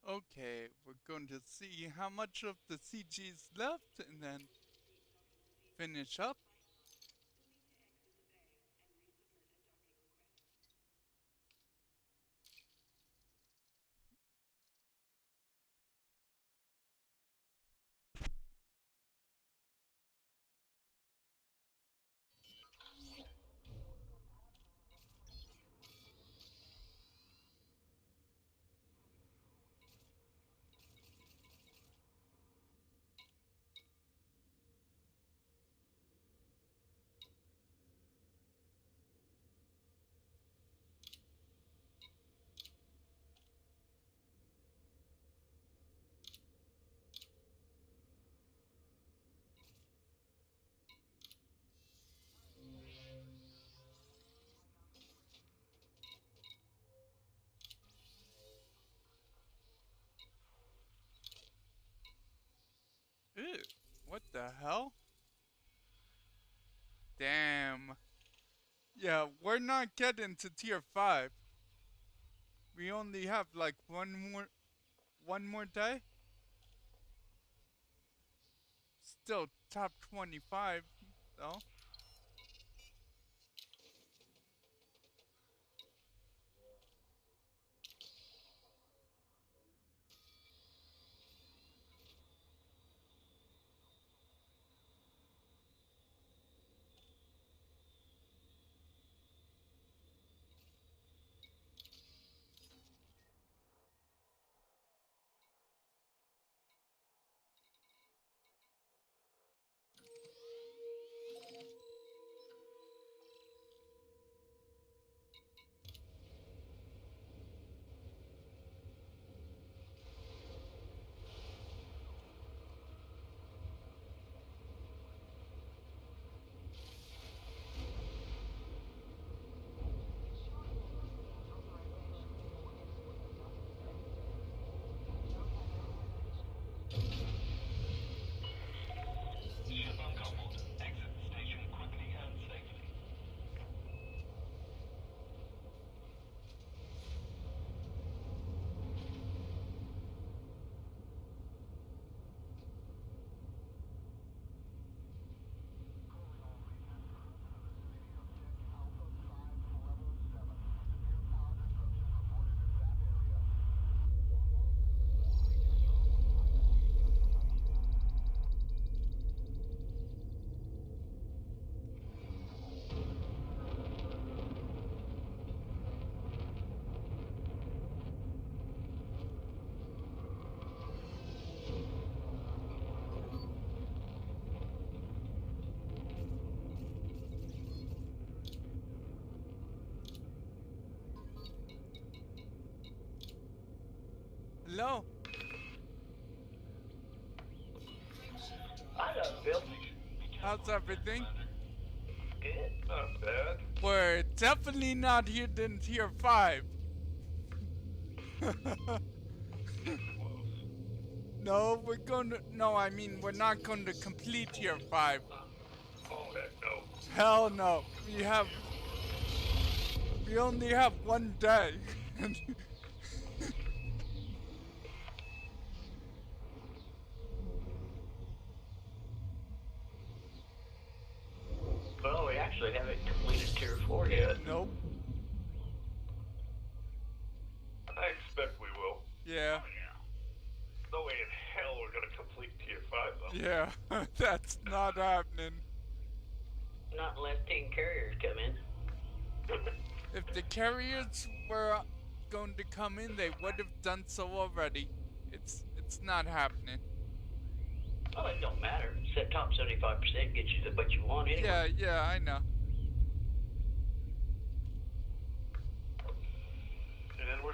Okay, we're going to see how much of the CG is left and then finish up. Ew, what the hell? Damn. Yeah, we're not getting to tier 5. We only have like one more day. Still top 25 though. Ship uncoupled. Exit the station quickly and safely. Hello? I done built How's everything? good. Not bad. We're definitely not here in tier 5. Close. No, I mean, we're not going to complete tier 5. Oh, heck no. Hell no. We only have one day. Well, we actually haven't completed Tier 4 yet. Nope. I expect we will. Yeah. No way in hell we're gonna complete Tier 5, though. Yeah. That's not happening. Not unless 10 carriers come in. If the carriers were going to come in, they would have done so already. It's not happening. Well, it don't matter. Set top 75% gets you what you want anyway. Yeah, I know. And we're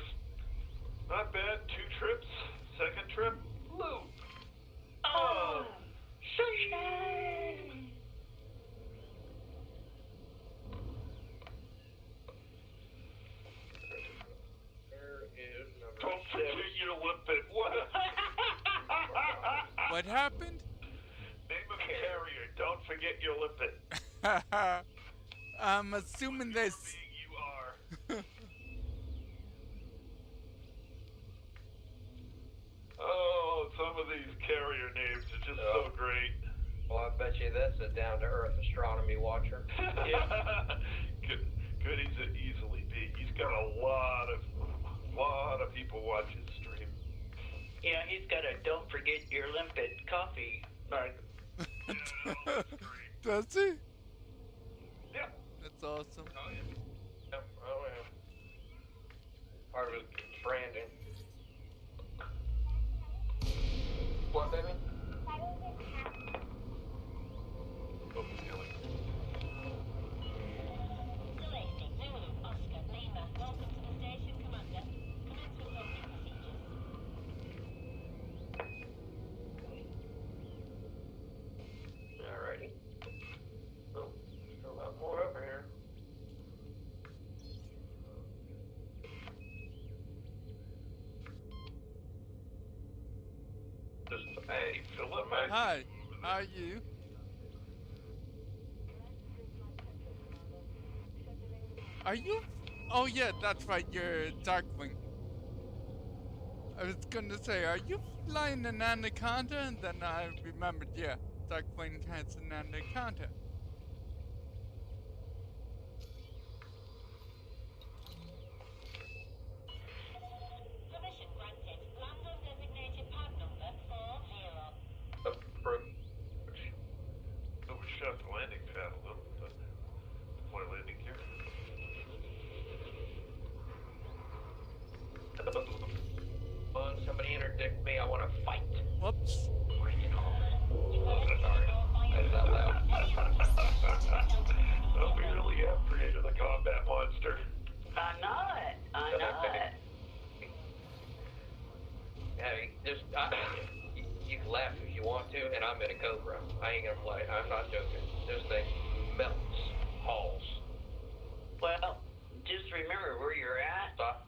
not bad. 2 trips. Second trip, loop. Oh, sunshine! Don't forget your What happened? Name of carrier. Don't forget your limpet. I'm assuming Human this. being you are. Oh, some of these carrier names are just so great. Well, I bet you that's a down-to-earth astronomy watcher. Could easily be. He's got a lot of people watch his stream. Yeah, he's got a don't forget your limpet coffee mug. Yeah, no, that's great. Does he? Yeah. That's awesome. Oh, yeah. Yep, oh, yeah. Part of his branding. What, baby? Oh, feeling. Selecting Zulu, Oscar, Lima. Welcome to the station, Commander. Commence with landing procedures. Alrighty. Oh, still a lot more over here. Just, hey, Philip. Hi. How are you? Are you? Oh yeah, that's right. You're Darkwing. I was gonna say, are you flying an anaconda? And then I remembered, yeah, Darkwing has an anaconda. Permission granted. Land on designated pad number 40. No, we shot the landing pad a little bit. Deploy landing gear. Come on, somebody interdict me. I want to fight. Whoops. Bring it on. Sorry. That's out loud. Oh, we really have created a combat monster. I know it. I know it. Hey, just, you can laugh if you want to, and I'm in a Cobra. I ain't gonna play. I'm not joking. This thing melts halls. Well, just remember where you're at. Stop.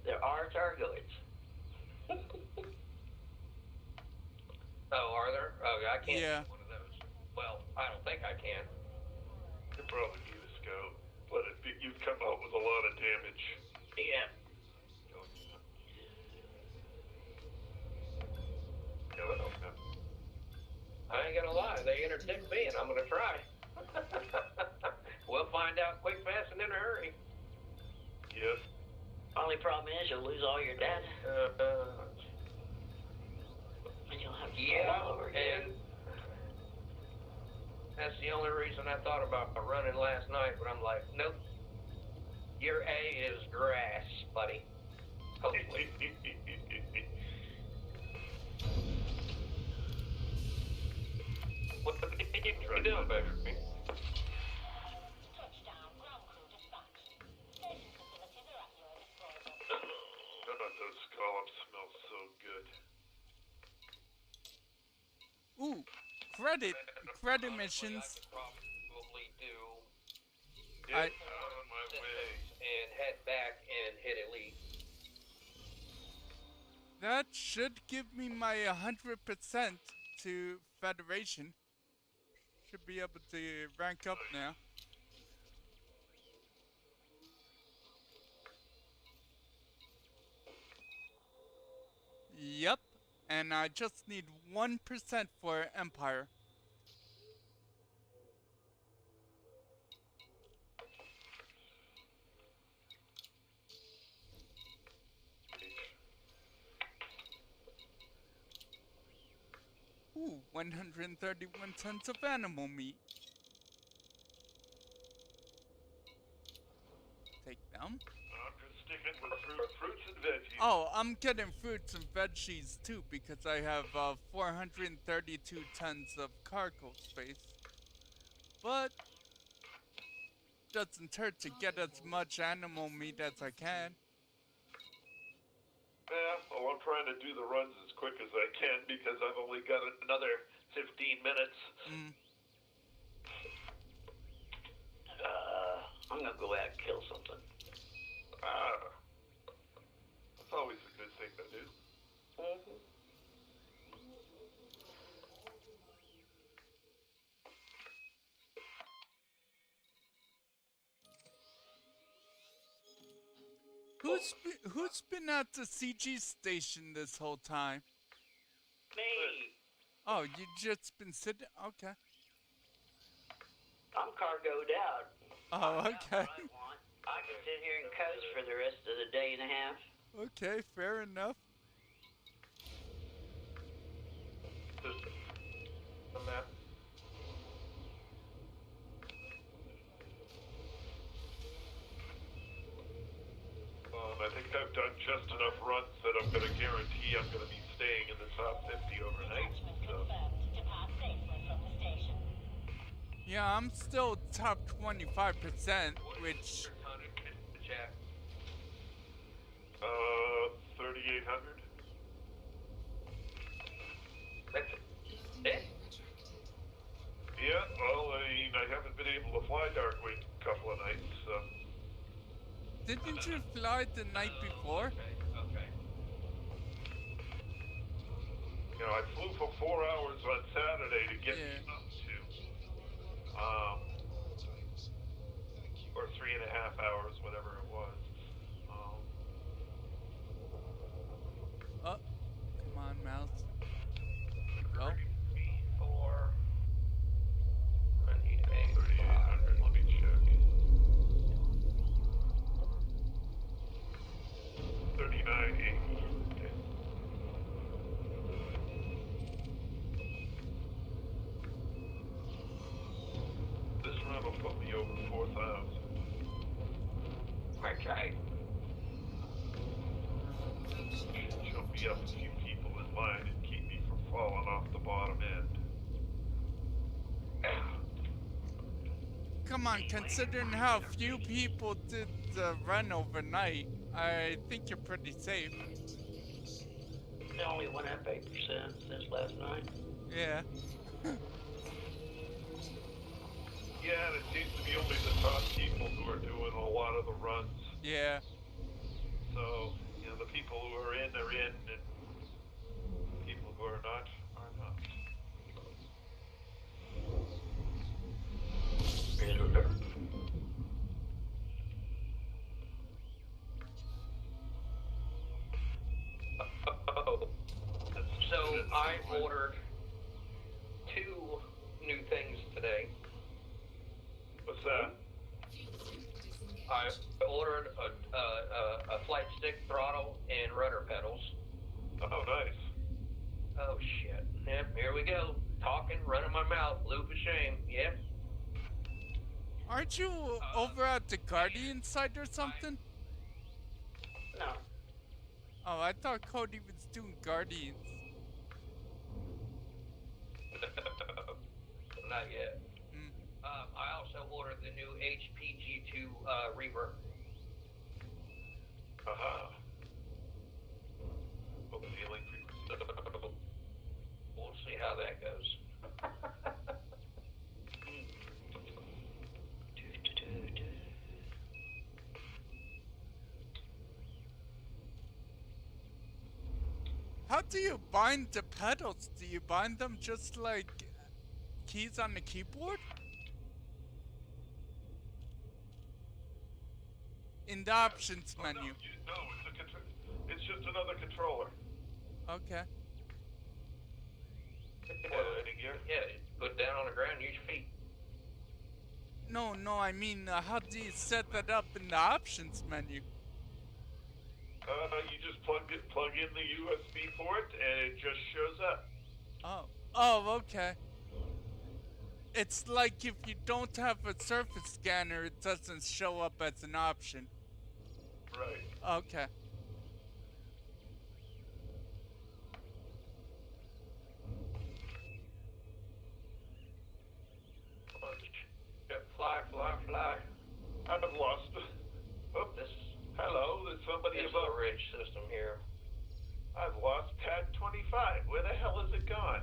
There are targoids. Oh, are there? Oh, I can't Yeah. do one of those. Well, I don't think I can. Could probably be the scope, but you've come out with a lot of damage. Yeah. I ain't gonna lie. They interdict me, and I'm gonna try. We'll find out quick, fast, and in a hurry. Yes. Only problem is you'll lose all your data. And you'll have to start all over again. And that's the only reason I thought about running last night, but I'm like, nope. Your A is grass, buddy. Hopefully. What are you doing, baby? Touchdown. Ground crew dispatched. Station facilities are at your disposal. God, those scallops smell so good. Ooh, credit missions. I could probably do Get I- out of my way. and head back and hit elite. That should give me my 100% to Federation. Should be able to rank up now. Yep, and I just need 1% for Empire. Ooh, 131 tons of animal meat. Take them. I'm just sticking with fruits and veggies. Oh, I'm getting fruits and veggies too because I have 432 tons of cargo space. But doesn't hurt to get as much animal meat as I can. Yeah, well, I'm trying to do the runs as quick as I can because I've only got another 15 minutes. Mm. I'm gonna go out and kill something. That's always a good thing to do. who's been at the CG station this whole time? Me. Oh, you just been sitting. Okay. I'm cargoed out. Oh, I got okay. what I want. I can sit here and coast for the rest of the day and a half. Okay, fair enough. Just on that. I think I've done just enough runs that I'm going to guarantee I'm going to be staying in the top 50 overnight. Attachment So, confirmed. Depart safely from the station. Yeah, I'm still top 25%, which. Your tonnage in the chat. 3,800. That's it. Yeah, well, I mean, I haven't been able to fly Darkwing a couple of nights, so. Didn't you fly the night before? Okay. You know, I flew for 4 hours on Saturday to get Yeah. me up to. Or 3.5 hours, whatever it was. Oh, come on, mouse. Go. 4. I need a 3,800, let me check. 39.80. Okay. This run will put me over 4,000. Okay. Should be up a few people in line and keep me from falling off the bottom end. Come on, considering how few people did the run overnight, I think you're pretty safe. It only went up 8% since last night. Yeah. Yeah, and it seems to be only the top people who are doing a lot of the runs. Yeah. So, you know, the people who are in, they're in, and people who are not, are not. So I ordered 2 new things today. What's that? I ordered a flight stick, throttle, and rudder pedals. Oh, nice. Oh shit. Yep, here we go. Talking, running my mouth, loop of shame. Yep. Aren't you over at the Guardian site or something? No. Oh, I thought Cody was doing Guardians. Not yet. Mm. I also ordered the new HPG2 Reaver. Haha. What was the link frequency? We'll see how that goes. How do you bind the pedals? Do you bind them just like keys on the keyboard? In the options Oh, menu. No, it's just another controller. Okay. Landing gear. Yeah, put it down on the ground, use your feet. No, I mean, how do you set that up in the options menu? You just plug in the USB port, and it just shows up. Oh, okay. It's like if you don't have a surface scanner, it doesn't show up as an option. Right. Okay. Fly. I've lost. Oh, This hello. There's somebody is above. the ridge system here. I've lost pad 25. Where the hell is it gone?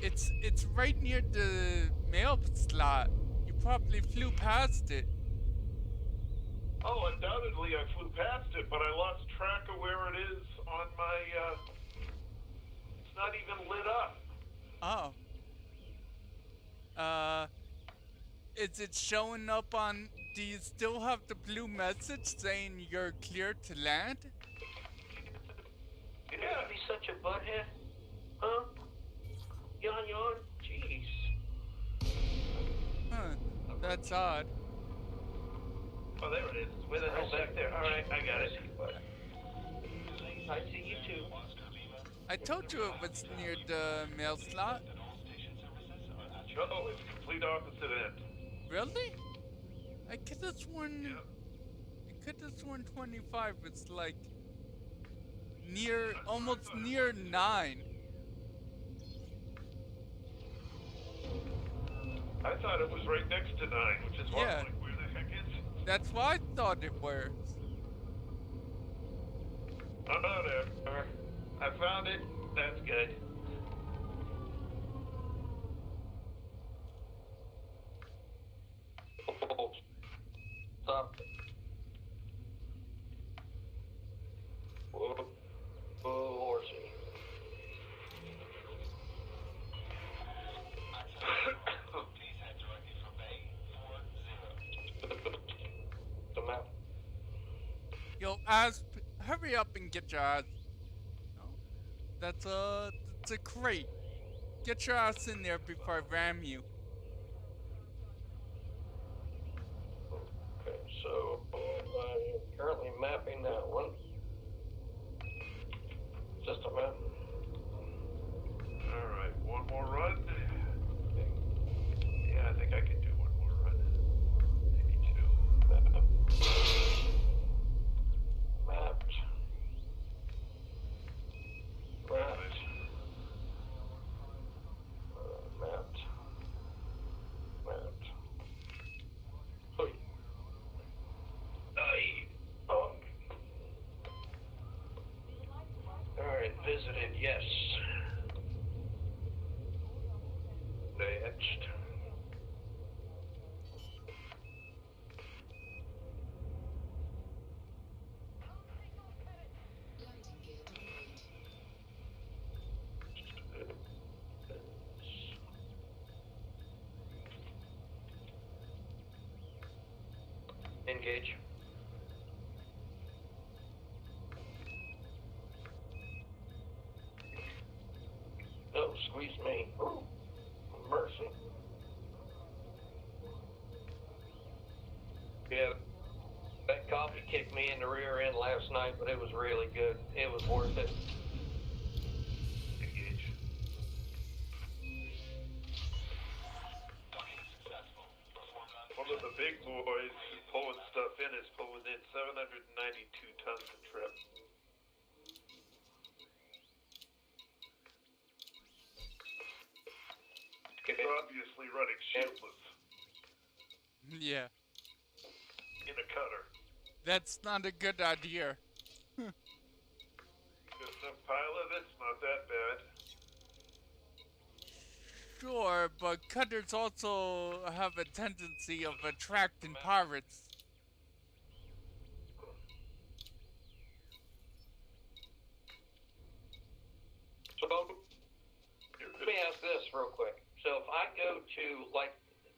It's right near the mail slot. You probably flew past it. Oh, undoubtedly I flew past it, but I lost track of where it is on my, it's not even lit up. Oh. Is it showing up on? Do you still have the blue message saying you're clear to land? You gotta be such a butthead, huh? Yawn, yawn. Jeez. Huh. That's odd. Oh, there it is. Where the hell's back there? All right, I got it. I see you too. I told you it was near the mail slot. Oh, it's complete opposite end. Really? I could have sworn. Yep. I could have sworn 25 was like near, almost near 9. I thought it was right next to 9, which is why Yeah. I'm like, where the heck is it? That's why I thought it was. Oh, there. I found it. That's good. Stop. Whoa. Whoa, horsey. Please head directly for Bay 40. The map. Yo, Asp, hurry up and get your ass. No, that's a crate. Get your ass in there before I ram you. Okay, so I'm currently mapping that one. Just a map. All right, one more run. Yeah, I think I can do one more run. Maybe 2. Mapped. Mapped. Mapped. Mapped. Hey. Aye. Oh. Alright, visited, yes. Next. Engage. Oh, squeeze me. Ooh, mercy. Yeah, that coffee kicked me in the rear end last night, but it was really good. It was worth it. Engage. Docking successful. Perform on. One of the big boys pulling stuff in is pulling in 792 tons a trip. It's obviously running shieldless Yeah, in a cutter. that's not a good idea. Just some pilot, it's not that bad. Sure, but cutters also have a tendency of attracting pirates. So, let me ask this real quick. So, if I go to, like,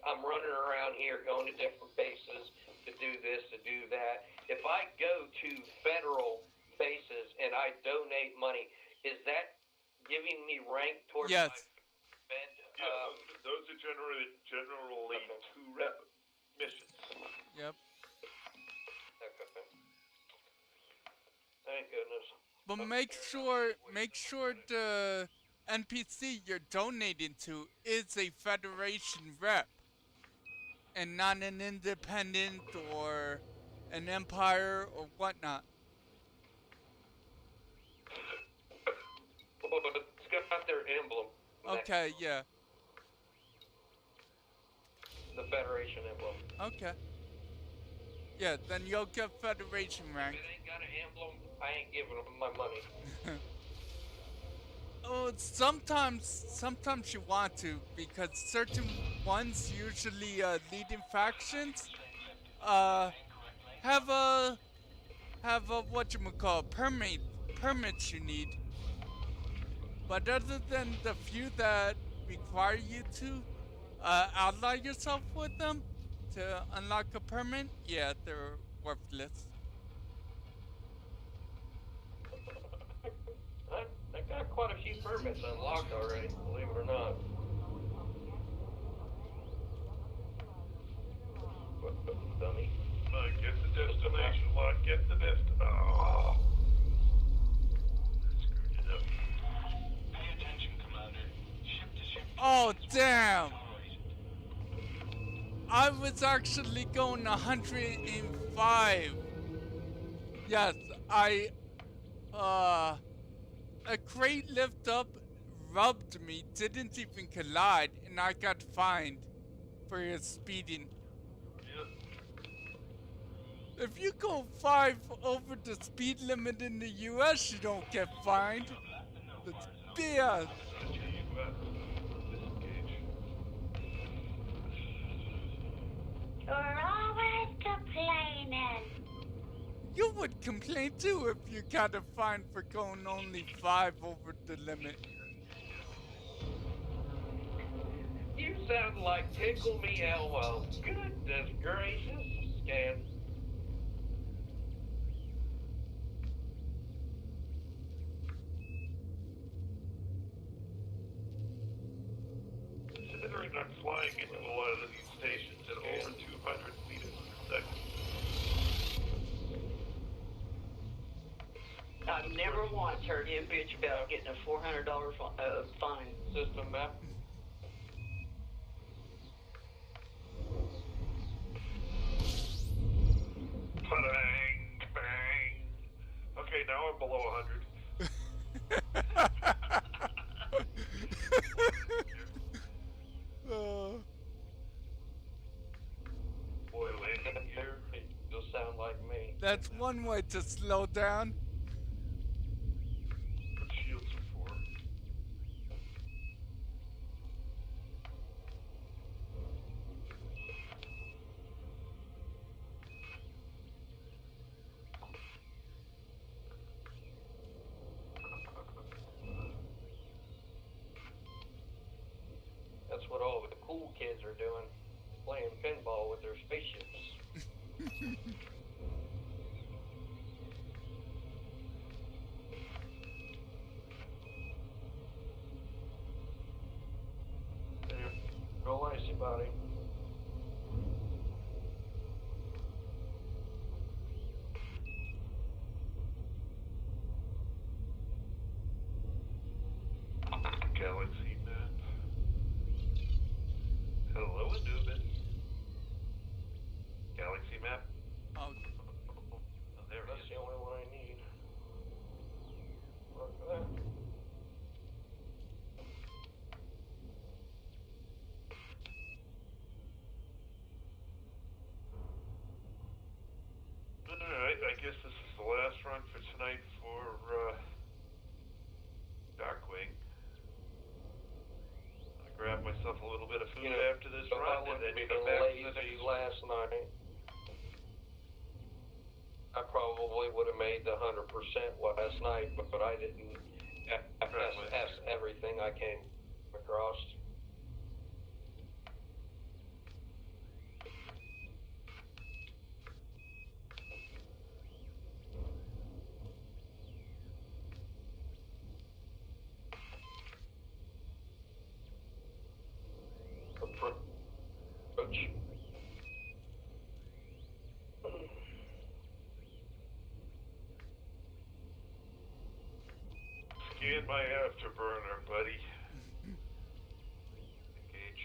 I'm running around here going to different bases to do this, to do that. If I go to federal bases and I donate money, is that giving me rank towards Yes. my spend? Yeah, those are generally Okay. 2-rep missions. Yep. Okay. Thank goodness. But make sure the NPC you're donating to is a Federation rep and not an independent or an empire or whatnot. Well, it's got their emblem. Okay, yeah. The Federation emblem. Okay. Yeah, then you'll get Federation rank. If it ain't got an emblem, I ain't giving them my money. Oh, sometimes you want to, because certain ones, usually leading factions, have a whatchamacallit, permits you need. But other than the few that require you to ally yourself with them, to unlock a permit, yeah, they're worthless. I got quite a few permits unlocked already, believe it or not. Dummy. Get the destination lock. Get the Oh. Screwed it up. Pay attention, Commander. Ship to ship. Oh, damn! I was actually going 105. Yes, a crate lift up rubbed me, didn't even collide, and I got fined for speeding. If you go 5 over the speed limit in the US, you don't get fined. That's BS. You're always complaining. You would complain too if you got a fine for going only 5 over the limit. You sound like Tickle Me Elmo. Goodness gracious, Scan. Considering I'm flying into a lot of these stations at over 200 meters per second. I've never once heard him bitch about getting a $400 fine. System map. Bang, bang. Okay, now I'm below 100. Boy, landing here. You'll sound like me. That's one way to slow down. What shields are for? That's what all the cool kids are doing. Playing pinball with their spaceships. Go icy, buddy. Galaxy map. Hello, Anubis. Galaxy map. Oh, Oh, there That's he is. the only one I need. Look at that. Alright, I guess this is the last run for tonight for Darkwing. I grab myself a little bit of food You know, after this if I run and wouldn't then be come back to the lazy next last night, I probably would have made the 100% last night, but I didn't. That's everything I came across. Approach. Scan my afterburner, buddy. Engage.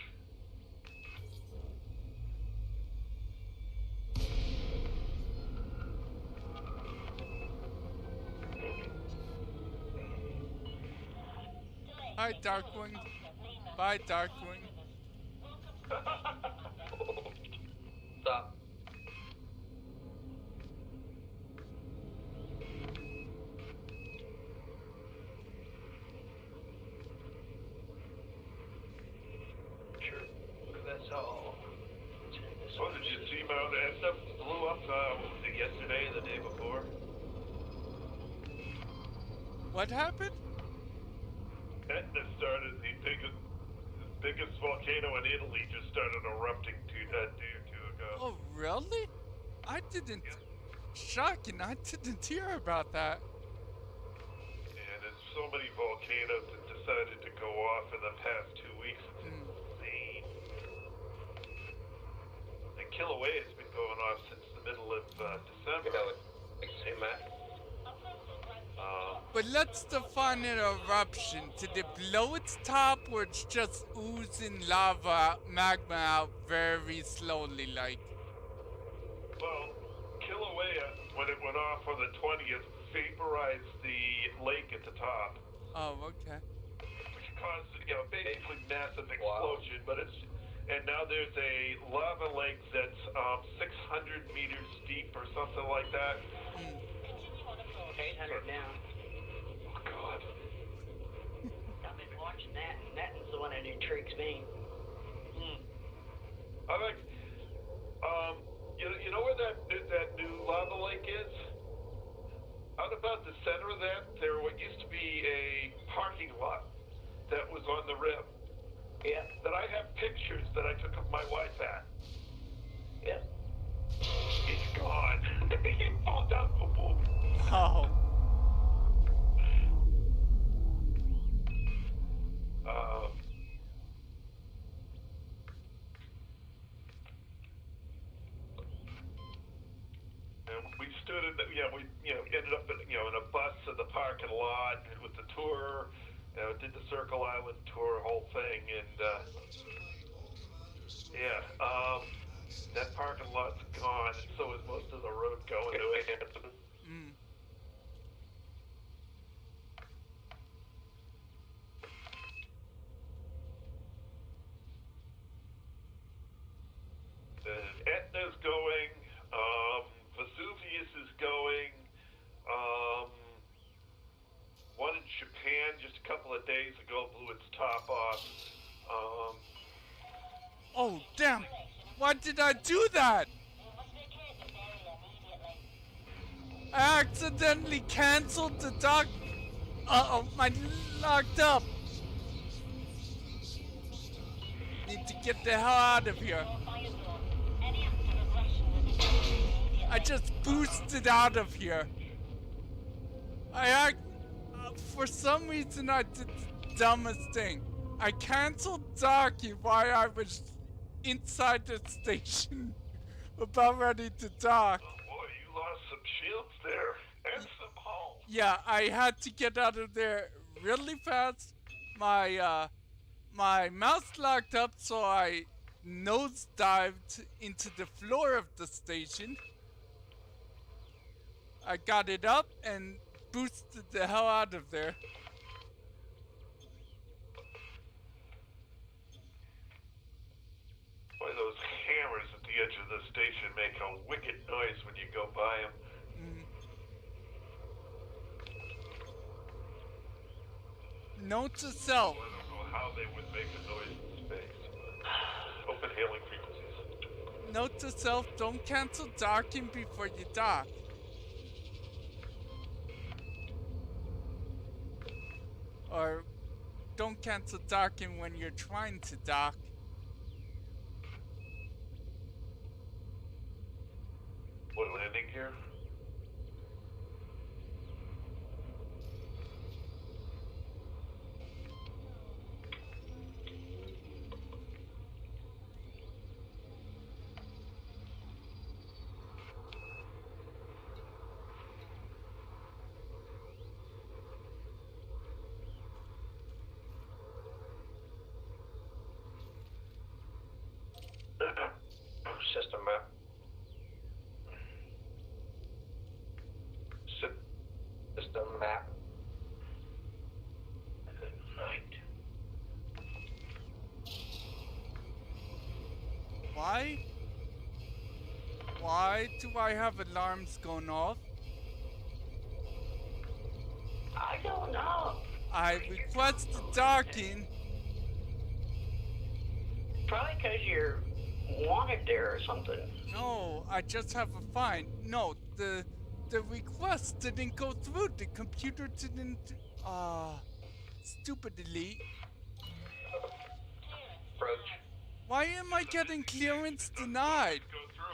hi, Darkwing. Bye, Darkwing. Stop. Sure. That's all. Oh, did you see how that stuff blew up, what was it, yesterday or the day before? What happened? Etna started, the biggest volcano in Italy just started erupting due to Oh, really? I didn't. Shocking, I didn't hear about that. And there's so many volcanoes that decided to go off in the past 2 weeks. It's insane. And Kilauea has been going off since the middle of December. Hey, Matt. But let's define an eruption. Did it blow its top, or it's just oozing lava, magma out very slowly, like? Well, Kilauea, when it went off on the 20th, vaporized the lake at the top. Oh, okay. Which caused, basically massive explosion, but and now there's a lava lake that's 600 meters deep or something like that. 800 now. Oh, God. I've been watching that, and that's the one that intrigues me. I like, you know where that new lava lake is? Out about the center of that, there what used to be a parking lot that was on the rim. Yeah. That I have pictures that I took of my wife at. Yeah. It's gone. It fall down. Boom. Oh. And we stood in we ended up in a bus in the parking lot with the tour, did the Circle Island tour, whole thing, and that parking lot's gone, and so is most of the road going to it. Etna's going, Vesuvius is going, one in Japan just a couple of days ago blew its top off. Oh, damn! Why did I do that? I accidentally canceled the dock. Uh-oh, I locked up. Need to get the hell out of here. I just boosted out of here. For some reason I did the dumbest thing. I canceled docking while I was inside the station, about ready to dock. Oh boy, you lost some shields there, and some hull. Yeah, I had to get out of there really fast. My mouse locked up, so I nosedived into the floor of the station. I got it up and boosted the hell out of there. Boy, those hammers at the edge of the station make a wicked noise when you go by them. Note to self. I don't know how they would make a noise in space. Open hailing frequencies. Note to self, don't cancel docking before you dock. Or don't cancel docking when you're trying to dock. What, landing gear? System map. System map. Good night. Why do I have alarms going off? I don't know. I requested docking. Probably because you're wanted there or something. No, I just have a fine. No, the request didn't go through. The computer didn't. Stupidly. Approach. Why am I getting clearance denied? Go through.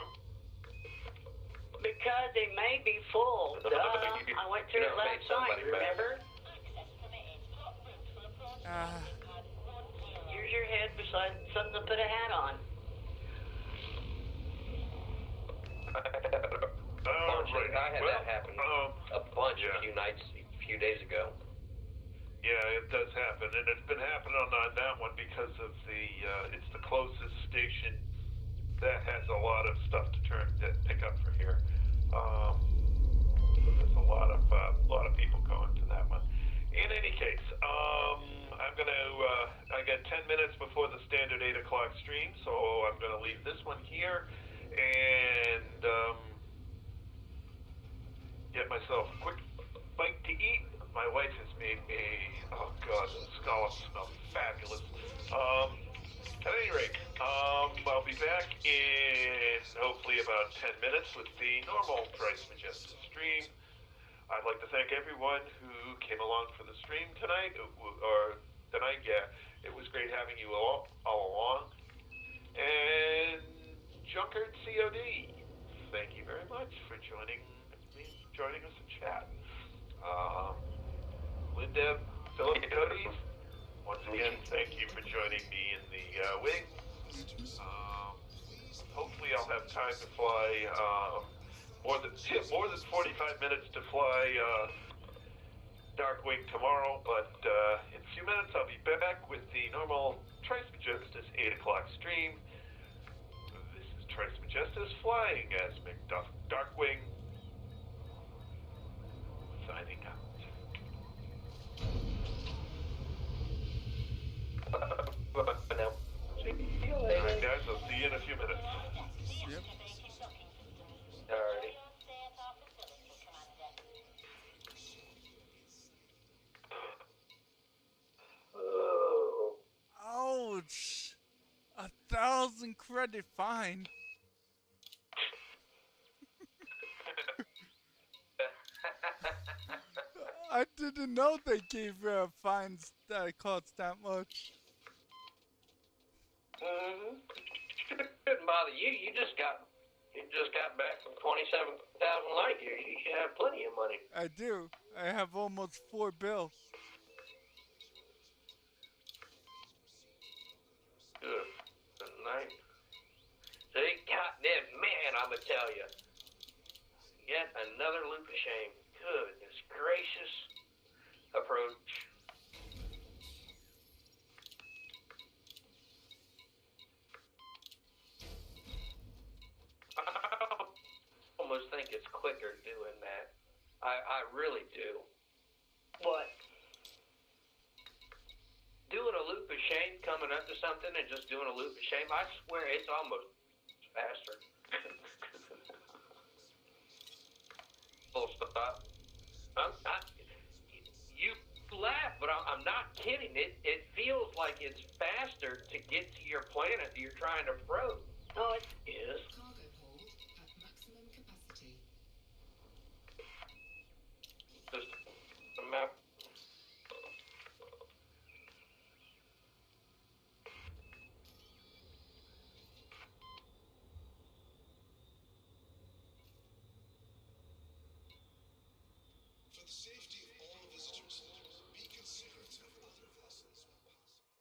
because they may be full. Duh. I went through it last night, remember? Access permitted. Block route for approach Ah. boarding pad 10. Here's your head beside something to put a hat on. Alright. I had Well, that happen a bunch a few days ago. Yeah, it does happen, and it's been happening on that one because of it's the closest station that has a lot of stuff to pick up for here. There's a lot of people going to that one. In any case, I got 10 minutes before the standard 8 o'clock stream, so I'm gonna leave this one here and get myself a quick bite to eat. My wife has made me, oh god, the scallops smell fabulous. At any rate, I'll be back in hopefully about 10 minutes with the normal Thrice Majestic stream. I'd like to thank everyone who came along for the stream tonight, It was great having you all along. And Junkard COD, thank you very much for joining us in chat. Lindeb, Philip Cody, once again, thank you for joining me in the wing. Hopefully I'll have time to fly more than 45 minutes to fly Darkwing tomorrow, but in a few minutes I'll be back with the normal Trice Majestus 8 o'clock stream. This is Trice Majestus flying as Darkwing, signing out. Now, see you later. Alright guys, I'll see you in a few minutes. Yep. Alrighty. Stay at our facility, Commander. Oh. Ouch! 1,000 credit fine. I didn't know they gave fines that cost that much. Shouldn't bother you. You just got back from 27,000 light years. You should have plenty of money. I do. I have almost 4 bills. Good night. See, goddamn man, I'ma tell you. Yet another loop of shame. Goodness gracious. Approach. I almost think it's quicker doing that. I really do. What? Doing a loop of shame, coming up to something and just doing a loop of shame, I swear it's almost faster. Full stop. You laugh, but I'm not kidding. It feels like it's faster to get to your planet that you're trying to probe. Oh, it is. Cargo hold at maximum capacity. Just a map. For the safety of all visitors, be considerate of other vessels when passing.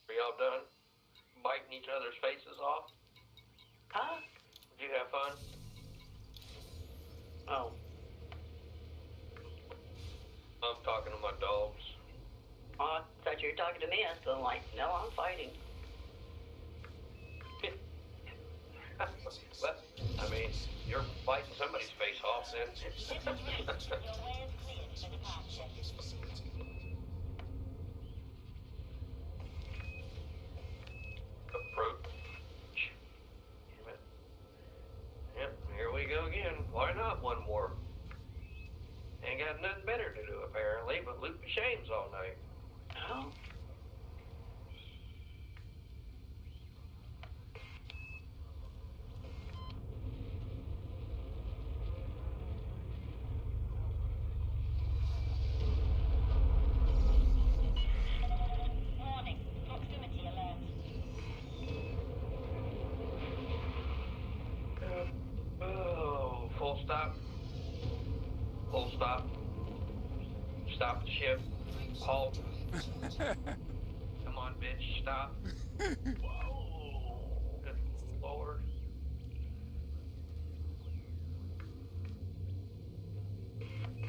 Are y'all done? Biting each other's faces off? Huh? Did you have fun? Oh. I'm talking to my dogs. Oh, I thought you were talking to me. I was going like, no, I'm fighting. Well, I mean, you're biting somebody's face off then. Your way is cleared for departure. This facility. Approach. Damn it. Yep, here we go again. Why not one more? Ain't got nothing better to do apparently, but loop the shames all night. Oh. Full stop. Full stop. Stop the ship. Halt. Come on, bitch. Stop. Whoa. Good Lord.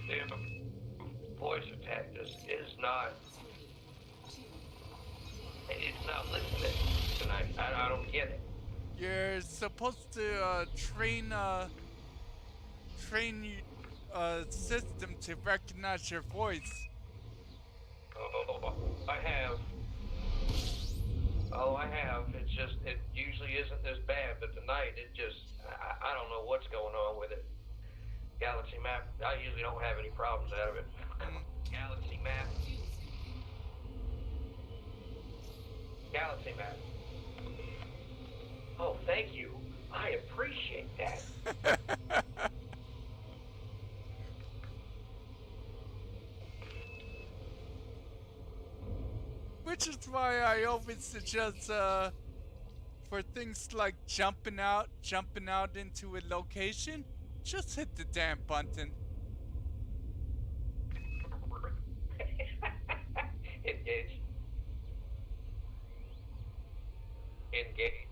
The voice of Tactus is not. It's not listening tonight. I don't get it. You're supposed to train system to recognize your voice. Oh, I have. Oh, I have. It's just, it usually isn't this bad, but tonight it just, I don't know what's going on with it. Galaxy map, I usually don't have any problems out of it. Galaxy map. Galaxy map. Oh, thank you. I appreciate that. Which is why I always suggest for things like jumping out into a location, just hit the damn button. Engage. Engage.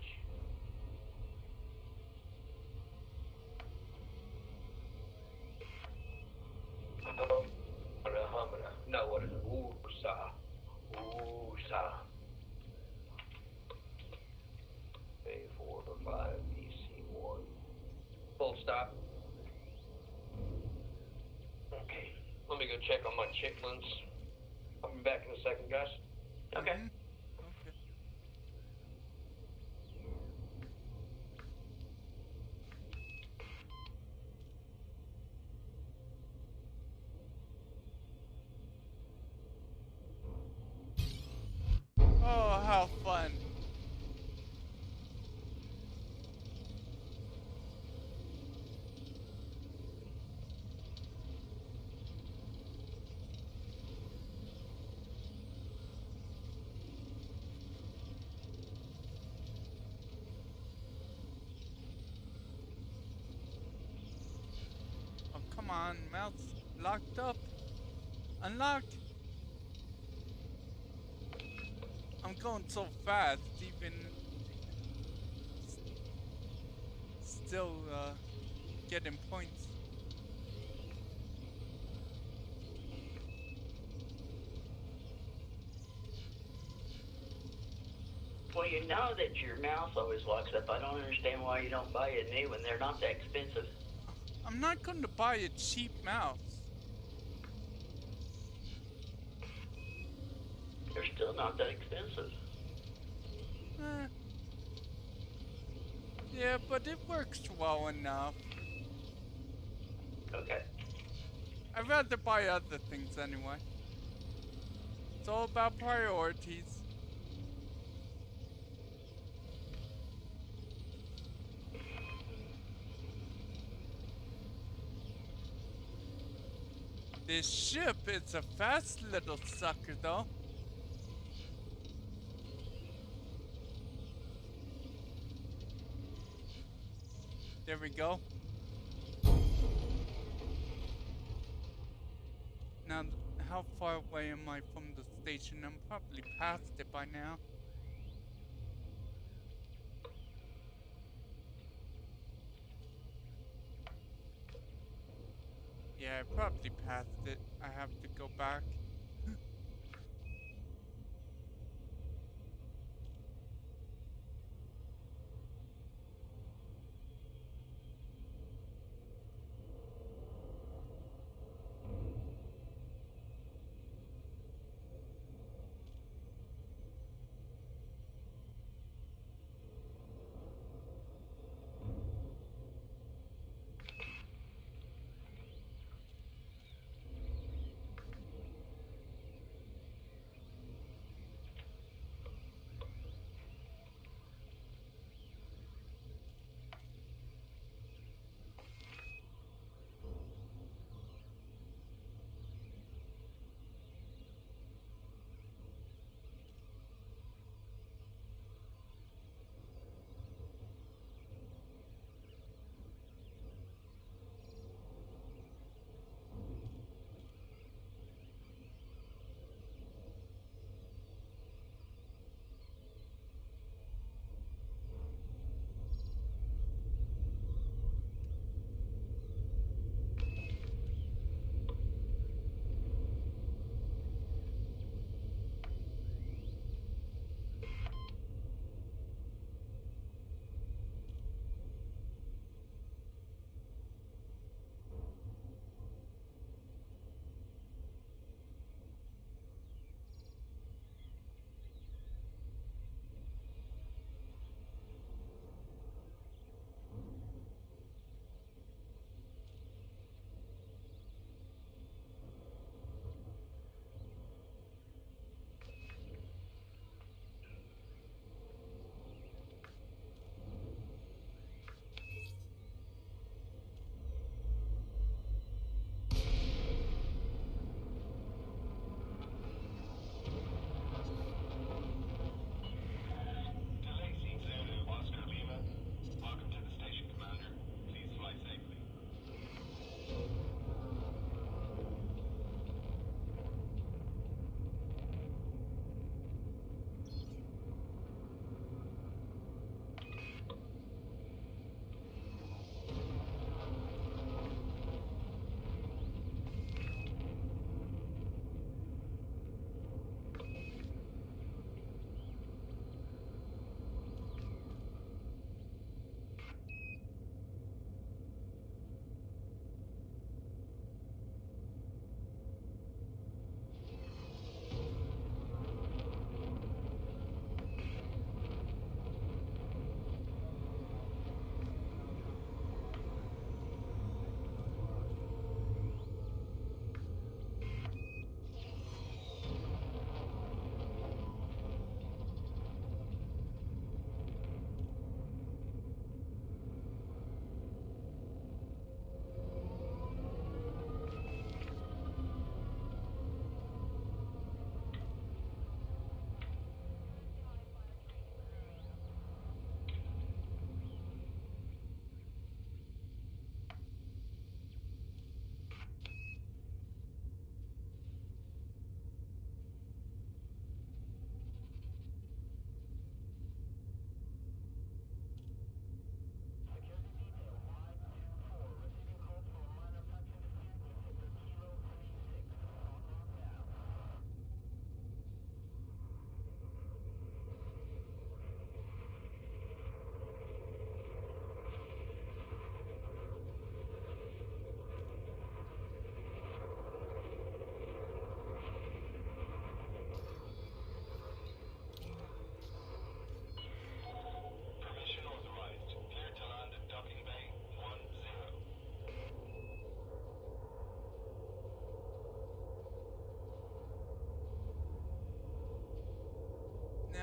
No, what is it? Oosa. Oosa. A4 5 BC1. Full stop. Okay. Let me go check on my chicklins. I'll be back in a second, guys. Okay. Okay. Oh, how fun. Oh, come on, mouse locked up. Unlock. I'm going so fast, even still getting points. Well, you know that your mouse always locks up. I don't understand why you don't buy a new one. They're not that expensive. I'm not going to buy a cheap mouse. They're still not that expensive. Eh. Yeah, but it works well enough. Okay. I'd rather buy other things anyway. It's all about priorities. This ship is a fast little sucker, though. There we go. Now, how far away am I from the station? I'm probably past it by now. Yeah, I probably passed it. I have to go back.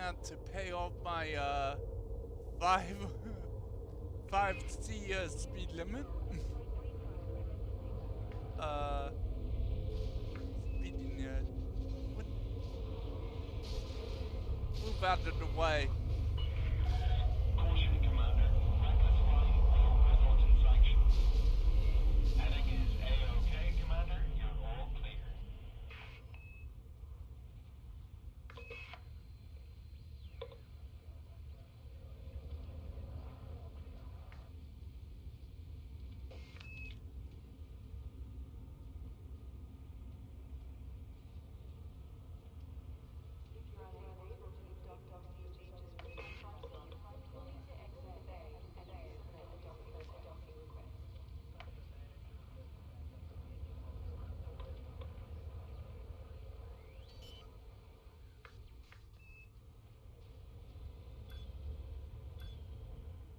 that to pay off my five 5C speed limit. Speeding what? Move out of the way. Caution, Commander. Reckless flying will result in sanctions. Heading is A-OK, Commander. You're all clear.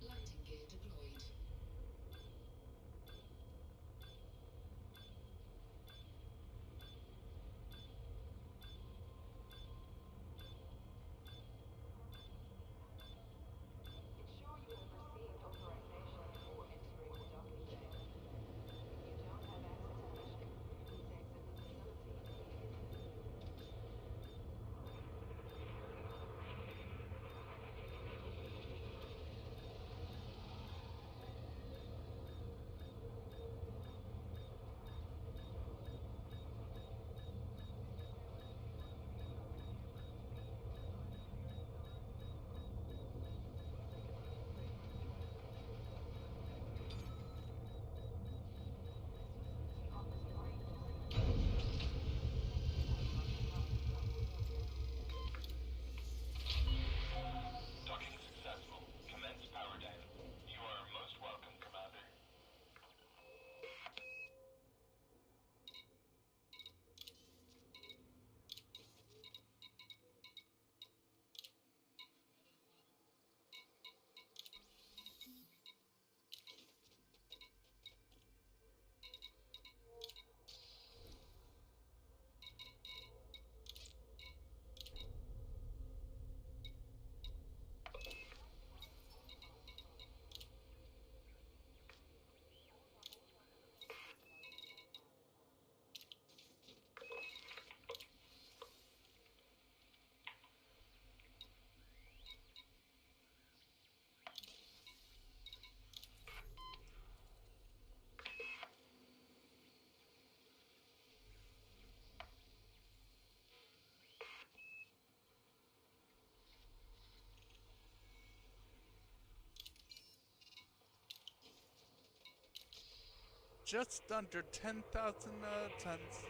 Landing gear deployed. Ensure you have received authorization before entering the docking bay. If you don't have access permission, please exit the facility immediately. Docking successful. Commence power down. You are most welcome, Commander. Just under 10,000 tons.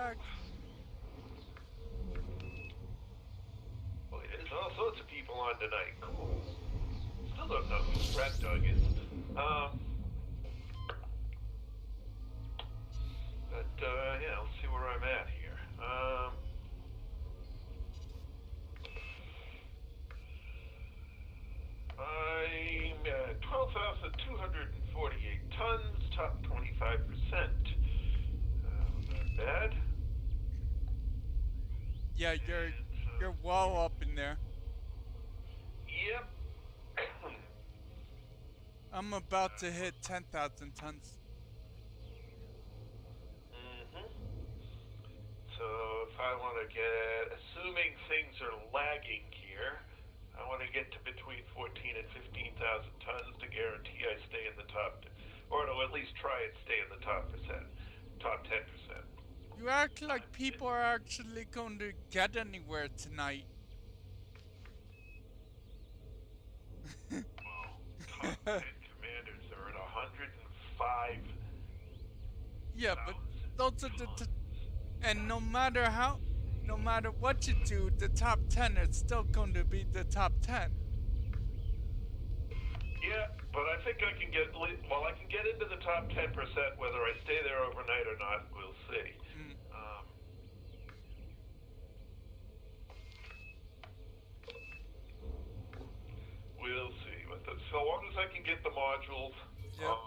back. Boy, there's all sorts of people on tonight. Cool. Still don't know who Rat Dog is. Yeah, let's see where I'm at here. I'm at 12,248 tons, top 25%. Not bad. Yeah, you're well up in there. Yep. I'm about to hit 10,000 tons. So if I want to get, assuming things are lagging here, I want to get to between 14 and 15,000 tons to guarantee I stay in the top, or to at least try and stay in the top 10%. You act like people are actually going to get anywhere tonight. Top 10 commanders are at 105. Yeah, but those are and no matter what you do, the top 10 is still going to be the top 10. Yeah, but I think I can get, I can get into the top 10%, whether I stay there overnight or not, we'll see. We'll see. But so long as I can get the modules, Yep.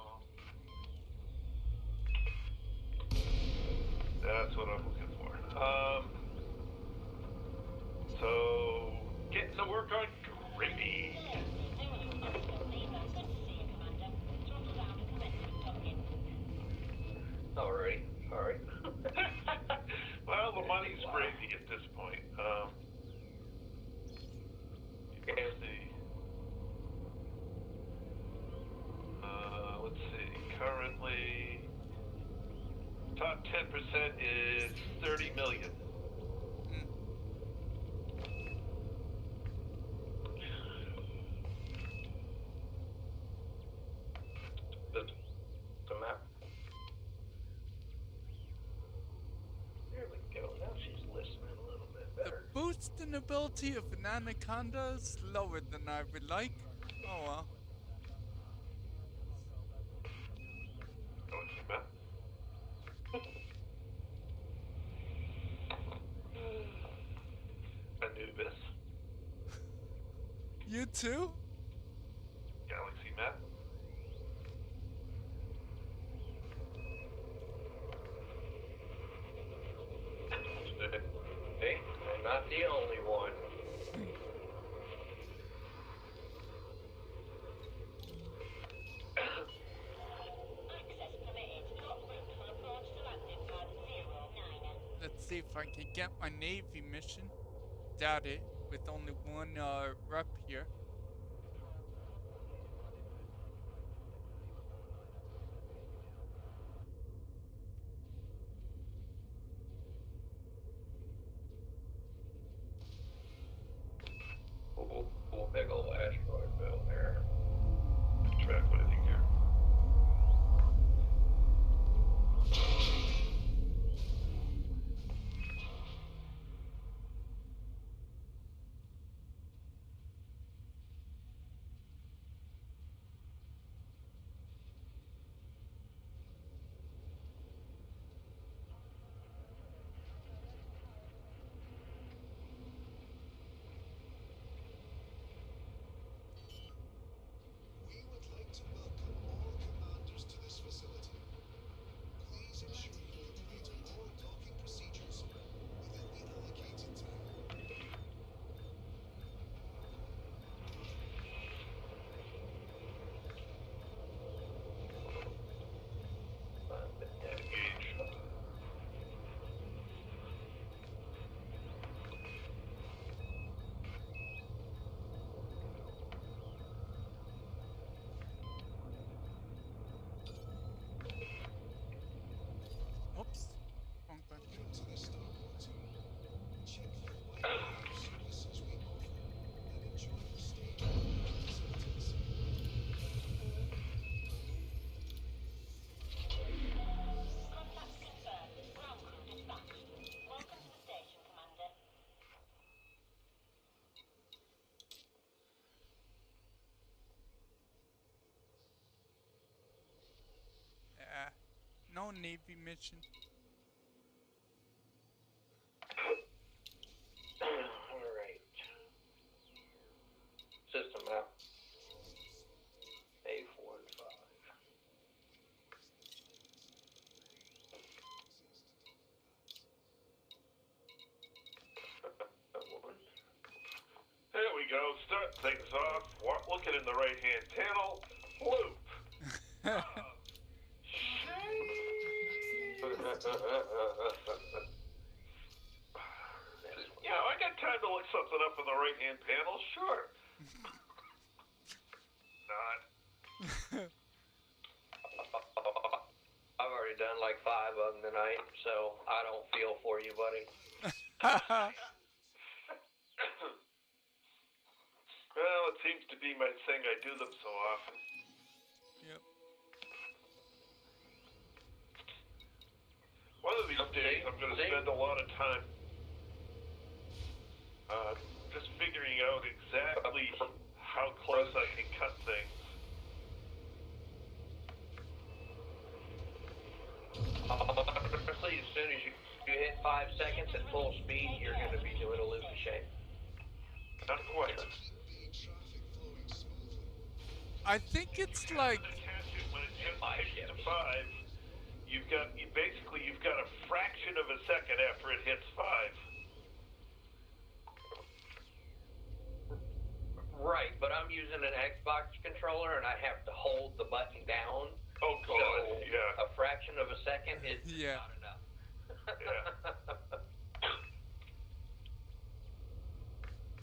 that's what I'm looking for. So getting to work on Gravy. Oscar Lima, good to see you, Commander. Throttle down and commence with docking. Alright. Well, the money's gravy at this point. Let's see. Currently, top 10% is 30 million. The map. There we go. Now she's listening a little bit The better. boosting ability of an anaconda is lower than I would like. Oh well. Oh, it's a map. Anubis. You too? Galaxy map. Hey, I'm not the only one. Access permitted. Hot route for approach to landing pad 09er. Let's see if I can get my Navy mission. Doubt it, with only one rep here. Cool big ol' asteroid belt there. Track landing here. no Navy mission. Alright. System map. A4 and 5. There we go. Start things off. Looking in the right-hand panel. Loop. Yeah, I got time to look something up in the right-hand panel. Sure. Not. I've already done like 5 of them tonight, so I don't feel for you, buddy. Well, it seems to be my thing. I do them so often. Yep. One of these days, I'm going to spend a lot of time just figuring out exactly how close I can cut things. Honestly, as soon as you hit 5 seconds at full speed, you're going to be doing a loop of shape. Not quite. Be traffic flowing smoothly. I think it's like When it gets to 5, you've got a fraction of a second after it hits 5. Right, but I'm using an Xbox controller and I have to hold the button down. Oh God, So yeah. a fraction of a second is Yeah. not enough.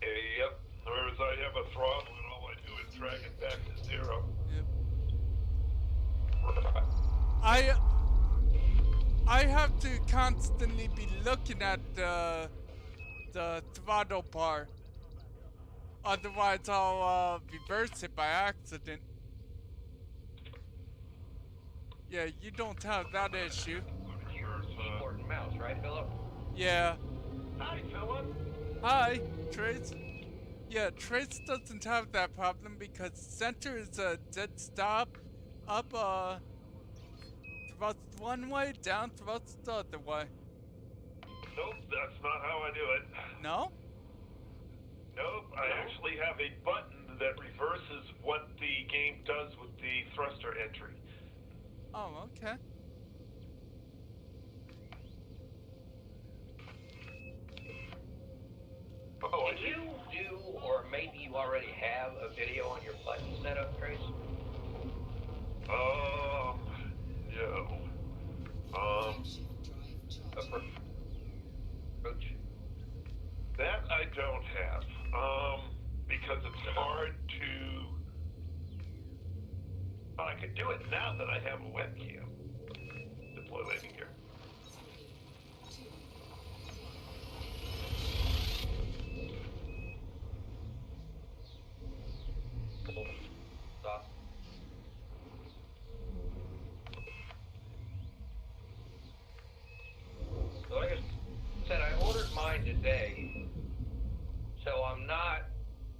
Yep. Whereas I have a throttle and all I do is drag it back to 0. yep. I have to constantly be looking at the throttle bar. Otherwise, I'll reverse it by accident. Yeah, you don't have that issue. Keyboard and mouse, right, Philip? Yeah. Hi, Philip. Hi, Trace. Yeah, Trace doesn't have that problem because center is a dead stop. Up, thrust one way, down thrust the other way. Nope, that's not how I do it. No? Nope, I actually have a button that reverses what the game does with the thruster entry. Oh, okay. Oh, Can you do, or maybe you already have, a video on your button setup, Trace? No. Approach. That I don't have. Because it's hard to. I could do it now that I have a webcam. Deploy landing gear. Stop. So like I said, I ordered mine today, so I'm not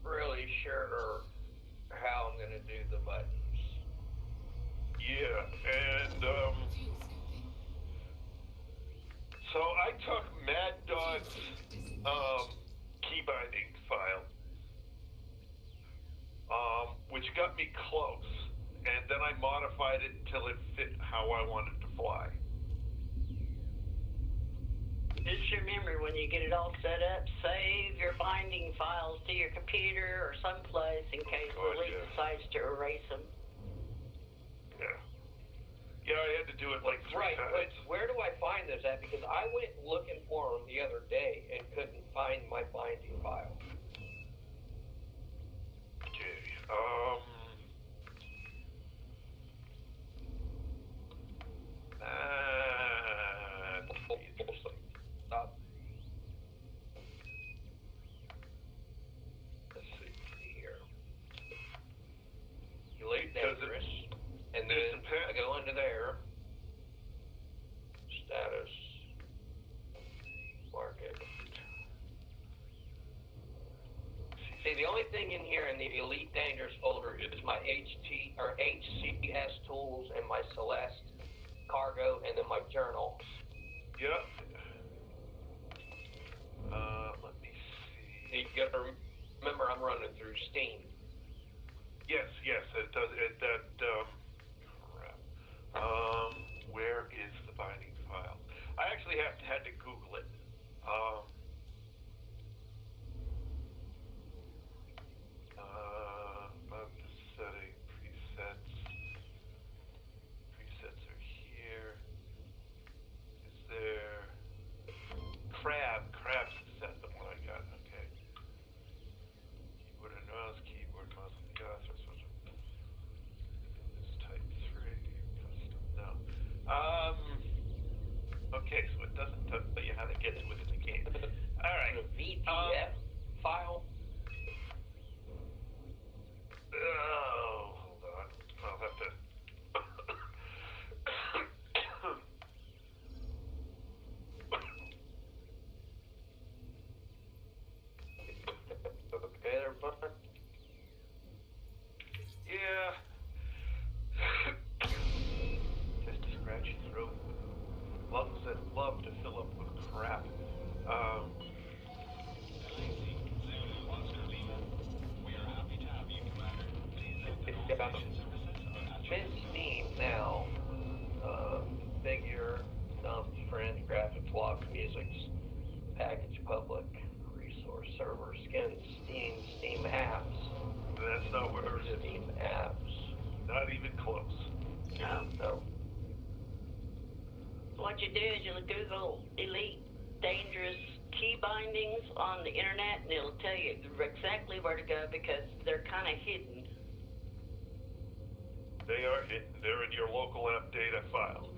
really sure how I'm gonna do the buttons. Yeah, and so I took Mad Dog's key binding file, which got me close, and then I modified it until it fit how I wanted to fly. Just remember, when you get it all set up, save your binding files to your computer or someplace in case Lily yeah. decides to erase them. Yeah. Yeah, I had to do it like 3 Right, but times. where do I find this at? Because I went looking for them the other day and couldn't find my binding file. Okay. Stop. Let's see. Here. Delete Does it- dangerous. And there's then a pa- I go into there. Status. Market. See, the only thing in here in the Elite Dangerous folder is my HCS tools and my Celeste cargo and then yes, it does. Crap. Where is the binding file? I actually had to Google it. About the setting, presets. Presets are here. Is there Crab's the set, the one I got, okay. Keyboard and mouse, and this type 3, custom, no. Okay, so it doesn't tell you how to get to it in the game. Alright. A VPF file. Oh, hold on. I'll have to. Okay, there, bud. Yeah. Just to scratch your throat. Lungs that love to fill up with crap. Delancey, Zulu, Oscar Lima. We are happy to have you, Commander. Please note that all station services are at your Miss Steam now. Figure, dump, friends, graphics, logs, musics, package, public, resource, server, skins, Steam apps. That's not where it is. Steam apps. Not even close. No. What you do is you'll Google Elite Dangerous key bindings on the internet, and it'll tell you exactly where to go because they're kind of hidden. They are hidden. They're in your local app data file.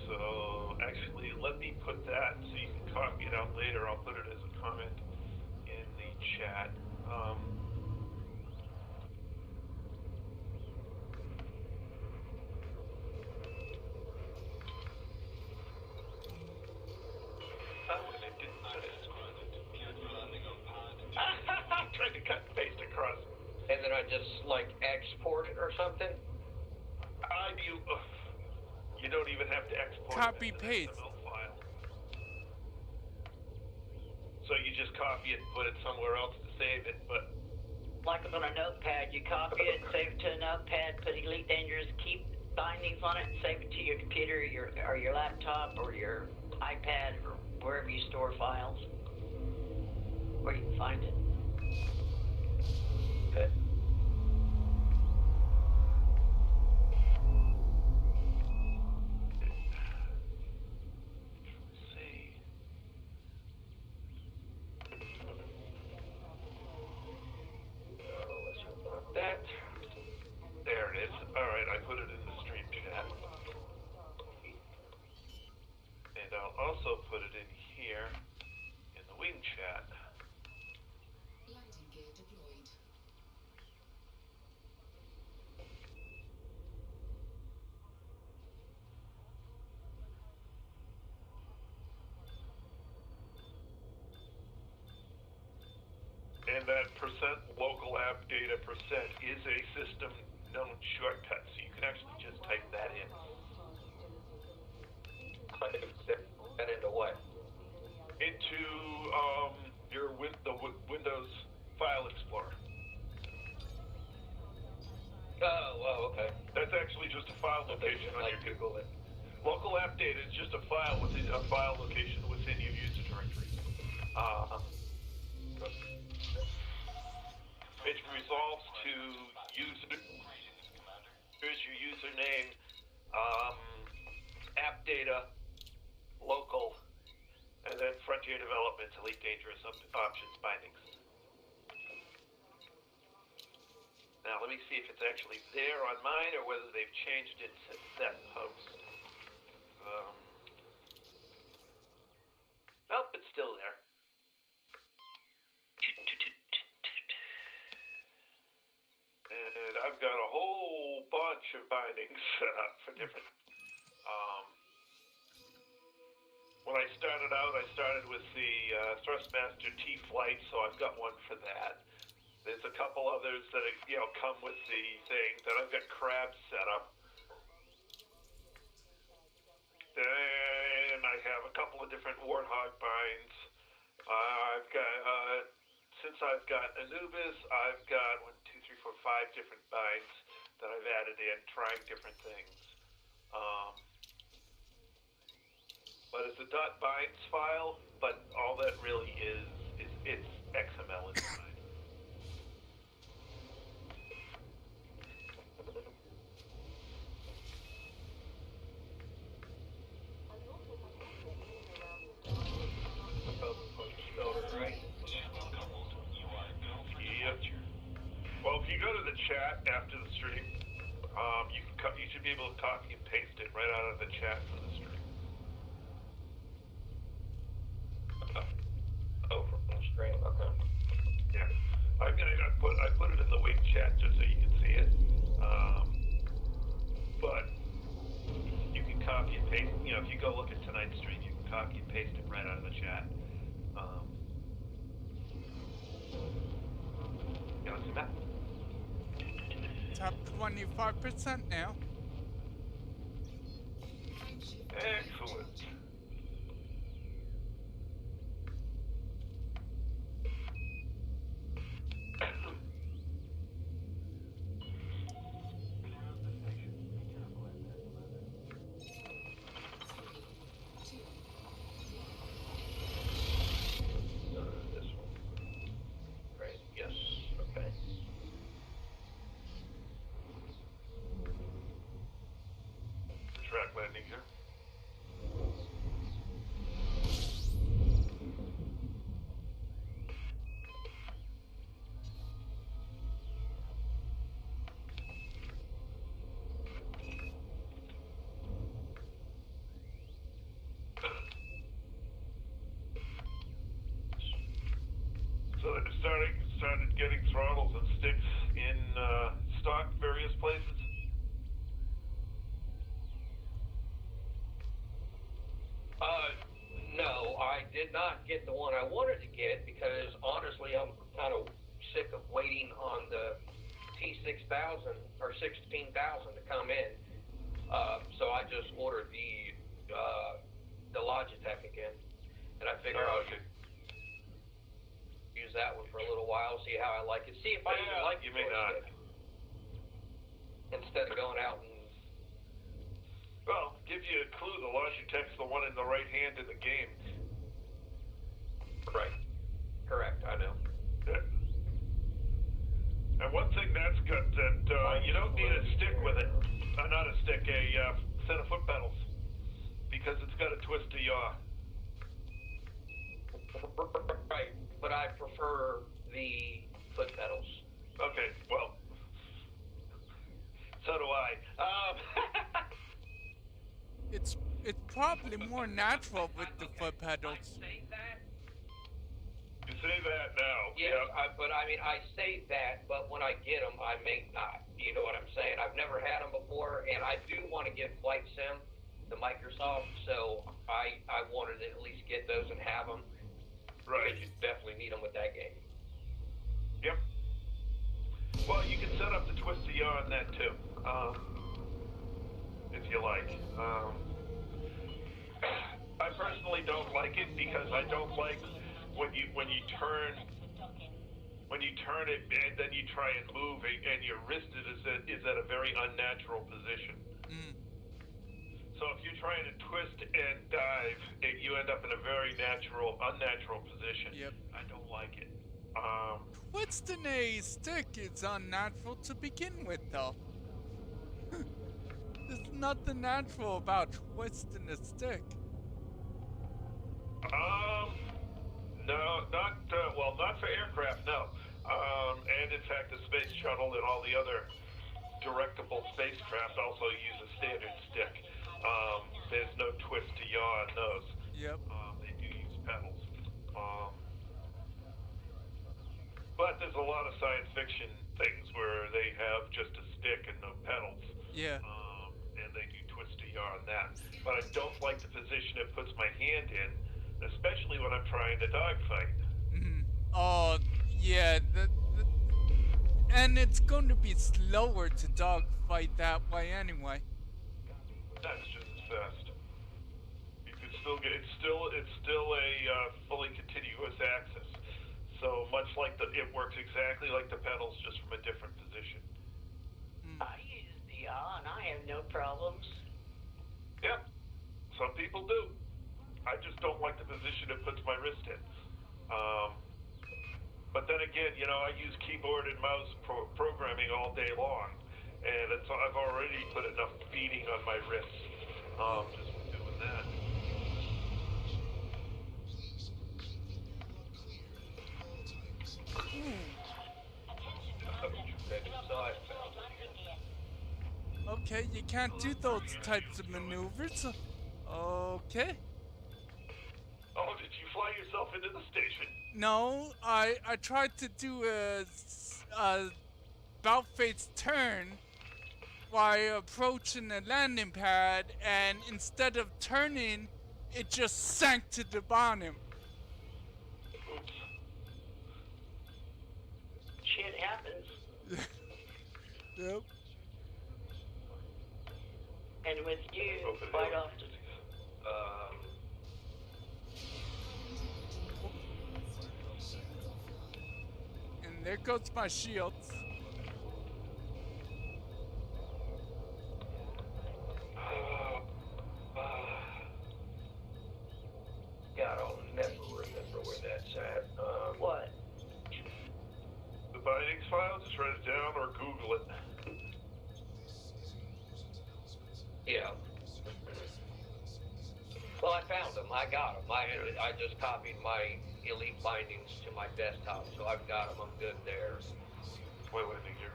So actually, let me put that so you can copy it out later. I'll put it as a comment in the chat. And it didn't say it. cleared for landing on pad. I'm trying to cut and paste across. And then I just export it or something. You don't even have to export Copy, it as an paste. XML file. So you just copy it and put it somewhere else to save it, but Like on a notepad, you copy it, save it to a notepad, put Elite Dangerous key bindings on it, and save it to your computer or your laptop or your iPad or wherever you store files, where you can find it. Okay. see. That. There it is. Alright, I put it in the stream chat. And I'll also put it in here in the wing chat. Landing gear deployed. And that local app data percent is a system known shortcut, so you can actually just type that in. That into what? Into your Windows File Explorer. Oh, okay. That's actually just a file location on your Google it. local app data is just a file location within your user directory. It resolves to here's your username, app data, local, and then Frontier Developments, Elite Dangerous Options Bindings. Now let me see if it's actually there on mine or whether they've changed it since that post. Nope, it's still there. And I've got a whole bunch of bindings set up for different. When I started out, I started with the Thrustmaster T-Flight, so I've got one for that. There's a couple others that come with the thing. Then I've got Crab set up. Then I have a couple of different Warthog binds. I've got since I've got Anubis, I've got 1, 2, 3, 4, 5 different binds. that I've added in, trying different things. But it's a .binds file, but all that really is it's XML inside. Spelled it right. Yep. Well, if you go to the chat after the stream, you should be able to copy and paste it right out of the chat for the stream. Oh, from the stream. Okay. Yeah, I put it in the wing chat just so you can see it. But you can copy and paste. You know, if you go look at tonight's stream, you can copy and paste it right out of the chat. You want to see that? Top 25% now. Excellent. This one. Right. Yes. Okay. Track landing here. So they've started getting throttles and sticks in stock various places. No, I did not get the one I wanted to get because honestly, I'm kind of sick of waiting on the T6000 or 16,000 to come in. So I just ordered the Logitech again, and I figured I'll use that one for a little while, see how I like it, see if I even like the you may not. joystick instead of going out and. Well, give you a clue, the Logitech's the one in the right hand in the game. Right. Correct, I know. Yeah. And one thing that's got that you don't need a stick with it. Not a stick, a set of foot pedals. Because it's got a twist to yaw. Right, but I prefer the foot pedals. Okay, well, so do I. It's probably more natural with the foot pedals. I say that. You say that now. Yes, Yeah. but I mean, I say that, but when I get them, I may not. You know what I'm saying? I've never had them before, and I do want to get Flight Sim, the Microsoft, so I wanted to at least get those and have them. Right. Because you definitely need them with that game. Yep. Well, you can set up the twist to yaw on that too, if you like. I personally don't like it because I don't like when you turn it and then you try and move it and your wrist is at a very unnatural position. Mm. So if you're trying to twist and dive, you end up in a very unnatural position. Yep. I don't like it. Twisting a stick is unnatural to begin with, though. There's nothing natural about twisting a stick. No, not for aircraft, no. And in fact, the space shuttle and all the other directable spacecraft also use a standard stick. There's no twist to yaw on those. Yep. They do use pedals. But there's a lot of science fiction things where they have just a stick and no pedals. Yeah. And they do twist to yaw on that. But I don't like the position it puts my hand in, especially when I'm trying to dogfight. Mm-hmm. Oh, yeah. And it's going to be slower to dogfight that way anyway. That's just as fast. You could still get it's still a fully continuous axis. So much like it works exactly like the pedals, just from a different position. Mm. How do you have no problems? Yep. Some people do. I just don't like the position it puts my wrist in. But then again, I use keyboard and mouse programming all day long, and I've already put enough beating on my wrists just from doing that. Please keep the airlock clear at all times. Okay, you can't do those types of maneuvers. Okay. Oh, did you fly yourself into the station? No, I tried to do a about-face turn while approaching the landing pad, and instead of turning, it just sank to the bottom. Oops. Shit happens. Yep. And with you, Open it quite up. often. And there goes my shields. God, I'll never remember where that's at. What? The bindings file, just write it down or Google it. Yeah. Well, I found them. I got them. I just copied my Elite bindings to my desktop, so I've got them. I'm good there. Wait a minute here.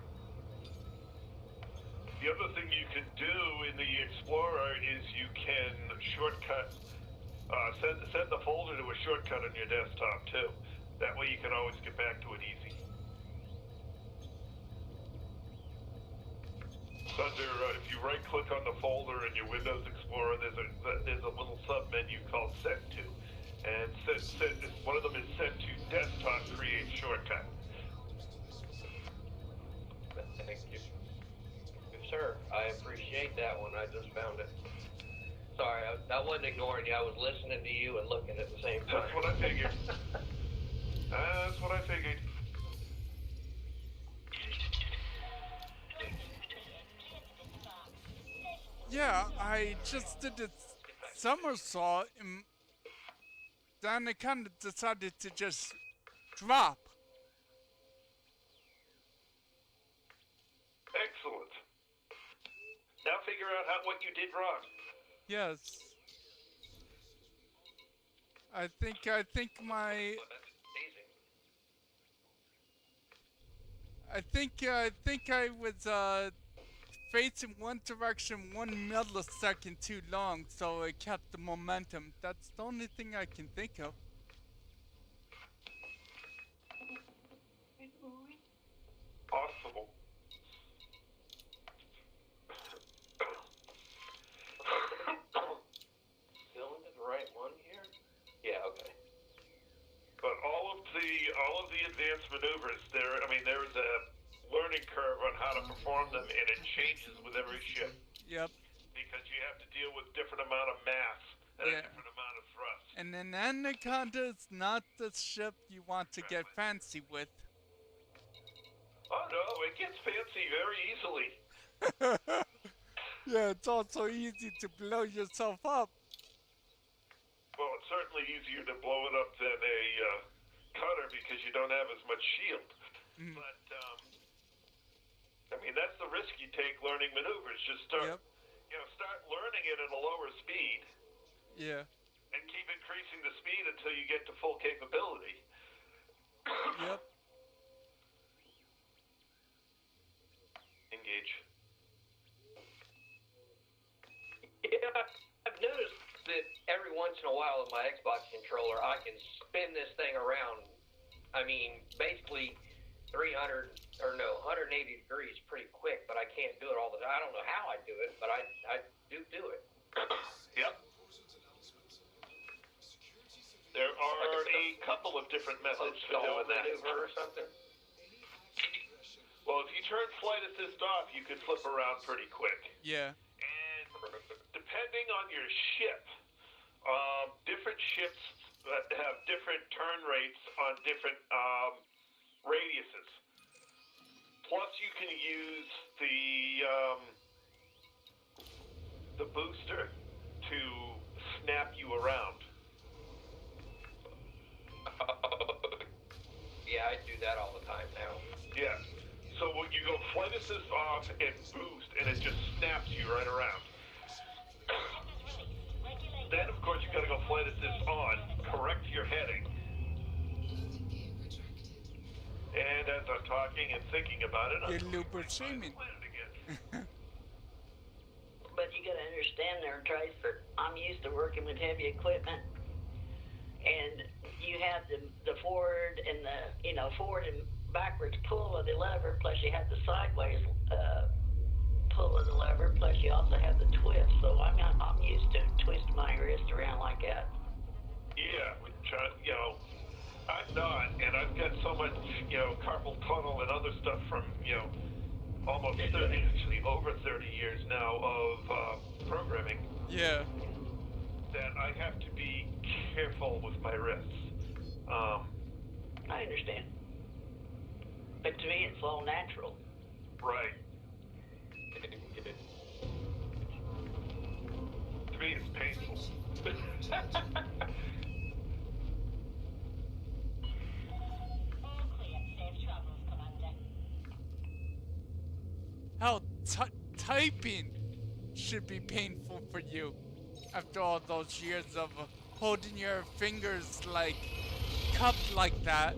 The other thing you can do in the Explorer is you can shortcut, send the folder to a shortcut on your desktop too. That way you can always get back to it easy. It's under, if you right-click on the folder in your Windows Explorer, there's a little sub-menu called Send To. And one of them is Send To Desktop Create Shortcut. Thank you. Good, sir. I appreciate that one. I just found it. Sorry, I wasn't ignoring you. I was listening to you and looking at the same time. That's what I figured. That's what I figured. Yeah, I just did a somersault and then I kind of decided to just drop. Excellent. Now figure out what you did wrong. Yes. I think my I think I was facing one direction 1 millisecond too long, so it kept the momentum. That's the only thing I can think of. Possible. Still into the right one here? Yeah, okay. But all of the advanced maneuvers, there's a learning curve on how to perform them, and it changes with every ship. Yep. Because you have to deal with different amount of mass and Yeah. a different amount of thrust. And an Anaconda is not the ship you want to get fancy with. Oh no, it gets fancy very easily. Yeah, it's also easy to blow yourself up. Well, it's certainly easier to blow it up than a cutter because you don't have as much shield. Mm. But that's the risk you take learning maneuvers. Just start learning it at a lower speed. Yeah. And keep increasing the speed until you get to full capability. Yep. Engage. Yeah, I've noticed that every once in a while with my Xbox controller, I can spin this thing around. I mean, basically 180 degrees pretty quick, but I can't do it all the time. I don't know how I do it, but I do it. Yep. There are a couple of different methods for doing that. Maneuver or something. Well, if you turn flight assist off, you could flip around pretty quick. Yeah. And depending on your ship, different ships have different turn rates on different radiuses. Plus, you can use the booster to snap you around. Yeah, I do that all the time now. Yeah. So when you go flight assist off and boost, and it just snaps you right around. Then, of course, you gotta go flight assist on, correct your heading. Landing gear retracted. And as I'm talking and thinking about it, You're I'm looper shaming. landed again. But you gotta understand there, Trace, that I'm used to working with heavy equipment, and you have the forward and forward and backwards pull of the lever, plus you have the sideways pull of the lever, plus you also have the twist. So I'm used to twisting my wrist around like that. Yeah, which, I'm not, and I've got so much, carpal tunnel and other stuff from, almost 30, actually over 30 years now of programming, Yeah. that I have to be careful with my wrists. I understand. But to me, it's all natural. Right. To me, it's painful. All clear. Safe travels, Commander. How typing should be painful for you after all those years of holding your fingers like cupped like that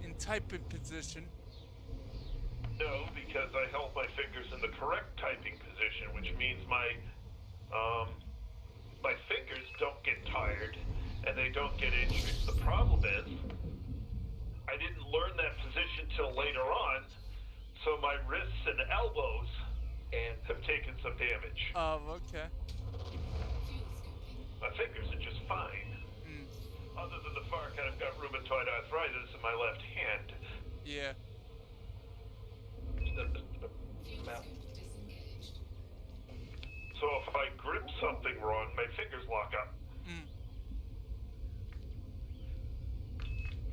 in typing position. No, because I held my fingers in the correct typing position, which means my fingers don't get tired and they don't get injured. The problem is, I didn't learn that position till later on, so my wrists and elbows have taken some damage. Oh, okay. My fingers are just fine. Other than the fact that I've got rheumatoid arthritis in my left hand. Yeah. Disengaged. So if I grip something wrong, my fingers lock up.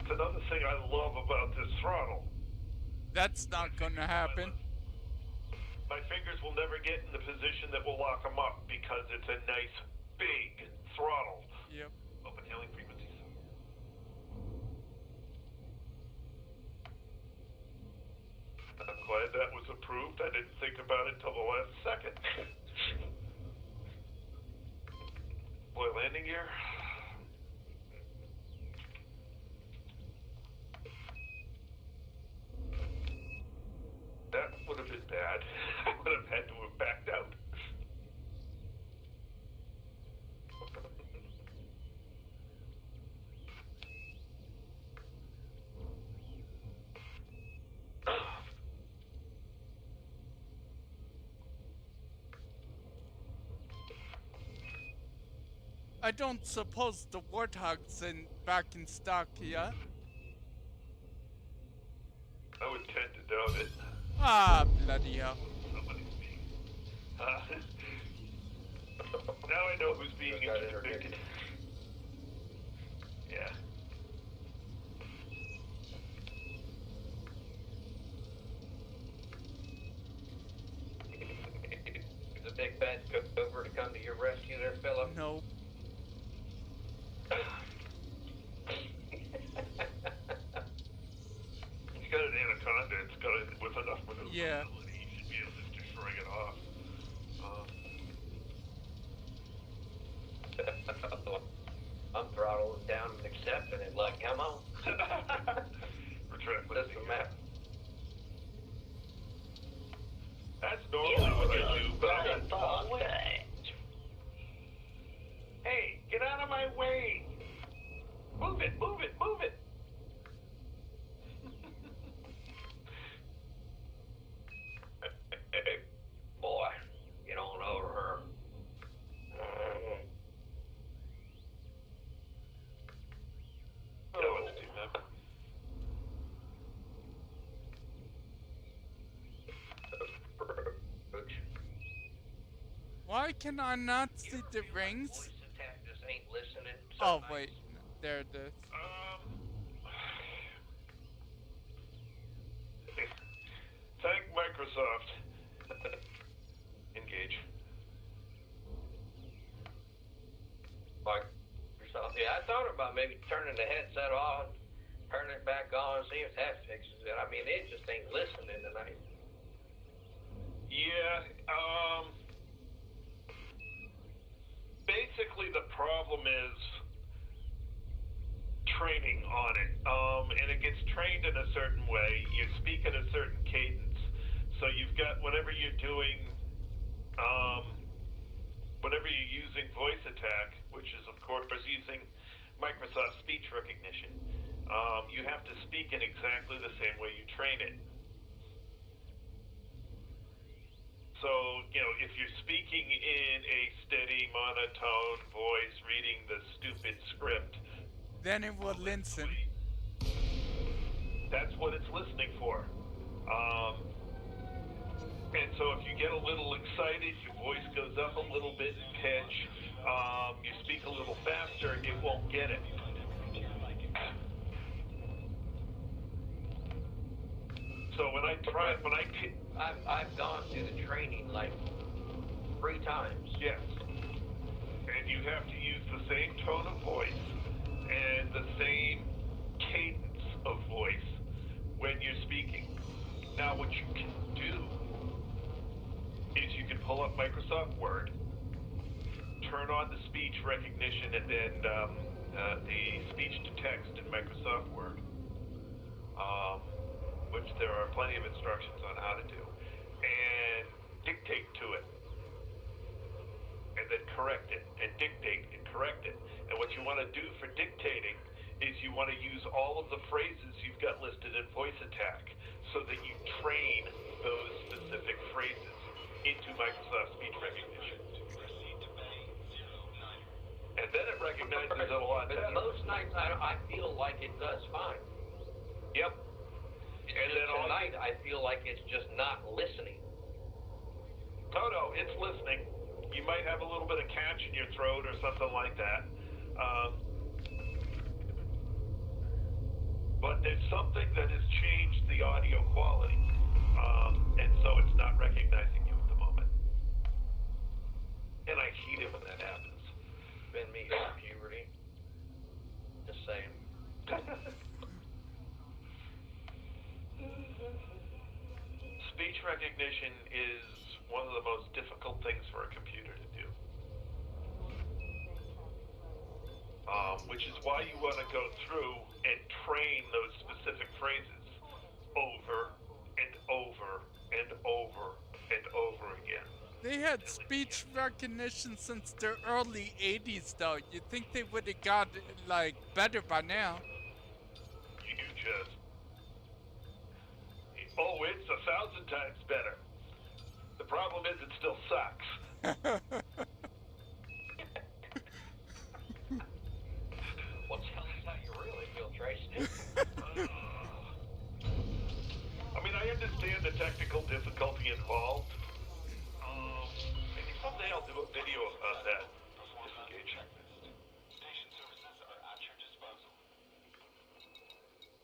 It's another thing I love about this throttle. That's not gonna happen. My fingers will never get in the position that will lock them up because it's a nice big throttle. Yep. Open hailing frequencies. I'm glad that was approved. I didn't think about it till the last second. Boy, landing gear. That would have been bad. I would have had to have backed out. I don't suppose the Warthog's back in stock yet. I would tend to doubt it. Ah, bloody hell. Somebody's being. Now I know who's being interdicted. Yeah. Is a big bad cook over to come to your rescue there, Philip? No. He's got an anaconda. It's got it with enough maneuverability. Yeah. He should be able to just shrug it off. I'm throttling down and accepting it. Like, come on. Retract That's lifting. the map. That's normally what I do, but I got thought lost. Hey, get out of my way! Move it, move it, move it! Boy, get on over her. No, it's team up. Why can I not see the rings? Voice attack just ain't listening. Oh, Sometimes. wait. There it is. Thank Microsoft. Engage. by maybe turning the headset on, turning it back on, see if that fixes it. I mean, it just ain't listening tonight. Yeah, basically the problem is training on it. And it gets trained in a certain way. You speak at a certain cadence. So you've got, whenever you're doing, whenever you're using voice attack, which is of course using Microsoft speech recognition, you have to speak in exactly the same way you train it. So, you know, if you're speaking in a steady monotone voice, reading the stupid script, Then it will listen. that's what it's listening for. And so if you get a little excited, your voice goes up a little bit in pitch, you speak a little faster, it won't get it. So when I've gone through the training like 3 times. yes, and you have to use the same tone of voice and the same cadence of voice when you're speaking. Now what you can do is you can pull up Microsoft Word, turn on the speech recognition and then the speech to text in Microsoft Word, which there are plenty of instructions on how to do, and dictate to it. And then correct it, and dictate and correct it. And what you want to do for dictating is you want to use all of the phrases you've got listed in voice attack so that you train those specific phrases into Microsoft speech recognition. And then it recognizes it a lot But better. most nights I feel like it does fine. Yep. It's And just then all tonight I feel like it's just not listening. No, it's listening. You might have a little bit of catch in your throat or something like that. But there's something that has changed the audio quality. And so it's not recognizing you at the moment. And I hate it when that happens. Been me in puberty. Just saying. Speech recognition is one of the most difficult things for a computer to do. Which is why you want to go through and train those specific phrases over and over and over and over again. They had speech recognition since the early 80s, though. You'd think they would have got, like, better by now. You just... Oh, it's 1,000 times better. The problem is it still sucks. Well, tell us how you really feel, Trace. I mean, I understand the technical difficulty involved. Maybe someday I'll do a video about that. Disengage. Station services are at your disposal.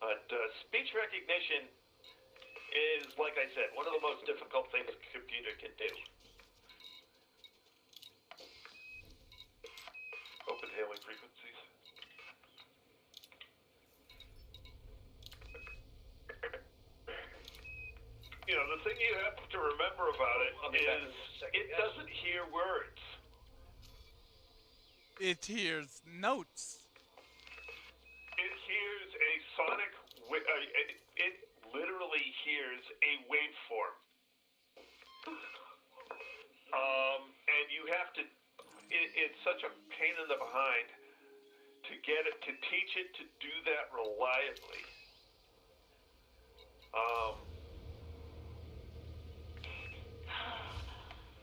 But speech recognition is, like I said, one of the most difficult things a computer can do. Open hailing frequencies. You know, the thing you have to remember about it is it doesn't hear words. It hears notes. It hears a sonic, it literally hears a waveform. And you have to, it's such a pain in the behind to get it, to teach it to do that reliably.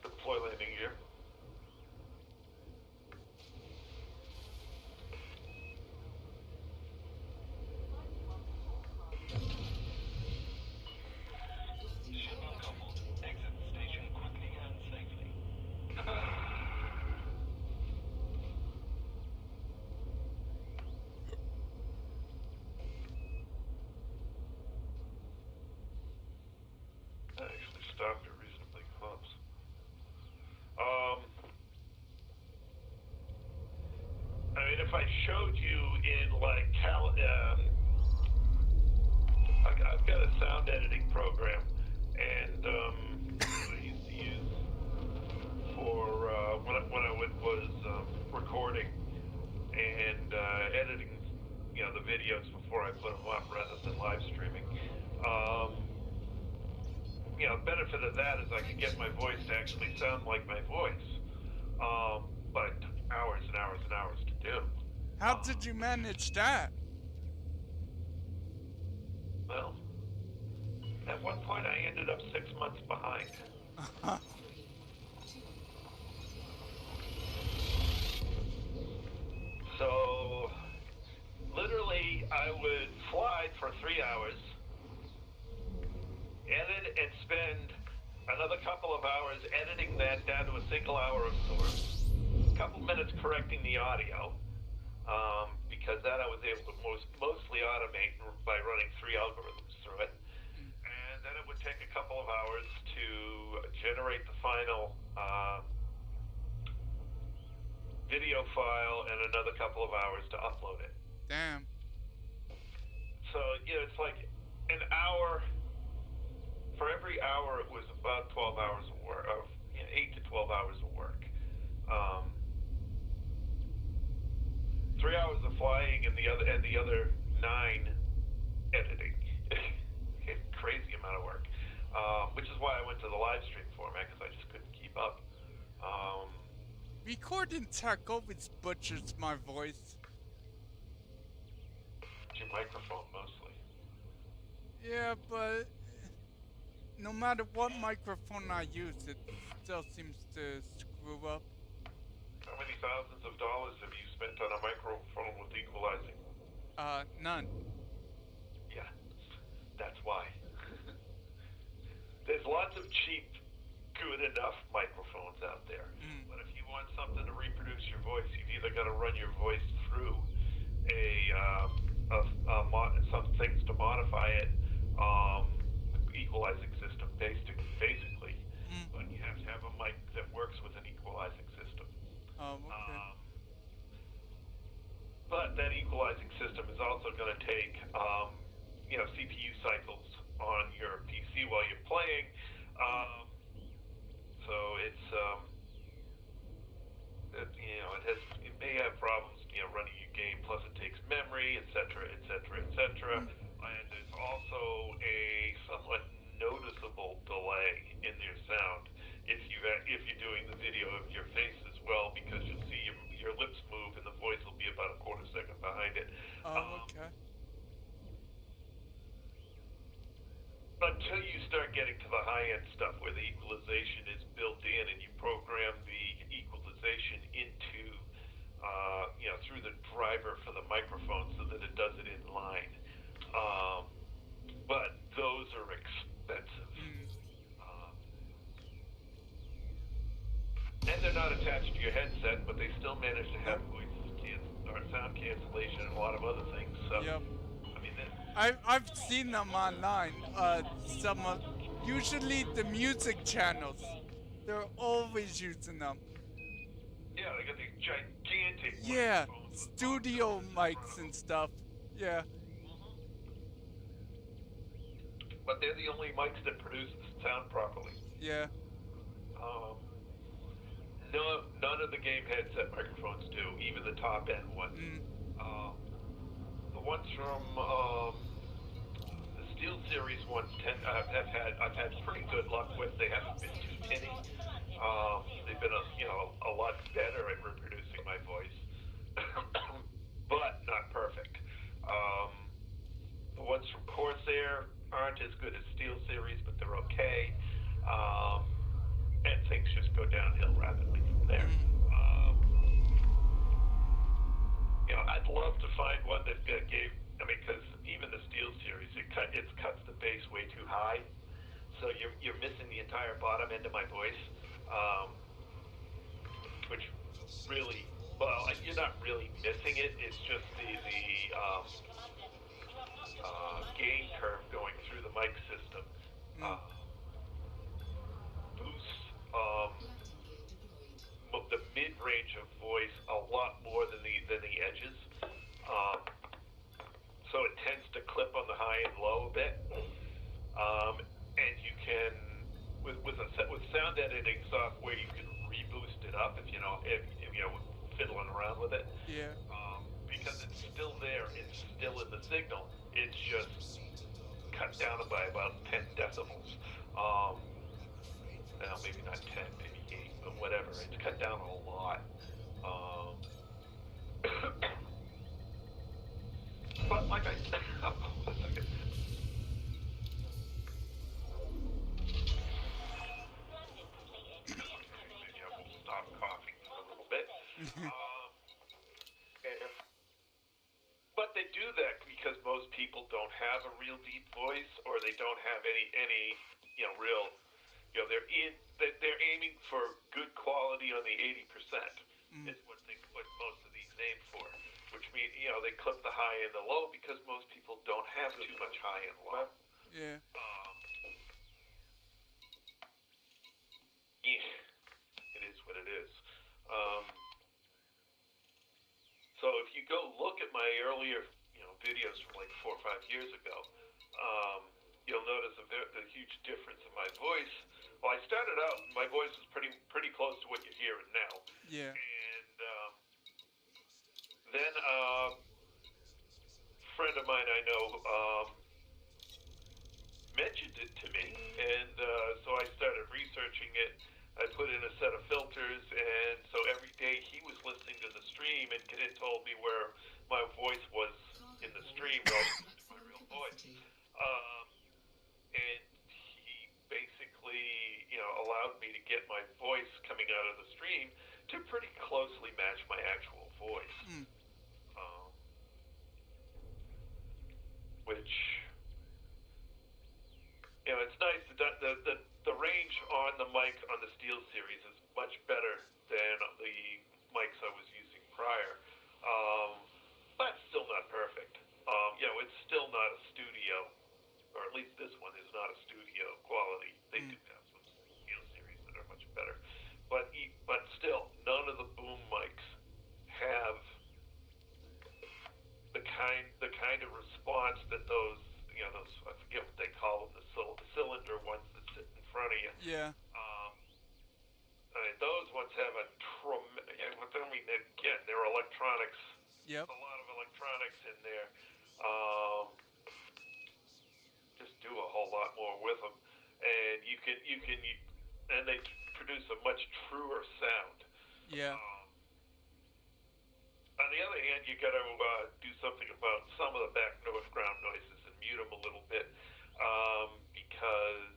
Deploy landing gear. Ship uncoupled. Exit the station quickly and safely. I actually stopped it reasonably close. I mean, if if I showed you in like I've got a sound editing program, and I used to use for when I was recording and editing, the videos before I put them up rather than live streaming. The benefit of that is I could get my voice to actually sound like my voice. But it took hours and hours and hours to do. How did you manage that? Well, at one point I ended up 6 months behind. So, literally, I would fly for 3 hours, edit and spend another couple of hours editing that down to a single hour of source, a couple minutes correcting the audio, because that I was able to mostly automate by running 3 algorithms through it. And then it would take a couple of hours to generate the final video file and another couple of hours to upload it. Damn. So, it's like an hour. For every hour, it was about 12 hours of work, 8 to 12 hours of work. 3 hours of flying and the other 9 editing. Crazy amount of work. Which is why I went to the live stream format, because I just couldn't keep up. Recording tech always butchers my voice. It's your microphone mostly. Yeah, but no matter what microphone I use, it still seems to screw up. How many thousands of dollars have you spent on a microphone with equalizing? None. Yeah, that's why. There's lots of cheap, good enough microphones out there. But if you want something to reproduce your voice, you've either got to run your voice through some things to modify it, equalizing system, basically. But you have to have a mic that works with an equalizing system. Oh, okay. But that equalizing system is also going to take, CPU cycles on your PC while you're playing. So it's, it may have problems, running your game. Plus, it takes memory, etc., etc., etc. And there's also a somewhat noticeable delay in your sound if you're doing the video of your face as well, because you'll see your lips move and the voice will be about a quarter second behind it. Oh, okay. Until you start getting to the high-end stuff where the equalization is built in and you program the equalization into, through the driver for the microphone so that it does it in line. But those are expensive. And they're not attached to your headset, but they still manage to have sound cancellation and a lot of other things. So, Yep. I mean, I've seen them online. Usually the music channels, they're always using them. yeah, they got these gigantic Yeah, microphones with studio boxes in front mics of and them. stuff. Yeah. But they're the only mics that produce the sound properly. Yeah. None of the game headset microphones do, even the top end ones. The ones from the SteelSeries ones I've had pretty good luck with. They haven't been too tinny. They've been a lot better at reproducing my voice, but not perfect. The ones from Corsair aren't as good as SteelSeries, but they're okay. And things just go downhill rapidly from there. I'd love to find one that because even the SteelSeries, it cuts the bass way too high, so you're missing the entire bottom end of my voice, which really, you're not really missing it. It's just the gain curve going through the mic system boosts the mid-range range of voice a lot more than the edges. So it tends to clip on the high and low a bit. And you can with sound editing software, you can reboost it up if you know fiddling around with it. Yeah. Because it's still there, it's still in the signal. It's just cut down by about 10 decibels. Well, maybe not 10, maybe 8, but whatever. It's cut down a lot. But like I said, a second. Landing completed. Maybe I will stop coughing for a little bit. But they do that because most people don't have a real deep voice, or they don't have any real, they're aiming for good quality on the 80%. Is what most of these aim for, which means they clip the high and the low because most people don't have too much high and low. Yeah. It is what it is. So if you go look at my earlier, videos from like 4 or 5 years ago, you'll notice a huge difference in my voice. Well, I started out, my voice was pretty close to what you're hearing now. Yeah. And then a friend of mine I know mentioned it to me, and so I started researching it. I put in a set of filters, and so every day he was listening to the stream and it told me where my voice was in the stream relative to my real voice. And he basically, allowed me to get my voice coming out of the stream to pretty closely match my actual voice. Which, it's nice. The range on the mic on the Steel Series is much better than the mics I was using prior. But still not perfect. It's still not a studio, or at least this one is not a studio quality. They do have some Steel Series that are much better. But still, none of the boom mics have the kind of response that those I forget what they call them, the cylinder ones that sit in front of you. Yeah. Those ones have again, they're electronics. Yep. A lot of electronics in there. Just do a whole lot more with them, and and they produce a much truer sound. Yeah. On the other hand, you got to do something about some of the background noises and mute them a little bit, because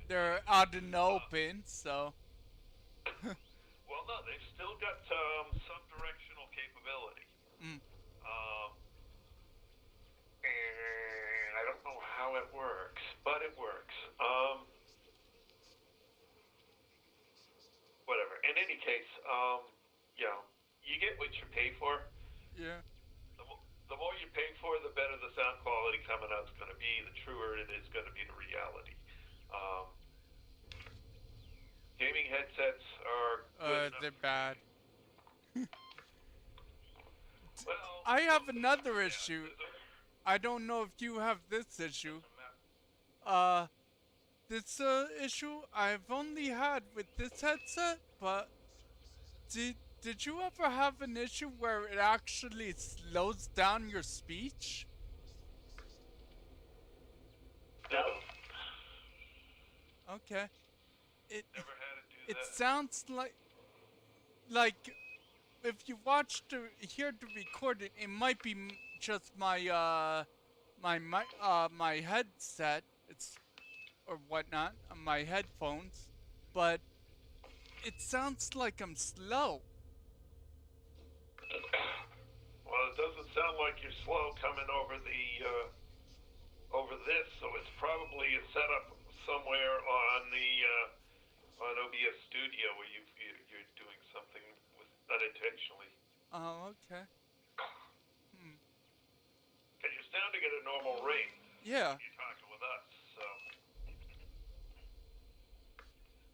they're out in the open, so. Well, no, they've still got some directional capability. And I don't know how it works, but it works. Whatever. In any case, you get what you pay for. Yeah. The more you pay for, the better the sound quality coming out is going to be, the truer it is going to be to reality. Gaming headsets are good they're bad. Well, I have another issue. I don't know if you have this issue. This issue I've only had with this headset, but did you ever have an issue where it actually slows down your speech? No. Okay. Never had to do It that. sounds like if you hear the recording, it might be just my my headset, or whatnot, my headphones, but it sounds like I'm slow. Well, it doesn't sound like you're slow coming over over this, so it's probably a setup somewhere on on OBS Studio where you're doing something unintentionally. Oh, okay. Because you're sounding at a normal rate. Yeah. You're talking with us, so.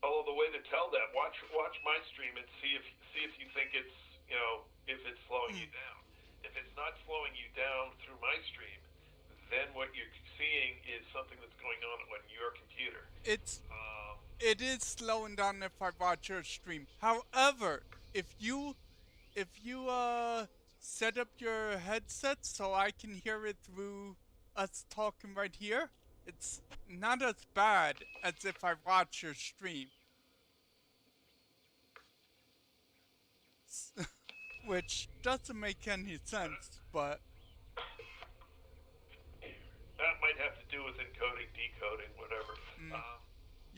Although the way way to tell that. Watch my stream and see if you think it's if it's slowing you down. If it's not slowing you down through my stream, then what you're seeing is something that's going on your computer. It is slowing down if I watch your stream. However, if you set up your headset so I can hear it through us talking right here, it's not as bad as if I watch your stream. Which doesn't make any sense, but that might have to do with encoding, decoding, whatever.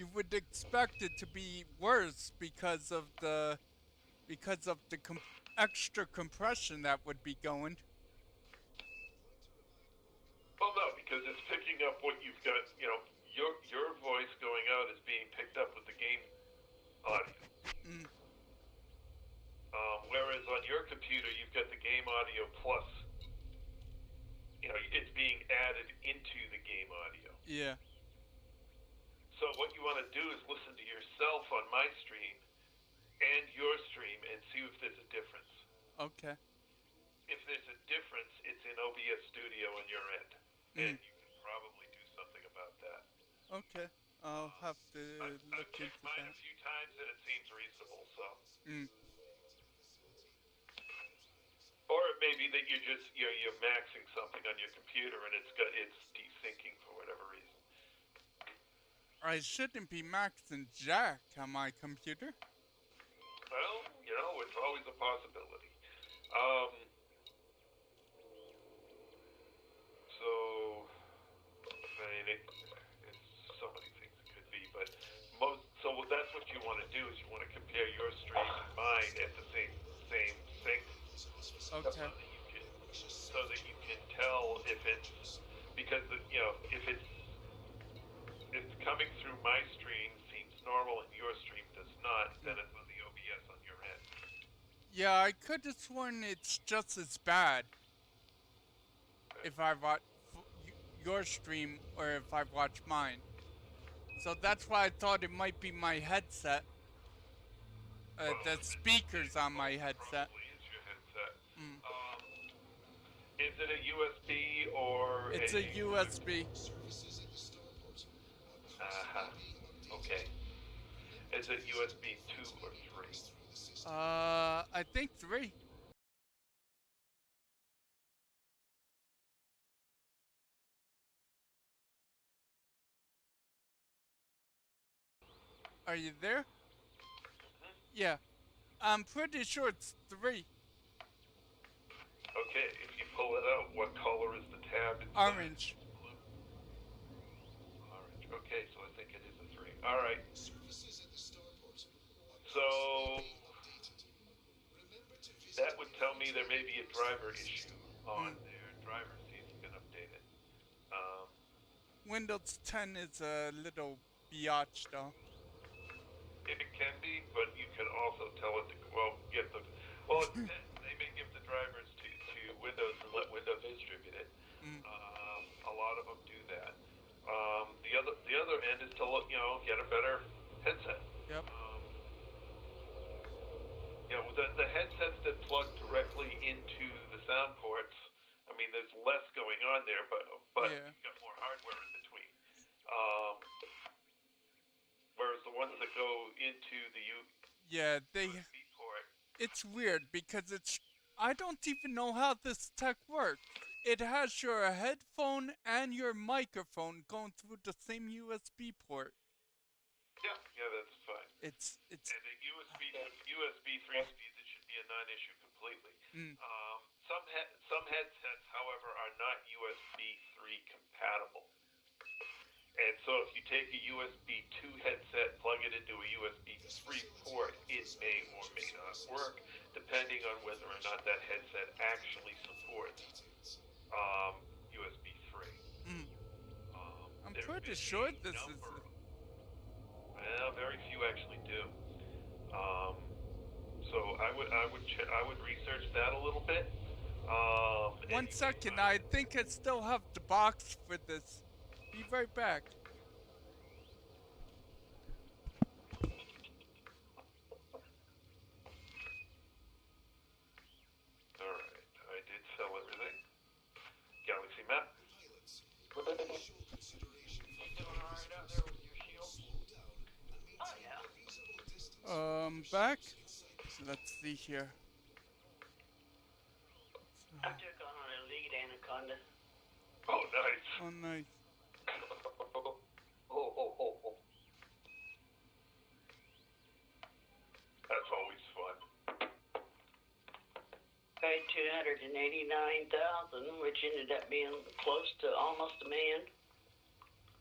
you would expect it to be worse because of the extra compression that would be going. Well, no, because it's picking up what you've got. Your voice going out is being picked up with the game audio. Whereas on your computer, you've got the game audio plus. It's being added into the game audio. Yeah. So what you want to do is listen to yourself on my stream and your stream and see if there's a difference. Okay. If there's a difference, it's in OBS Studio on your end, and you can probably do something about that. Okay. I'll have to I've look checked into mine that. a few times, and it seems reasonable. So. Or it may be that you're just you're maxing something on your computer and it's desyncing for whatever reason. I shouldn't be maxing Jack on my computer. Well, it's always a possibility. So I mean, it's so many things it could be, but that's what you want to do is you want to compare your stream and mine at the same sync. Okay. So that you can tell if it's because if it's coming through my stream seems normal and your stream does not, then it's on the OBS on your end. Yeah, I could have sworn it's just as bad if I watch your stream or if I watch mine. So that's why I thought it might be my headset. The speakers on my headset. Probably is your headset. Is it a USB or It's a USB. Okay. Is it USB 2 or 3? I think 3. Are you there? Yeah. I'm pretty sure it's 3. Okay, if you pull it out, what color is the tab? Orange. Blue. Orange. Okay, so I think it is a 3. All right. So that would tell me there may be a driver issue on their driver. See if you can update it. Windows 10 is a little biatch though. It can be, but you can also tell it to it depends. They may give the drivers to Windows and let Windows distribute it. A lot of them do that. The other end is to get a better headset. Yep. The headsets that plug directly into the sound ports. I mean, there's less going on there, but Yeah. you've got more hardware in between. Whereas the ones that go into the USB port. It's weird because I don't even know how this tech works. It has your headphone and your microphone going through the same USB port. Yeah, that's fine. It's And at USB 3 speeds, it should be a non-issue completely. Some headsets, however, are not USB 3 compatible. And so if you take a USB 2 headset, plug it into a USB 3 port, it may or may not work, depending on whether or not that headset actually supports USB 3. I'm pretty sure this is. Well, very few actually do. So I would research that a little bit. 1 second, I think I still have the box for this. Be right back. Back. Let's see here. I took on an elite anaconda. Oh, nice. Oh, nice. Oh. That's always fun. Paid $289,000, which ended up being close to almost $1 million.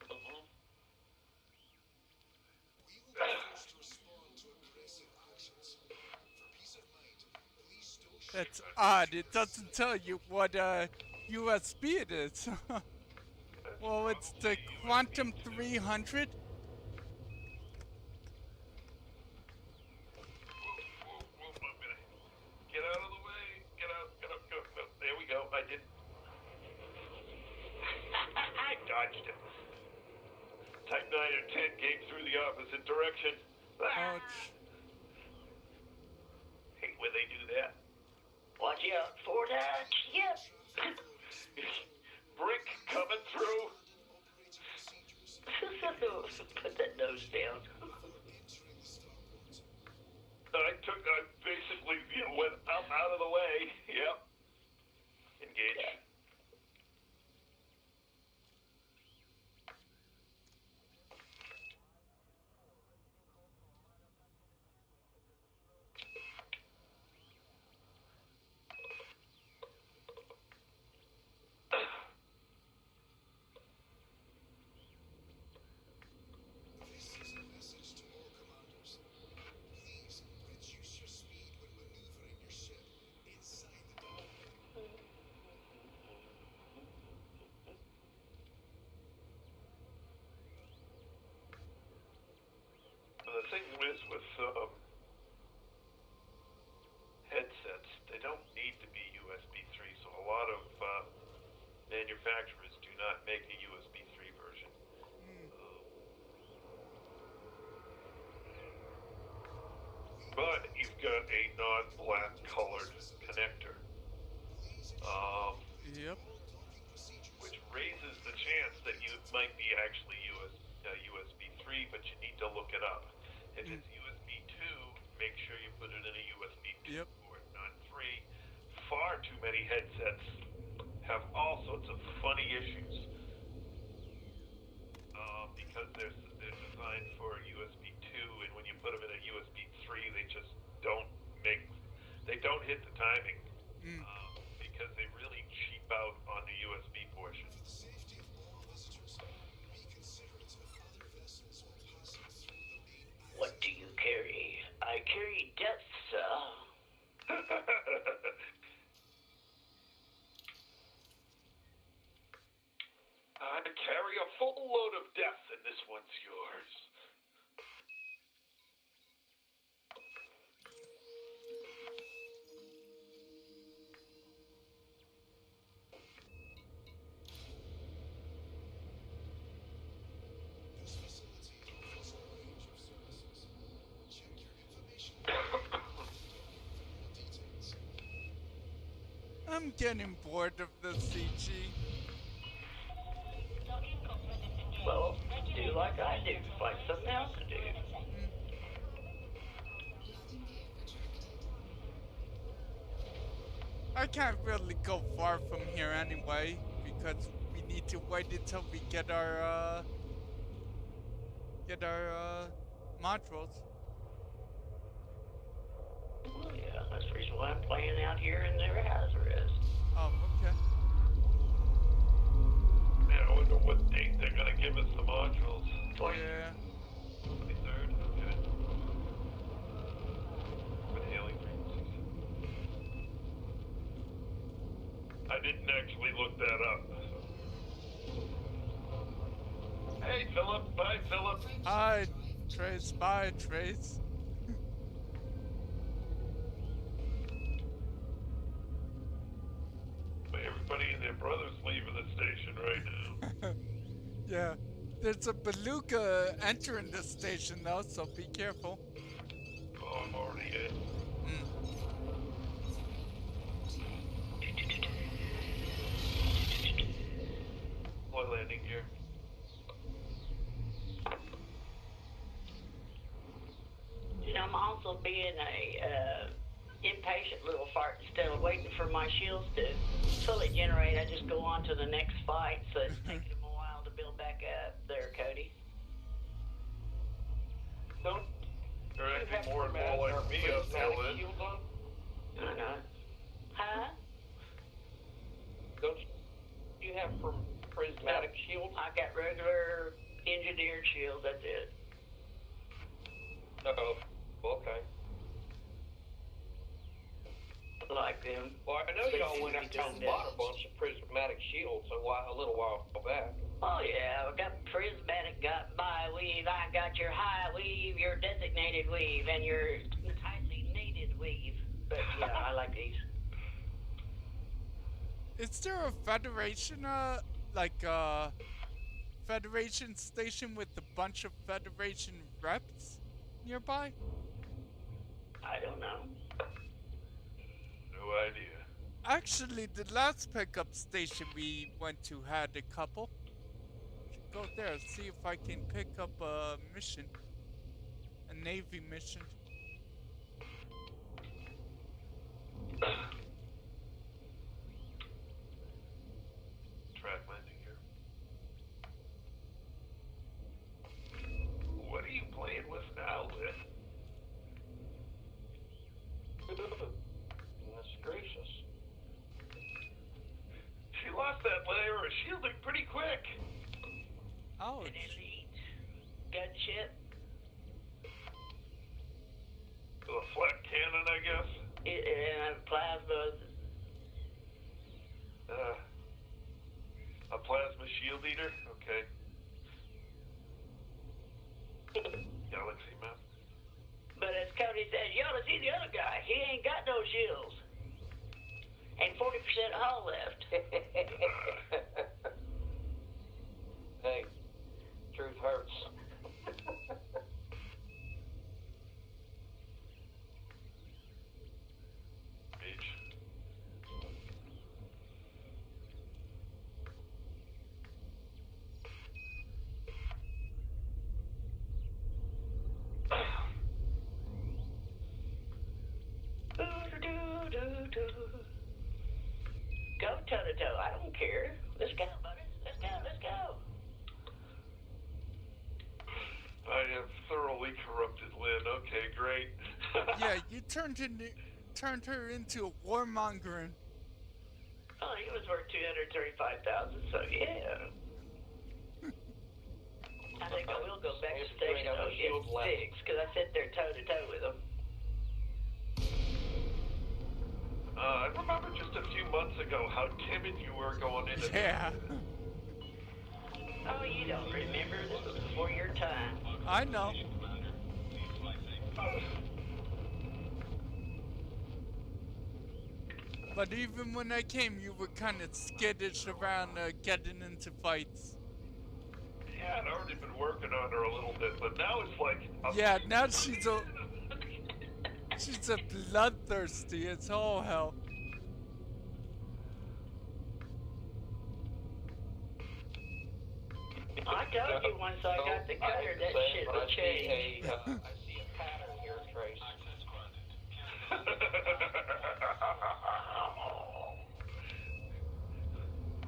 Mhm. We will be forced to respond to aggressive actions. For peace of mind, please don't shoot. That's odd. It doesn't tell you what USB it is. Well, it's the Quantum 300. Whoa, I'm gonna get out of the way. Get out. Go. There we go. I did. I dodged it. Type 9 or 10 came through the opposite direction. Ouch. Hate when they do that. Watch out for that. Yep. Brick coming through. Put that nose down. I basically went up out of the way. Yep. Engage. This is a message to all commanders. Please reduce your speed when maneuvering your ship inside the docking bay. The thing is with headsets, they don't need to be USB 3, so a lot of manufacturers do not make a USB 3 version. But you've got a non-black colored connector, Yep. which raises the chance that you might be actually USB 3, but you need to look it up. If it's USB 2, make sure you put it in a USB 2 Yep. port, not 3. Far too many headsets have all sorts of funny issues because they're designed for USB 2, and when you put them in a USB 3, they just don't hit the timing because they really cheap out on the USB portion. For the safety of all visitors, be considerate of other vessels while passing through the main axis. What do you carry? I carry death, sir. I carry a full load of death, and this one's yours. This facility offers a range of services. Check your information details. I'm getting bored of the CG. Docking comes ready to engage. Well, do like I do. Find something else to do. I can't really go far from here anyway, because we need to wait until we get our modules. Well, yeah, that's the reason why I'm playing out here in the Lazarus. Oh, okay. Man, I wonder what date they're gonna give us the modules. Yeah. 23rd? Okay. With hailing frequencies. I didn't actually look that up. Hey, Philip. Bye, Philip. Hi, Trace. Bye, Trace. Everybody and their brothers leaving the station right now. Yeah. There's a beluga entering the station though, so be careful. Oh, I'm already in. Deploy landing gear. I'm also being a impatient little fart. Instead of waiting for my shields to fully generate, I just go on to the next fight. So it's taking them a while to build back up there, Cody. Don't They're you acting have more and more like me up till prismatic then. shields on? I know. Huh? Don't you have prismatic shields? I got regular engineered shields. That's it. Oh, okay. Like them. Well, I know They y'all seem went to be out and doing bought a damage. bunch of prismatic shields a little while back. Oh yeah, I got prismatic, got by weave. I got your high weave, your designated weave, and your tightly needed weave. But yeah, I like these. Is there a Federation, Federation station with a bunch of Federation reps nearby? I don't know. No idea. Actually, the last pickup station we went to had a couple. Should go there, see if I can pick up a mission. A Navy mission. Track landing here. What are you playing with now, Lynn? Goodness gracious. She lost that layer of shielding pretty quick. Ouch. An elite gunship. With a flat cannon, I guess. And plasmas. A plasma shield eater? Okay. Galaxy map. But as Cody said, you ought to see the other guy. He ain't got no shields. And 40% hull left. Hey, truth hurts. Beach. Go toe to toe. I don't care. Let's go, buddy. Let's go. Let's go. I have thoroughly corrupted Lynn. Okay, great. Yeah, you turned her into a warmonger. Oh, he was worth 235,000. So yeah. I think I will go back to If you station ain't got no shields left. 06 because I sit there toe to toe with him. I remember just a few months ago how timid you were going into Yeah, Oh, you don't remember? This was before your time. I know. But even when I came, you were kind of skittish around getting into fights. Yeah, I'd already been working on her a little bit, but now it's like... Yeah, now she's a bloodthirsty. It's all hell. I told you once I got the cutter that shit would change. I see a pattern here, Trace. Access granted.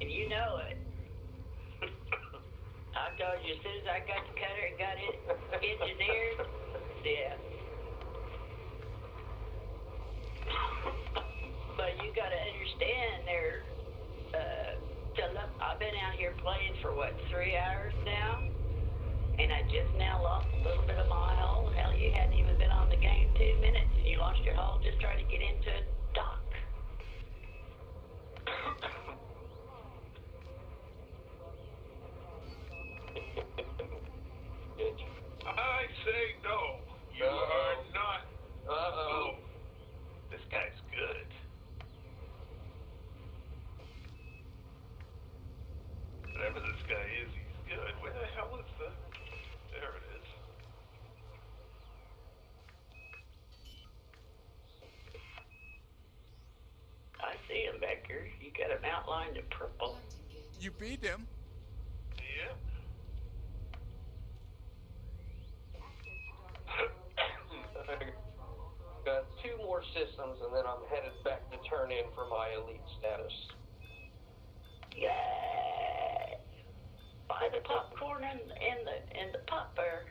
And you know it. I told you as soon as I got the cutter and got it engineered, yeah. But you gotta understand there, Philip, I've been out here playing for what, 3 hours now? And I just now lost a little bit of my hull. Hell, you hadn't even been on the game 2 minutes and you lost your hull just trying to get into a dock. I say no. You are not... Uh-oh. This guy's good. Whatever this guy is, he's good. Where the hell is the... There it is. I see him back here. You got him outlined in purple. You beat him. Yeah. I systems, and then I'm headed back to turn in for my elite status. Yay! Buy the popcorn and the pop bear.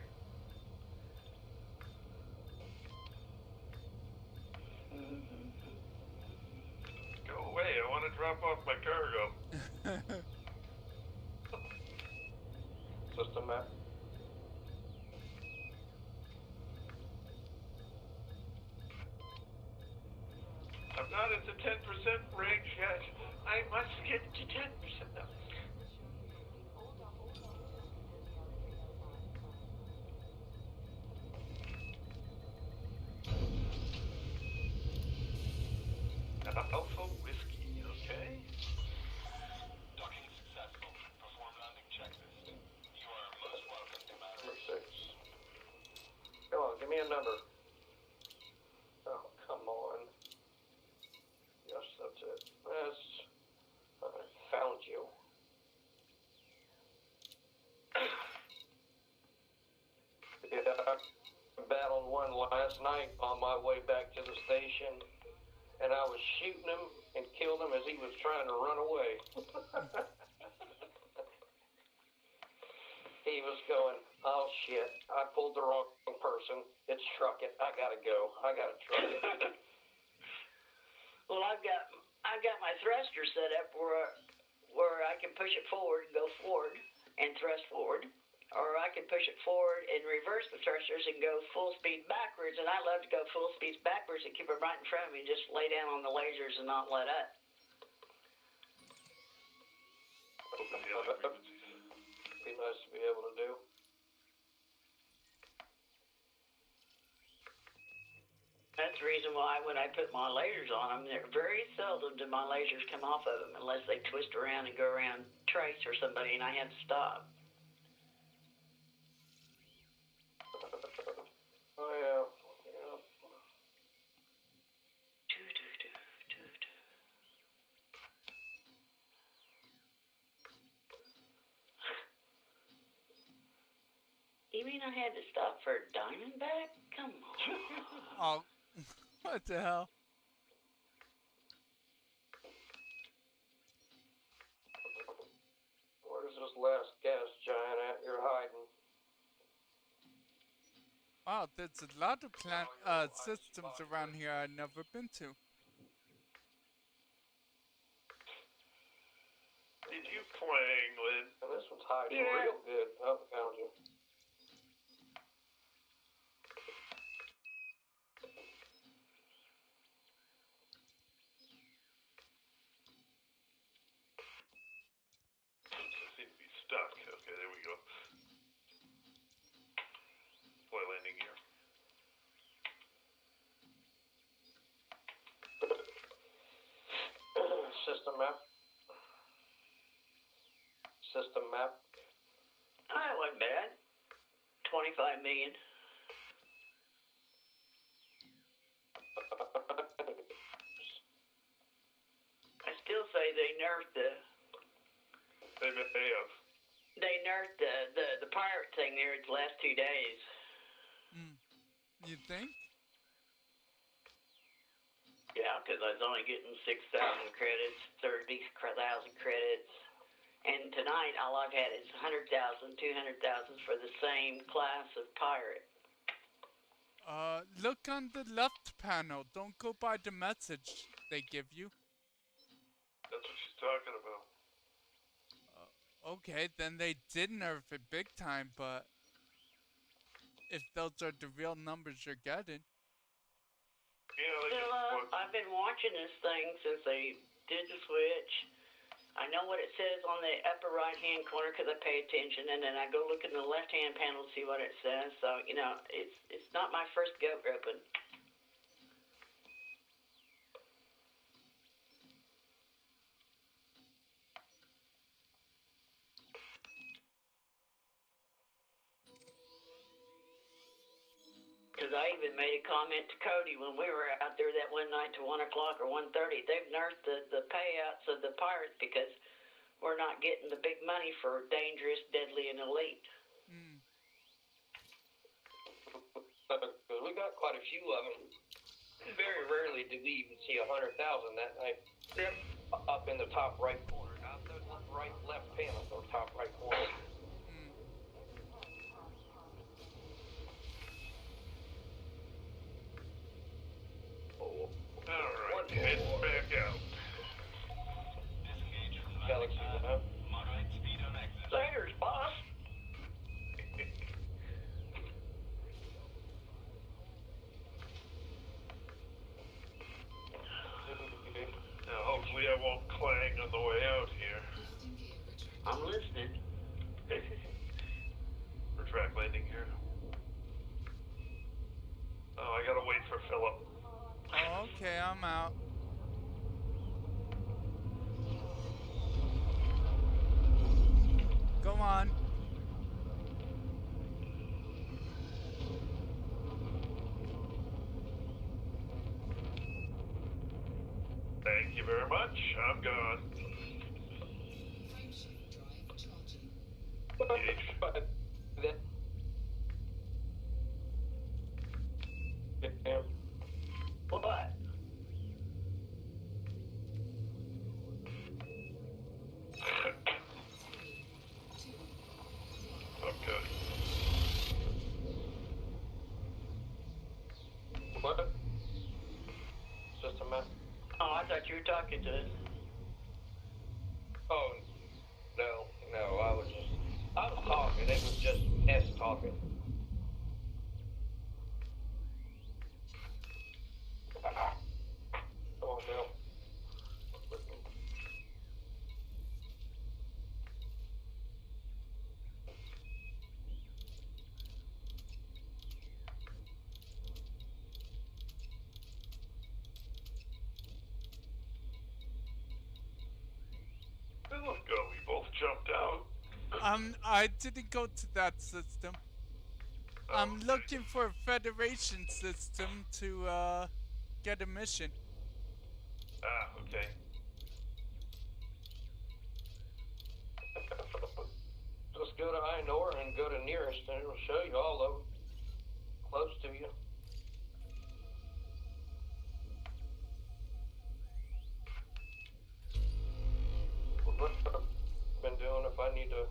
Go away, I want to drop off my cargo. System map. I'm not at the 10% range yet. I must get to 10% now. Alpha whiskey, okay? Docking successful. Perform landing checklist. You are most welcome, Commander. Number 6. Come on, give me a number. Oh, come on. Yes, that's it. Yes. I found you. Yeah, I battled one last night on my way back to the station, and I was shooting him and killed him as he was trying to run away. He was going, oh shit, I pulled the wrong person. It's truck it. I gotta go. I gotta truck it. Well, I've got my thruster set up where I can push it forward and go forward and thrust forward, or I can push it forward and reverse the thrusters and go full speed backwards. And I love to go full speed backwards and keep them right in front of me, and just lay down on the lasers and not let up. Open the other frequencies. Be nice to be able to do. That's the reason why when I put my lasers on them, they're very seldom do my lasers come off of them unless they twist around and go around Trace or somebody and I have to stop. Oh yeah. You mean I had to stop for a Diamondback? Come on. Oh, what the hell? Where's this last gas giant at you're hiding? Wow, there's a lot of systems around here I've never been to. Did you clang, Lynn? And this one's hiding Yeah. real good. Oh, found you. I seem to be stuck. Okay, there we go. Deploy landing gear. System map. System map. That wasn't bad. 25 million. I still say they nerfed the the pirate thing there the last 2 days. You think? Yeah, because I was only getting 6,000 credits, 30,000 credits. And tonight, all I've had is 100,000, 200,000 for the same class of pirate. Look on the left panel. Don't go by the message they give you. That's what she's talking about. Okay, then they did nerf it big time, but if those are the real numbers you're getting. Yeah, they Still, just I've been watching this thing since they did the switch. I know what it says on the upper right-hand corner because I pay attention, and then I go look in the left-hand panel to see what it says. So, you know, it's not my first go groping. Because I even made a comment to Cody when we were out there that one night to 1 o'clock or 1:30. They've nerfed the payouts of the pirates because we're not getting the big money for dangerous, deadly, and elite. Because we got quite a few of them. Very rarely do we even see 100,000 that night. Yep. Up in the top right corner, not the right left panel, the top right corner. Mm. Oh, Alright, heading back out. Disengage from the Galaxy, landing huh? pad. Moderate speed on exit. Laters, boss. Now, hopefully I won't clang on the way out here. Landing gear return. I'm listening. For track landing here. Oh, I gotta wait for Philip. Oh, okay, I'm out. Go on. Thank you very much. I'm gone. Frameshift drive charging. Engage. But then, What? Okay. what? System map. Oh, I thought you were talking to. Oh, no, I was talking. It was just S talking. Oh, no. Where did we go? We both jumped out. I didn't go to that system. I'm Okay. looking for a Federation system to get a mission. Ah, okay. Just go to Inor and go to nearest, and it'll show you all of them close to you. What I've been doing, if I need to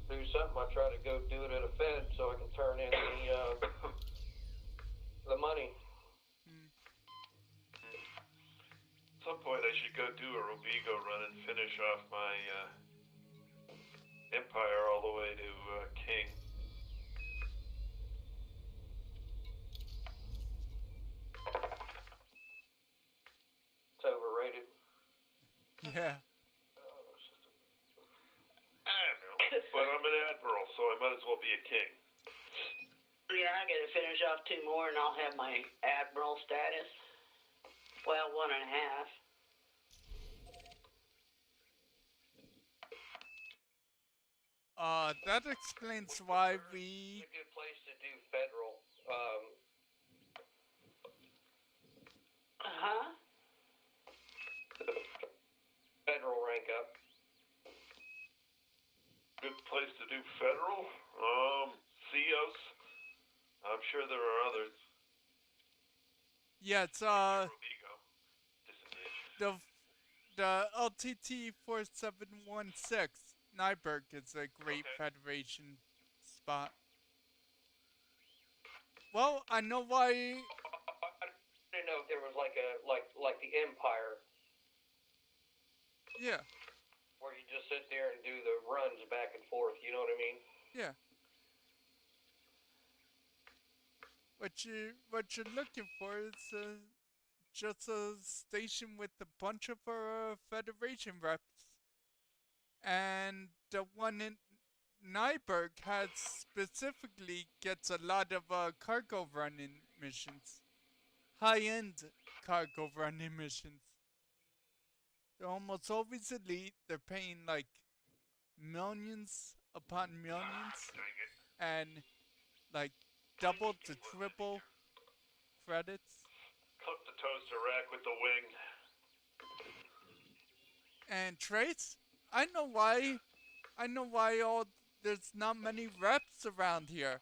do something, I try to go do it at a Fed so I can turn in the money. At some point I should go do a Robigo run and finish off my Empire all the way to King. It's overrated. Yeah. I don't know. But I'm an Admiral, so I might as well be a King. Yeah, I gotta finish off 2 more and I'll have my Admiral status. Well, 1.5. That explains why we. It's a good place to do federal. Huh? Federal rank up. Good place to do federal? Theos? I'm sure there are others. Yeah, it's Robigo. Disengage. the LTT 4716 Nyberg is a great Okay. Federation spot. Well, I know why. I didn't know if there was like the Empire Yeah, where you just sit there and do the runs back and forth. You know what I mean? yeah. What you're looking for is just a station with a bunch of Federation reps, and the one in Nyberg has specifically gets a lot of cargo running missions, high-end cargo running missions. They're almost always elite. They're paying like millions upon millions, Dang it. and like double to triple credits. Cook the toaster rack with the wing. And Trace, I know why all there's not many reps around here.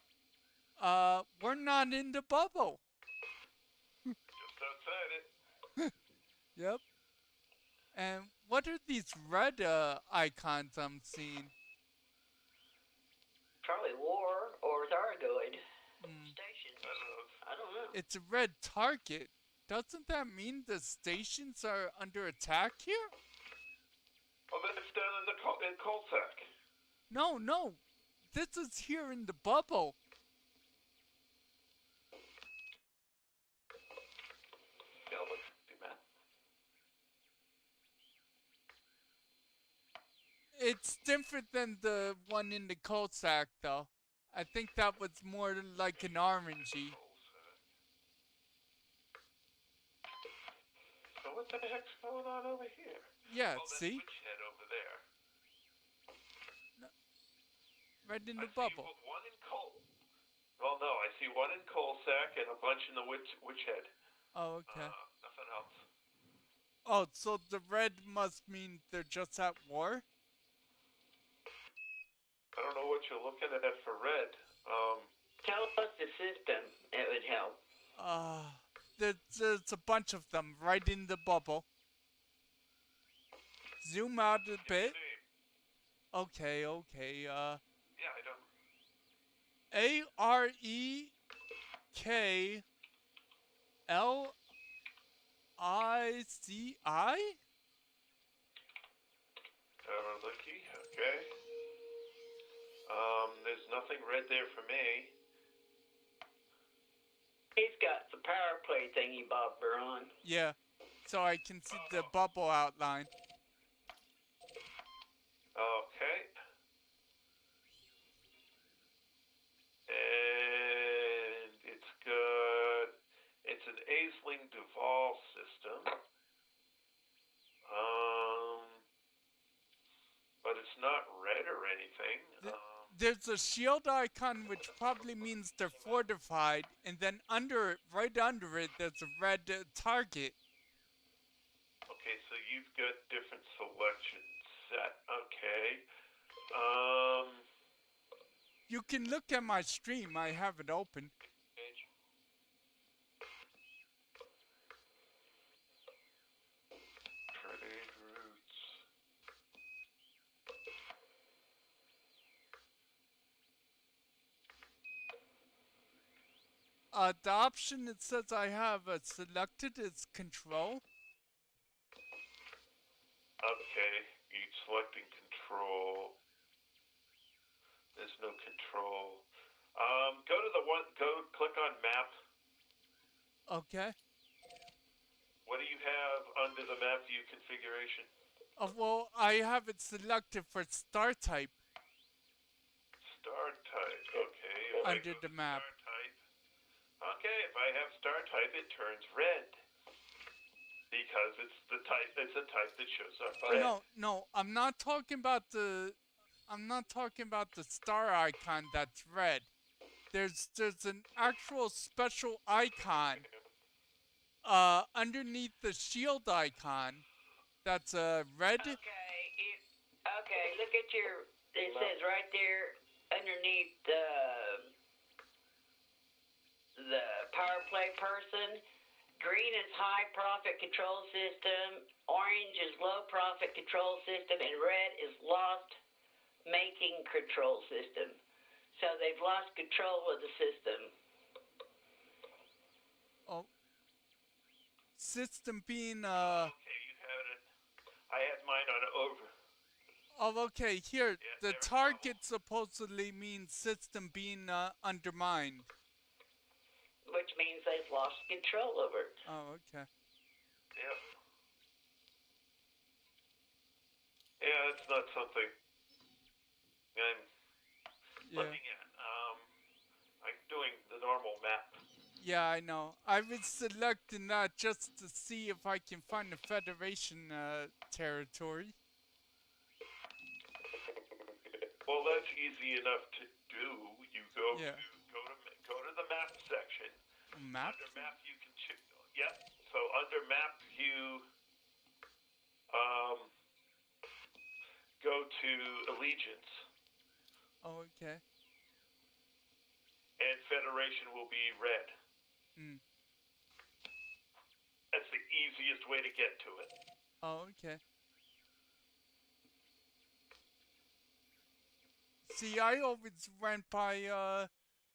We're not in the bubble. outside it. Yep. And what are these red icons I'm seeing? Probably war or Thargoid Hmm. station. I don't know. I don't know. It's a red target. Doesn't that mean the stations are under attack here? Oh, then it's down in the in Colsack. No, no. This is here in the bubble. Yeah, let's see, man. It's different than the one in the Colsack, though. I think that was more like an orangey. So what the heck's going on over here? Yeah, Oh, that's see? Witchhead over there. Right in I the see bubble. one in Well, no, I see one in Colsack and a bunch in the Witchhead. Oh, okay. Nothing else. Oh, so the red must mean they're just at war? I don't know what you're looking at for red. Tell us the system. It would help. There's a bunch of them right in the bubble. Zoom out a bit. Okay, okay. Yeah, I don't. AREKLICI? Licky, okay. There's nothing red there for me. He's got the power play thingy bobber on. Yeah. So I can see the bubble outline. Okay. And it's good. It's an Aisling Duval system. But it's not red or anything. There's a shield icon, which probably means they're fortified, and then right under it, there's a red target. Okay, so you've got different selections set. Okay. You can look at my stream. I have it open. Trade routes. The option it says I have selected is control. Okay, you're selecting control. There's no control. Go to the one. Click on map. Okay. What do you have under the map view configuration? Well, I have it selected for star type. Star type. Okay. If I Under go the to map. Star type. Okay, if I have star type, it turns red. Because it's the type. It's a type that shows up red. No, I'm not talking about the star icon that's red. There's an actual special icon underneath the shield icon that's red. Okay, look at your. It says right there underneath the power play person. Green is high profit control system. Orange is low profit control system, and red is lost making control system. So they've lost control of the system. Oh. System being Okay, you had it. I had mine on over. Oh, okay. Here, Yeah, the there we go. target supposedly means system being undermined. Which means they've lost control over it. Oh, okay. Yep. Yeah, it's not something I'm looking at. I'm doing the normal map. Yeah, I know. I was selecting that just to see if I can find the Federation territory. Well, that's easy enough to do. You go Yeah. go to the map section. Map? Under map, you can check. Yep. So under map, you go to Allegiance, Oh, okay. and Federation will be red. Hmm. easiest way to get to it. Oh, okay. See, I always went by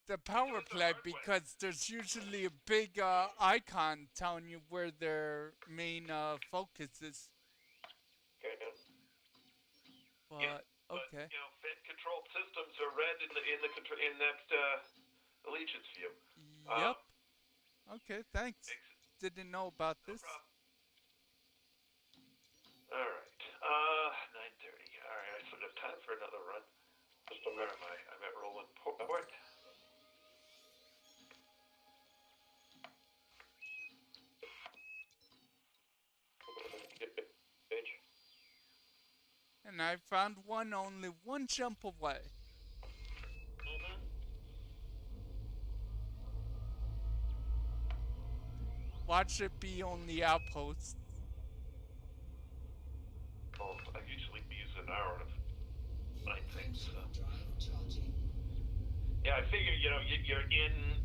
the power plant because there's usually a big icon telling you where their main focus is. Okay. Yeah, But okay. you know, Fed controlled systems are red in that allegiance view. Yep. Okay, thanks. Makes Didn't know about no this. problem. All right. 9:30. All right. I still got time for another run. Where am I? I'm at Roland Port. Page. And I found one only one jump away. Mm-hmm. Watch it be on the outpost. Well, I usually use an hour to find things. So. Drive charging. Yeah, I figure, you know, you're in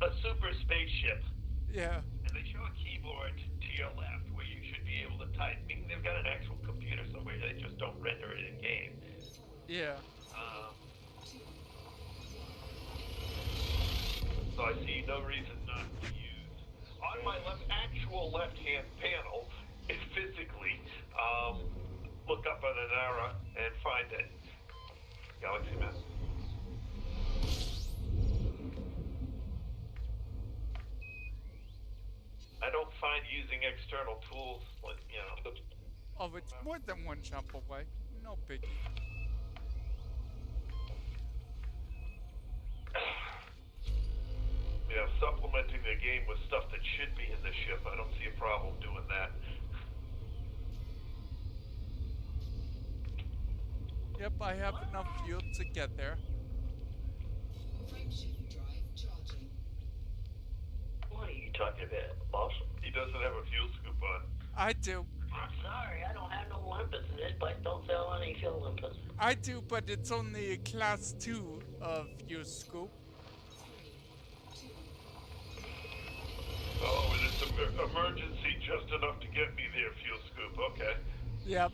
a super spaceship, Yeah. and they show a keyboard to your left where you should be able to type. I mean, they've got an actual computer somewhere, they just don't render it in game. Yeah. So I see no reason not to use. On my actual left-hand panel, is physically look up on an arrow and find it. Galaxy map. I don't find using external tools, like, you know. Oh, it's more than one jump away. No biggie. Yeah, supplementing the game with stuff that should be in the ship. I don't see a problem doing that. Yep, I have enough fuel to get there. Frameshift drive charging. What are you talking about, boss? He doesn't have a fuel scoop on. I do. I'm sorry, I don't have no Olympus, and this place don't sell any fuel Olympus. I do, but it's only a class 2 of fuel scoop. Oh, and it's an emergency just enough to get me there, fuel scoop. Okay. Yep,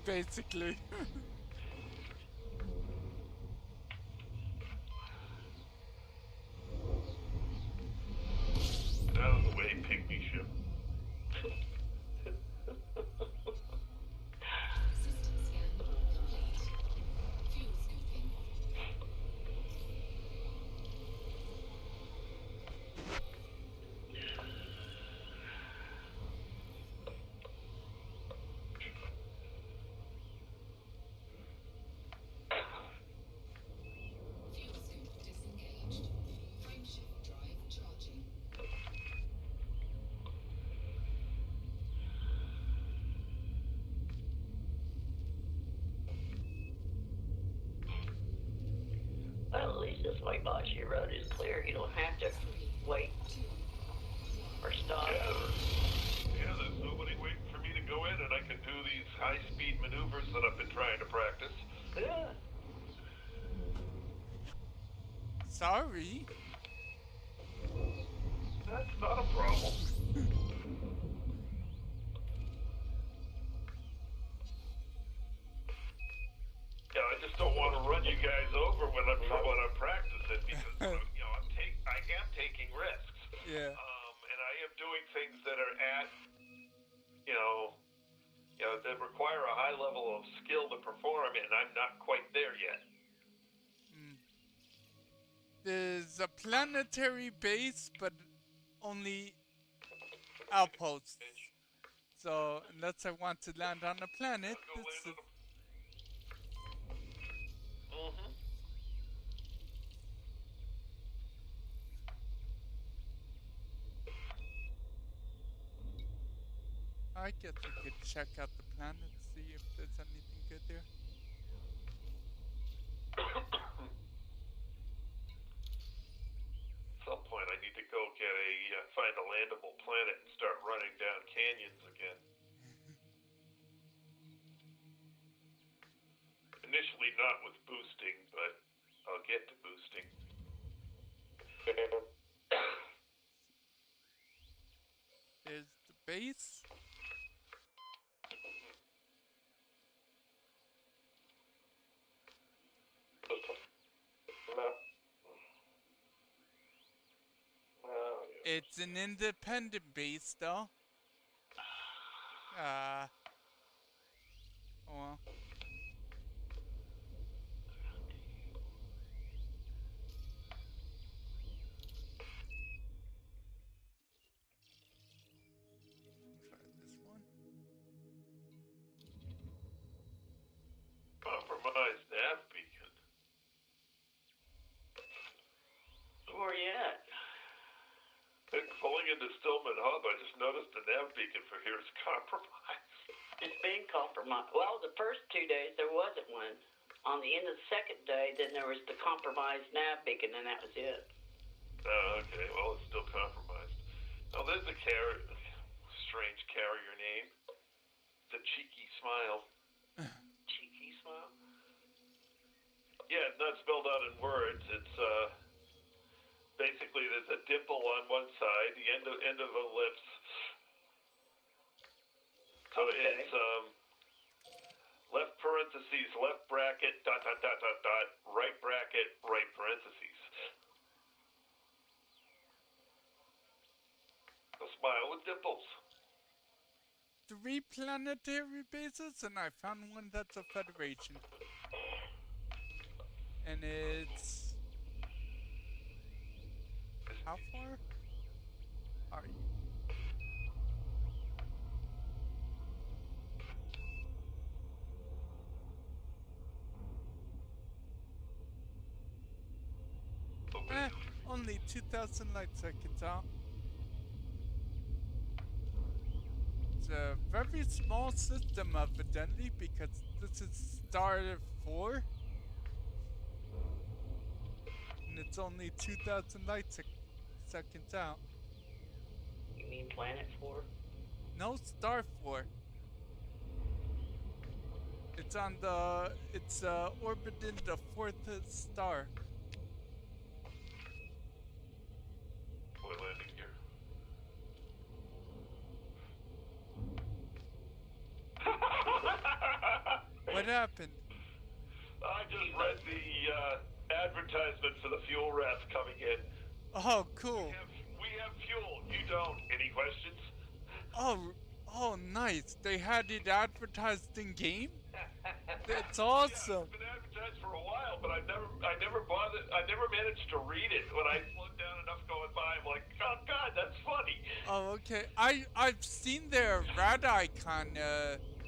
basically. Out of the way, pygmy ship. System scan complete. Fuel scooping. Fuel scoop disengaged. Frameshift drive charging. Well, at least this way, boss, your road is clear. You don't have to wait or stop. Yeah, there's nobody waiting for me to go in, and I can do these high-speed maneuvers that I've been trying to practice. Yeah. Sorry. That's not a problem. Yeah, I just don't want to run you guys over when I'm practicing because you know I am taking risks. Yeah. And I am doing things that are at you know that require a high level of skill to perform, and I'm not quite there yet. There's a planetary base, but only outposts. So, unless I want to land on a planet, Go this is... land on Mm-hmm. I guess I could check out the planet, see if there's anything good there. At some point, I need to go get find a landable planet and start running down canyons again. Initially, not with boosting, but I'll get to boosting. There's the base. Map. Oh, yeah. It's an independent base, though. Oh well. Try this one. Compromised nav beacon. Where you at? Pulling into Stillman Hub, I just noticed the nav beacon for here is compromised. It's been compromised. Well, the first 2 days there wasn't one. On the end of the second day, then there was the compromised nav beacon, and that was it. Oh, okay. Well, it's still compromised. Now, there's a strange carrier name. It's a cheeky smile. Cheeky smile. Yeah, it's not spelled out in words. It's basically there's a dimple on one side, the end of a lips. So Okay. it's left parentheses, left bracket, dot, dot, dot, dot, dot, right bracket, right parentheses. A smile with dimples. 3 planetary bases, and I found one that's a Federation. And it's... How far are you? Only 2,000 light seconds out. It's a very small system, evidently, because this is Star 4. And it's only 2,000 light seconds out. You mean Planet 4? No, Star 4. It's on the... It's orbiting the 4th star. Boy, landing gear. What happened? I just read the advertisement for the fuel rats coming in. Oh, cool. We have fuel. You don't. Any questions? Oh, nice. They had it advertised in game? That's awesome. Yeah, it's been advertised for a while, but I never bothered. I never managed to read it. When I slowed down enough going by, I'm like, oh God, that's funny. Oh, okay. I've seen their rad icon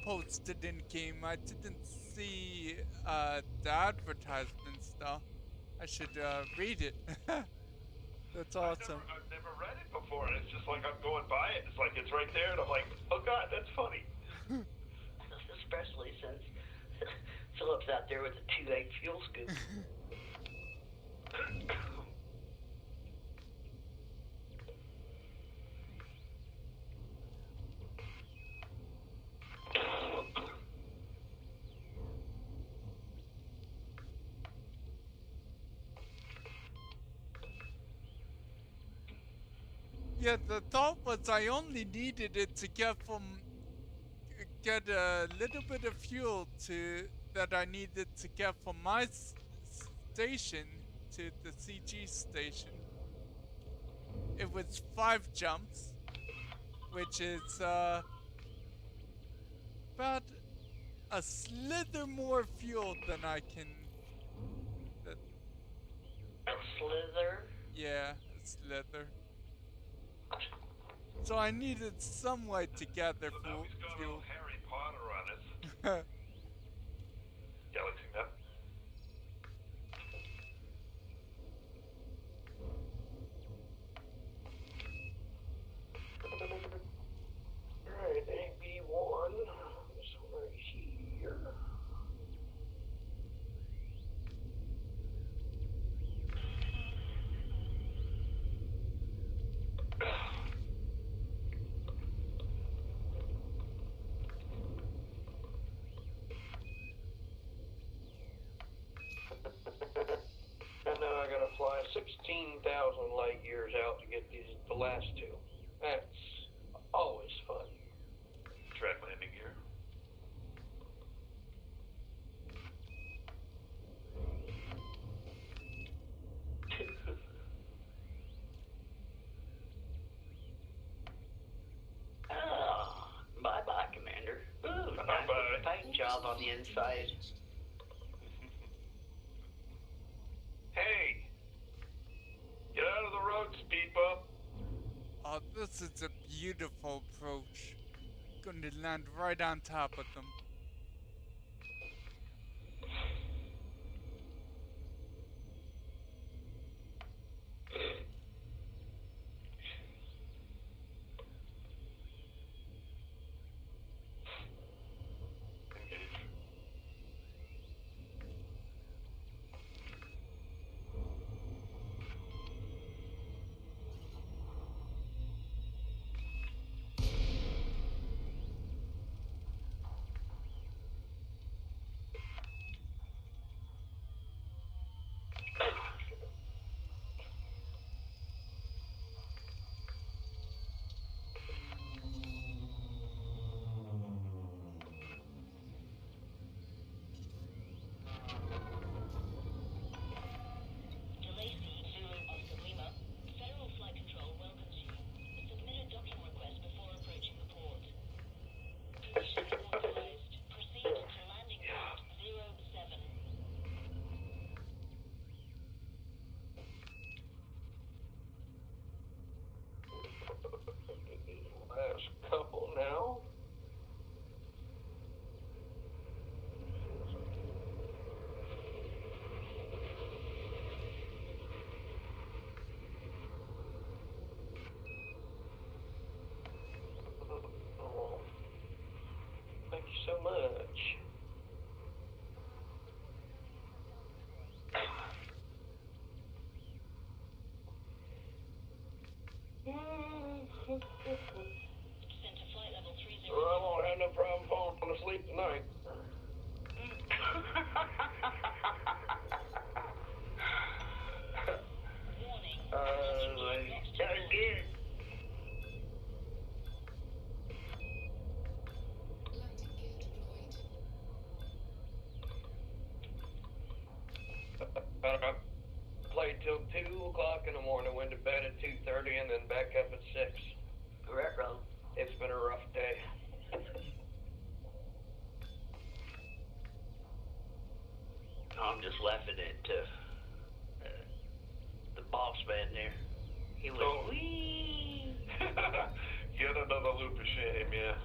posted in game. I didn't see the advertisement stuff. I should read it. That's awesome. I've never read it before, and it's just like I'm going by it. It's like it's right there, and I'm like, oh God, that's funny. Especially since Philip's out there with a 2-8 fuel scoop. Yeah, the thought was I only needed it to get a little bit of fuel that I needed to get from my station to the CG station. It was 5 jumps, which is about a slither more fuel than I can. A slither? Yeah, a slither. So I needed some way to gather So now he's got a fuel. little Harry Potter on us. Galaxy map. Alright, AB1. Somewhere here. And now I gotta fly 16,000 light years out to get the last two. That's Always fun. Track landing gear. Oh, bye-bye, Commander. Ooh, nice Bye-bye. paint job on the inside. Hey! Get out of the road, speed bump. Oh, this is a beautiful approach. Gonna land right on top of them. Engage. Lacey, Zulu Oscar Lima. Federal Flight Control welcomes you. Submit a docking request before approaching the port. Position is authorized. Proceed to landing port 07. Last couple now. Oh, thank you so much. Descent to flight level 30. Well, I won't have no problem falling asleep tonight. Warning. Gotta dig. Landing gear deployed. Played till 2 o'clock in the morning, went to bed at 2:30, and then back up at 6. Correct, bro. It's been a rough day. I'm just laughing at the boss man there. He was Oh. wee. Yet another loop of shame, yeah.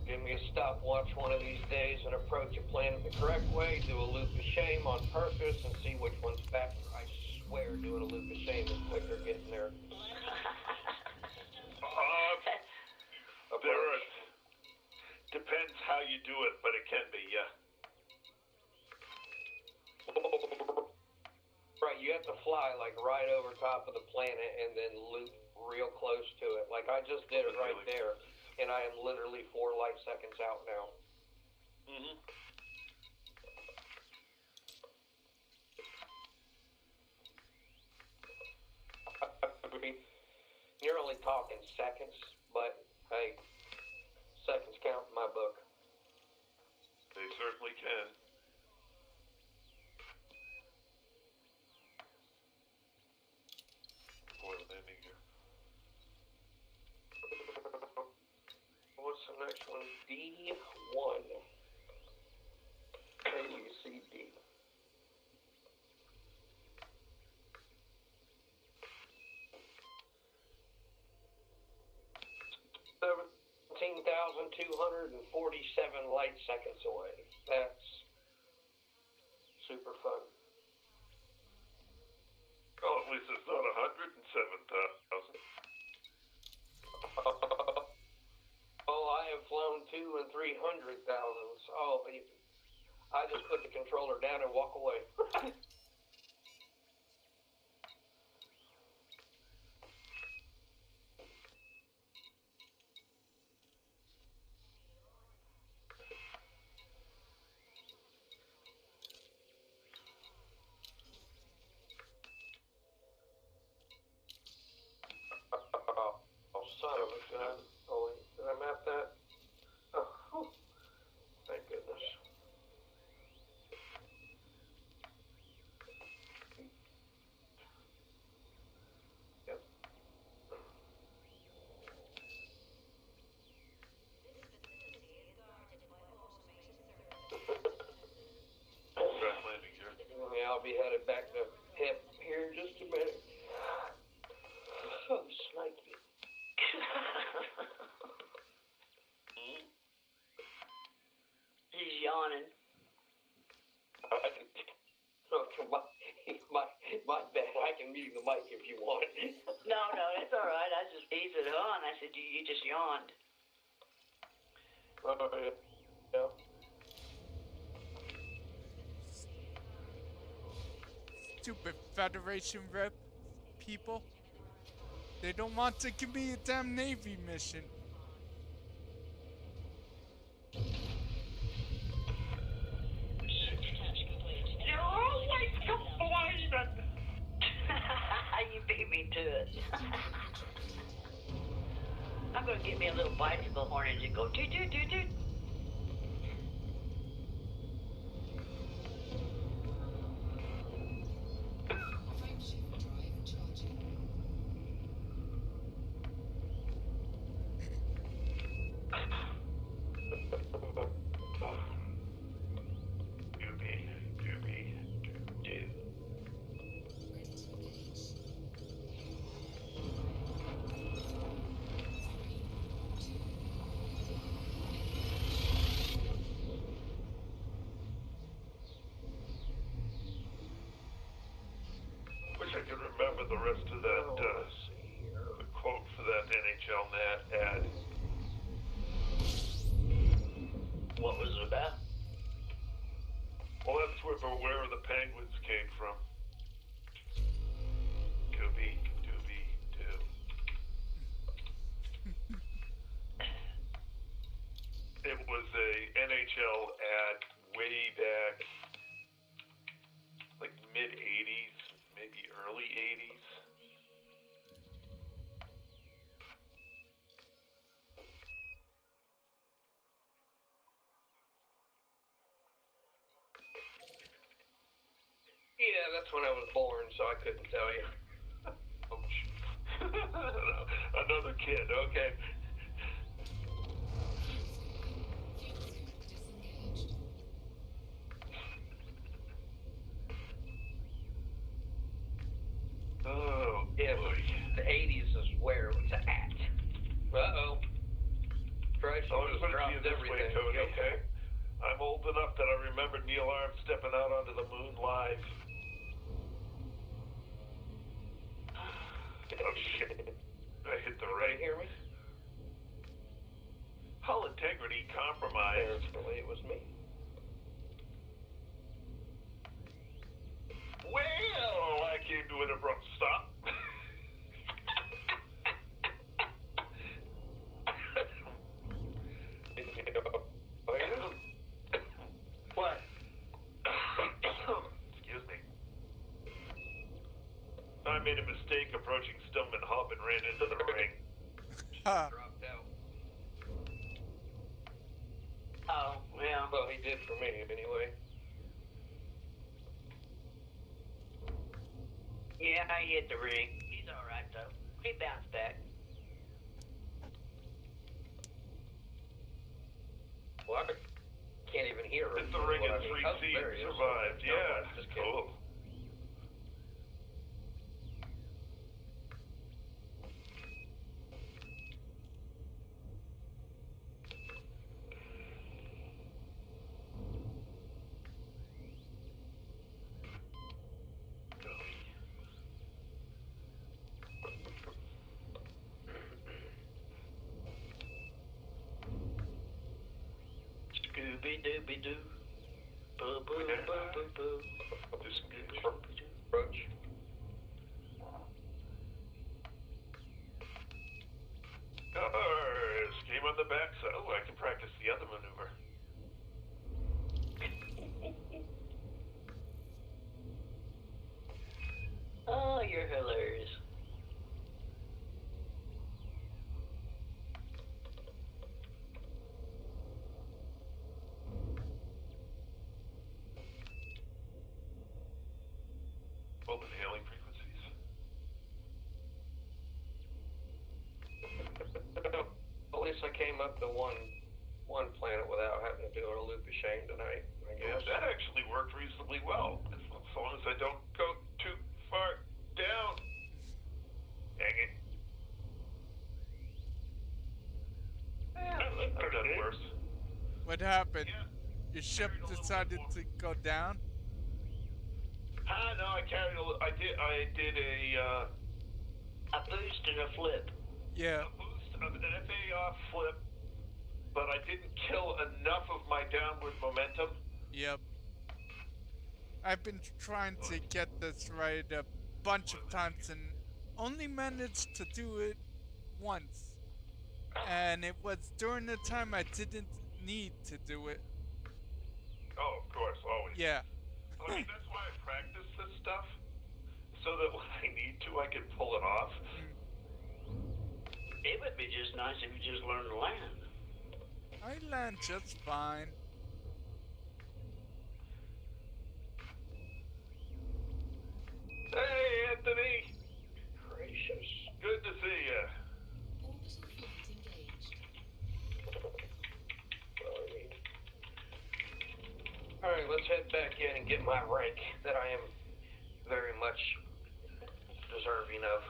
Give me a stopwatch one of these days and approach a planet the correct way, do a loop of shame on purpose, and see which one's faster. I swear doing a loop of shame is quicker getting there. There are, depends how you do it, but it can be, yeah. Right, you have to fly like right over top of the planet and then loop real close to it. Like I just did it right there, and I am literally 4 light seconds out now. Mm-hmm. I mean, you're only talking seconds, but hey, seconds count in my book. They certainly can. Boy, landing here. What's the next one? D1. ABCD. $17,247 light seconds away. That's super fun. Oh, at least it's not 107,000. Oh, I have flown 200,000 and 300,000. Oh, I just put the controller down and walk away. said you just yawned. Oh, yeah. Stupid Federation rep people. They don't want to give me a damn Navy mission. Detach complete. You're always complaining. You beat me to it. I'm gonna get me a little bicycle horn and just go toot toot toot toot. Frameshift drive charging. Doobie. Ready to engage. Wish I could remember the rest of that, the quote for that NHL ad. What was it about? Well, that's where Beware of the Penguins came from. Doobie, doo. It was a NHL ad way back, like mid-'80s, maybe early '80s. Yeah, that's when I was born, so I couldn't tell you. Another kid, okay. Disengaged. Oh, Yeah, but boy. the 80s is where it was at. Uh-oh. Christ, So I'll just put it to you dropped this way, everything. Tony, You okay? I'm old enough that I remember Neil Armstrong stepping out onto the moon live. Oh, shit. I hit the Everybody ring. hear me? Hull integrity compromised. Apparently it was me. Well, I came to an abrupt stop. What? Excuse me. I made a mistake approaching Stillman Hub and ran into the ring. Ha. Dropped out. Oh, yeah. Well, he did for me, anyway. Yeah, he hit the ring. He's alright though. He bounced back. Well, I can't even hear him. Hit the ring in What I mean. 3 Oh, C there and he is. survived. No, Yeah, just kidding. cool. Scooby Dooby Doo. Boo boo boo boo boo. Disengage. Approach. Scheme on the backside. Oh, I can practice the other maneuver. Oh, you're hilarious. Open hailing frequencies. At least I came up to one planet without having to do a loop of shame tonight, I Yeah, guess. that actually worked reasonably well. As long as I don't go too far down. Dang it. I've done worse. What happened? Yeah. Your ship Carried a little decided bit to go down? No, I carried a little. I did a A boost and a flip. Yeah. boost an FA off flip, but I didn't kill enough of my downward momentum. Yep. I've been trying to get this right a bunch of times and only managed to do it once. And it was during the time I didn't need to do it. Oh, of course, always. Yeah. I mean, that's why I practice this stuff, so that when I need to, I can pull it off. It would be just nice if you just learned to land. I land just fine. Hey, Anthony! Gracious. Good to see you. Orbital flight engaged. Alright, let's head back in and get my rank that I am very much deserving of.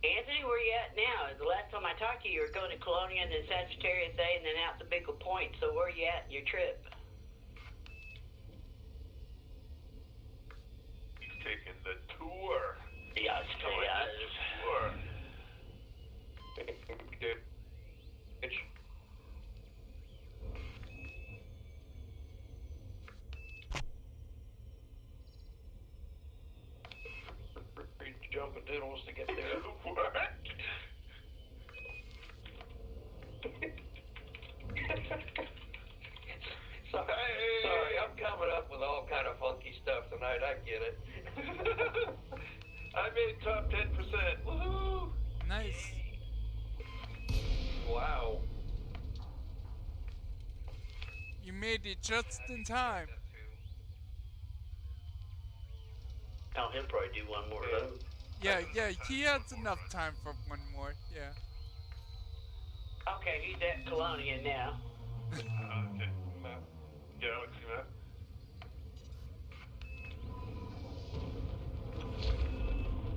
Anthony, where you at now? The last time I talked to you, you were going to Colonia and then Sagittarius A and then out to Bickle Point. So where you at in your trip? He's taking the tour. Yes, Tour. Good. Jumping doodles to get there. What? Sorry, I'm coming up with all kind of funky stuff tonight. I get it. I made top 10%. Woohoo! Nice. Wow. You made it just in time. Oh, he'll probably do one more load. Yeah, he has enough time for one more. Yeah. Okay, he's at Colonia now. Map. Galaxy map.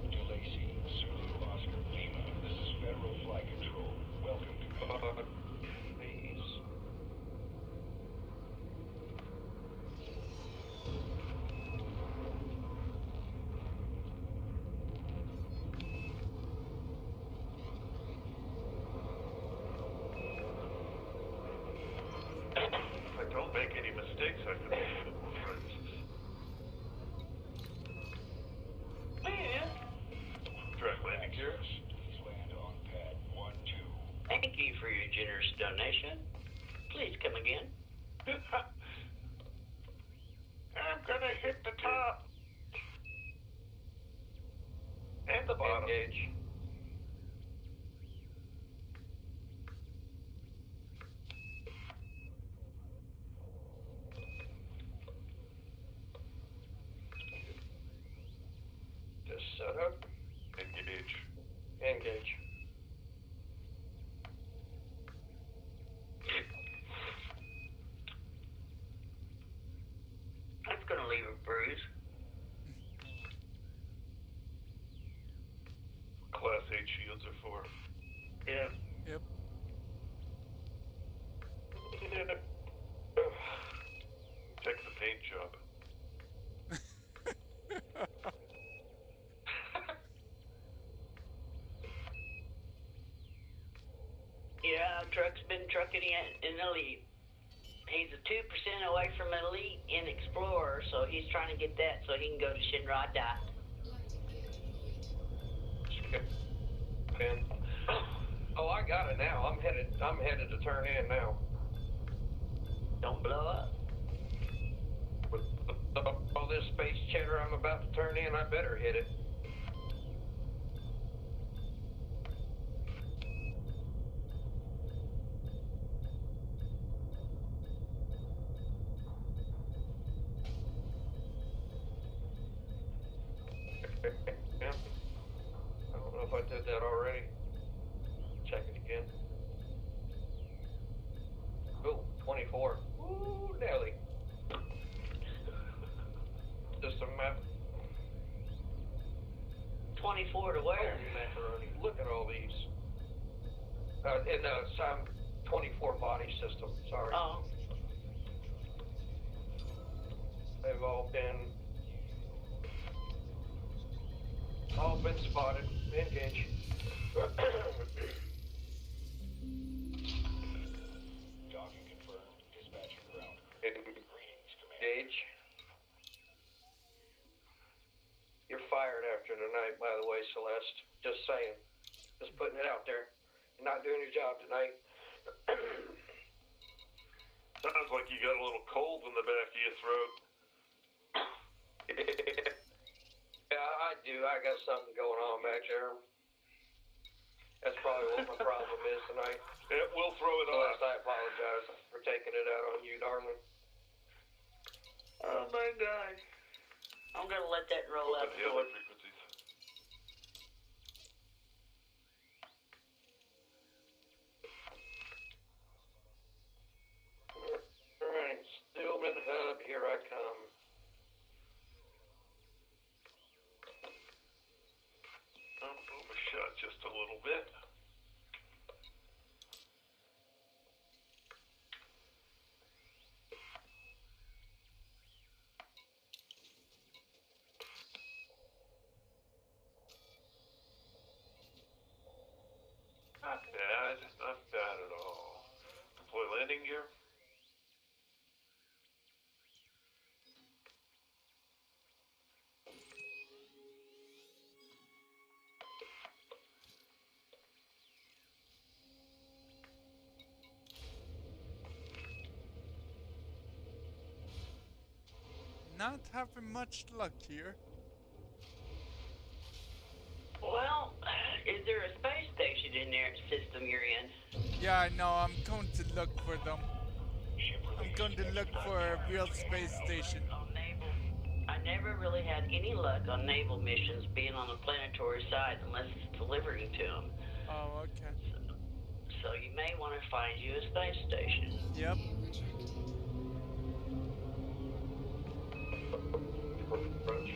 DeLacy, Zulu Oscar Lima. This is Federal Flight Control. Welcome to Please. If I don't make any mistakes, I can make it more friends. Man, Direct landing gear. Please land on pad 1-2. thank you for your generous donation. Please come again. I'm gonna hit the top. And the bottom. Engage. Just set up. Engage. Engage. That's gonna leave a bruise. Class 8 shields are for. Yeah. Yep. Check the paint job. Yeah, Truck's been trucking in Elite. He's a 2% away from Elite in Explorer, so he's trying to get that so he can go to Shinra Dai. And oh, I got it now. I'm headed to turn in now. Don't blow up. With all this space chatter I'm about to turn in, I better hit it. Yeah. I don't know if I did that already. Check it again. Ooh, 24. Ooh, Nelly. System map. 24 to where? Holy macaroni. Look at all these. Some 24 body system. Sorry. Oh, They've all been spotted. Engage. Just saying. Just putting it out there. You're not doing your job tonight. Sounds like you got a little cold in the back of your throat. Yeah, I do. I got something going on back there. That's probably what my problem is tonight. Yeah, we'll throw it Celeste, off. I apologize for taking it out on you, darling. Oh my God. I'm gonna let that roll out Open the the door. other frequencies. Alright, Stillman Hub, here I come. Overshot just a little bit. Not bad, not bad at all. Deploy landing gear. Not having much luck here. Well, is there a space station in there system you're in? Yeah, I know. I'm going to look for them. I'm going to look for a real space station. On naval, I never really had any luck on naval missions being on the planetary side unless it's delivering to them. Oh, okay. So you may want to find you a space station. Yep. Approach.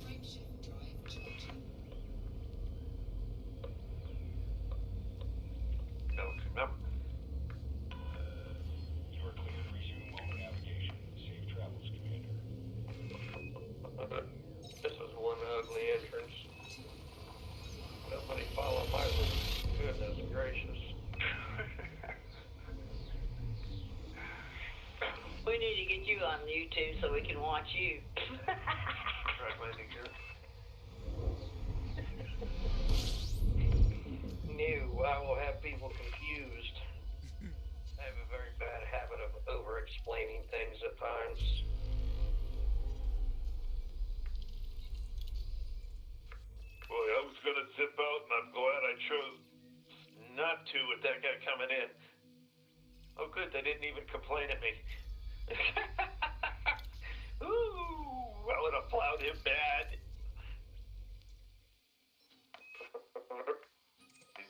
Frameshift drive charging. Galaxy map. You are clear to resume home navigation. Safe travels, Commander. This is one ugly entrance. Nobody follow my rules. Goodness gracious. We need to get you on YouTube so we can watch you. Track landing gear. No, I will have people confused. I have a very bad habit of over-explaining things at times. Boy, I was gonna zip out, and I'm glad I chose not to with that guy coming in. Oh, good, they didn't even complain at me. Ooh, I would have plowed him bad.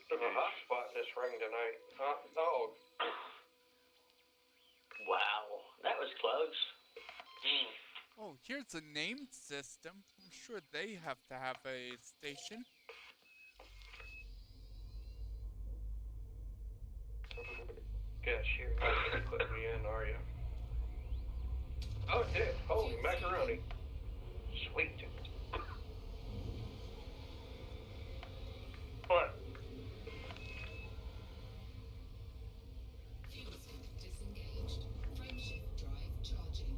There's a hot spot in this ring tonight. Hot dog. Wow, that was close. Oh, here's a named system. I'm sure they have to have a station. Gosh, you're not gonna put me in, are you? Oh, it did. Holy macaroni. Sweet. What? Fuel tank disengaged. Frameshift drive charging.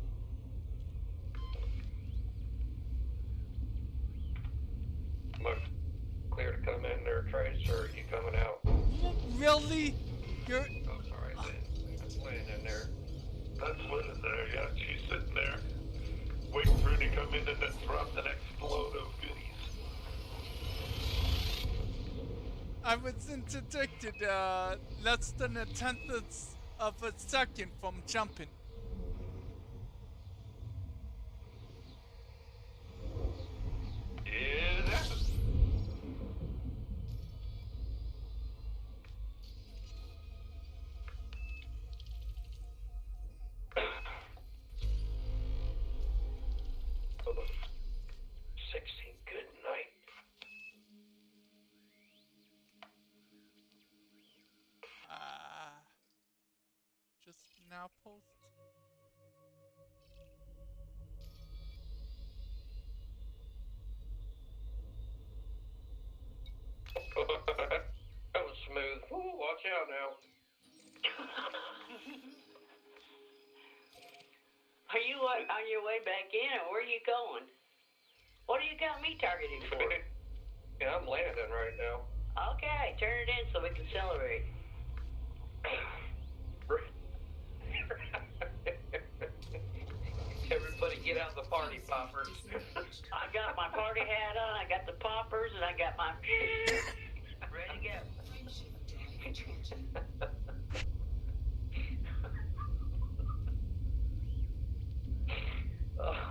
Am I clear to come in there, Trace, or are you coming out? Really? You're... Oh, sorry, I'm laying in there. That's Lynn in there, yeah, she's sitting there, waiting for her to come in and then drop the next load of goodies. I was interdicted less than a tenth of a second from jumping. It happens. Oh, 16, good night. Just now post. Are you on your way back in, or where are you going? What do you got me targeted for? Yeah, I'm landing right now. Okay, turn it in so we can celebrate. Everybody get out the party poppers. I got my party hat on, I got the poppers, and I got my ready to go.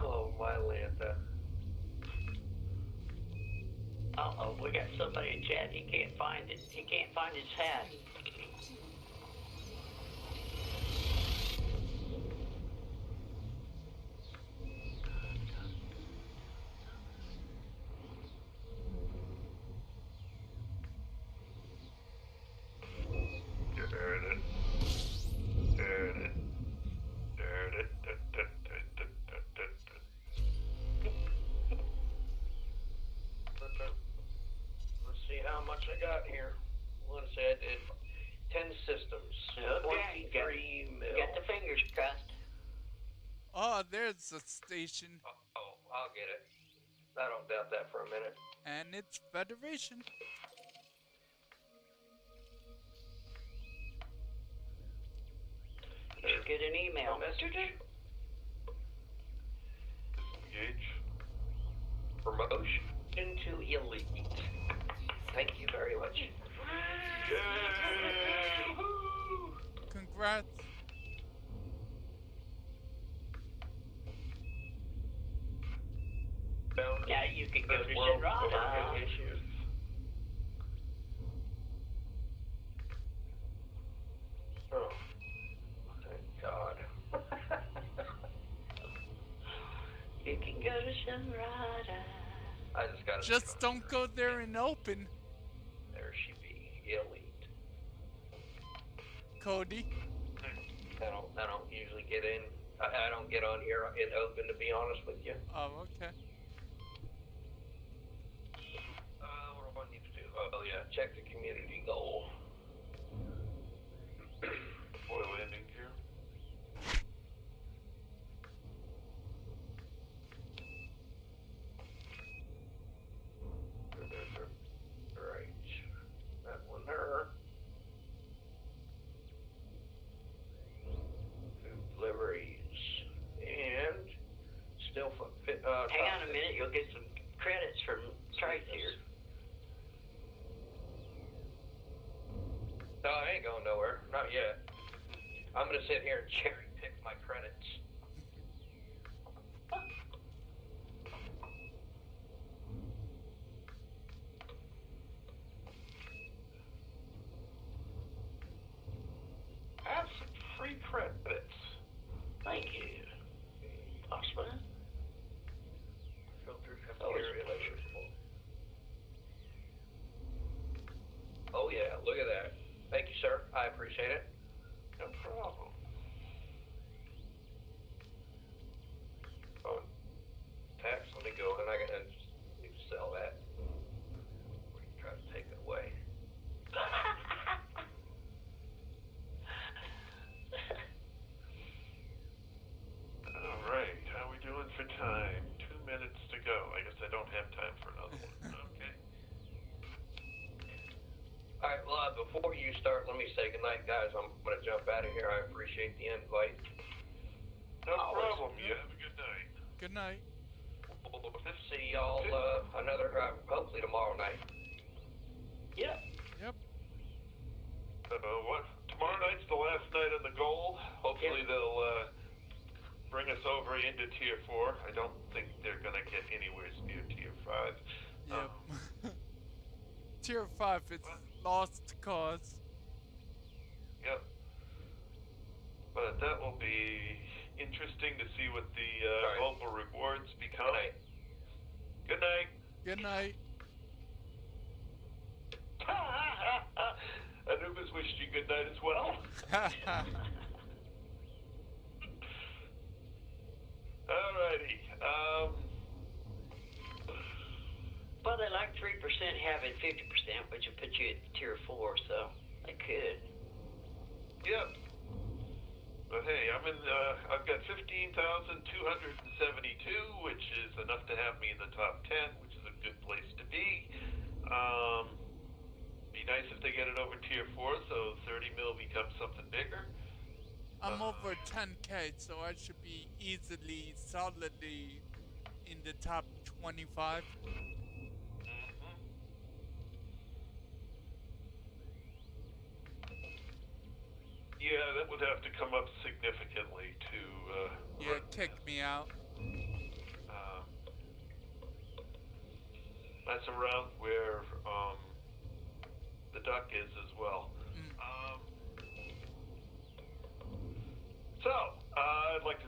Oh, my Lanta. Uh-oh, we got somebody in chat. He can't find it. He can't find his hat. Let's see how much I got here. Let's say I did 10 systems. Okay, 23 mil. Got the fingers crossed. Oh, there's a station, Oh, I'll get it. I don't doubt that for a minute. and it's Federation. Just get an email. A message. Engage. Promotion to elite. Thank you very much. Congrats. Found Now you can go this to world Shinrada. overhead issues. Oh, thank God. You can go to Shinrada. I just gotta. Just don't go there and open, There she be, elite. Cody. I don't usually get in. I don't get on here in open, to be honest with you. Oh, okay. What do I need to do? Oh yeah, check the community goal. Boy landing here. Right. That one there. Food deliveries. And still Hang on a minute, you'll get some credits from Trice here. No, I ain't going nowhere. Not yet. I'm gonna sit here and cherry pick my credits. Have some free credits. Thank you. Bossman. Filter cafeteria lecture. Oh yeah, look at that. Thank you, sir. I appreciate it. No problem. Oh, tax. Let me go, and I can sell that. Or you try to take it away. Alright, how we doing for time? 2 minutes to go. I guess I don't have time for another one. Okay. All right. Well, before you start, let me say goodnight, guys. I'm gonna jump out of here. I appreciate the invite. No Always. problem. You have a good night. Good night. We'll see y'all hopefully tomorrow night. Yep. Yep. What? Tomorrow night's the last night on the goal. Hopefully they'll bring us over into Tier 4. I don't think they're gonna get anywhere near Tier 5. Yep. Tier 5, it's lost cause. Yep. But that will be interesting to see what the Sorry. global rewards become. Good night. Good night. Good night. Anubis wished you good night as well. Alrighty. Well, they like 3% having 50%, which will put you at tier 4, so they could. Yep. But hey, I've got 15,272, which is enough to have me in the top 10, which is a good place to be. Be nice if they get it over tier 4, so 30 mil becomes something bigger. I'm over 10k, so I should be easily, solidly in the top 25. Yeah, that would have to come up significantly to Yeah, kick me out. That's around where the duck is as well. Mm. I'd like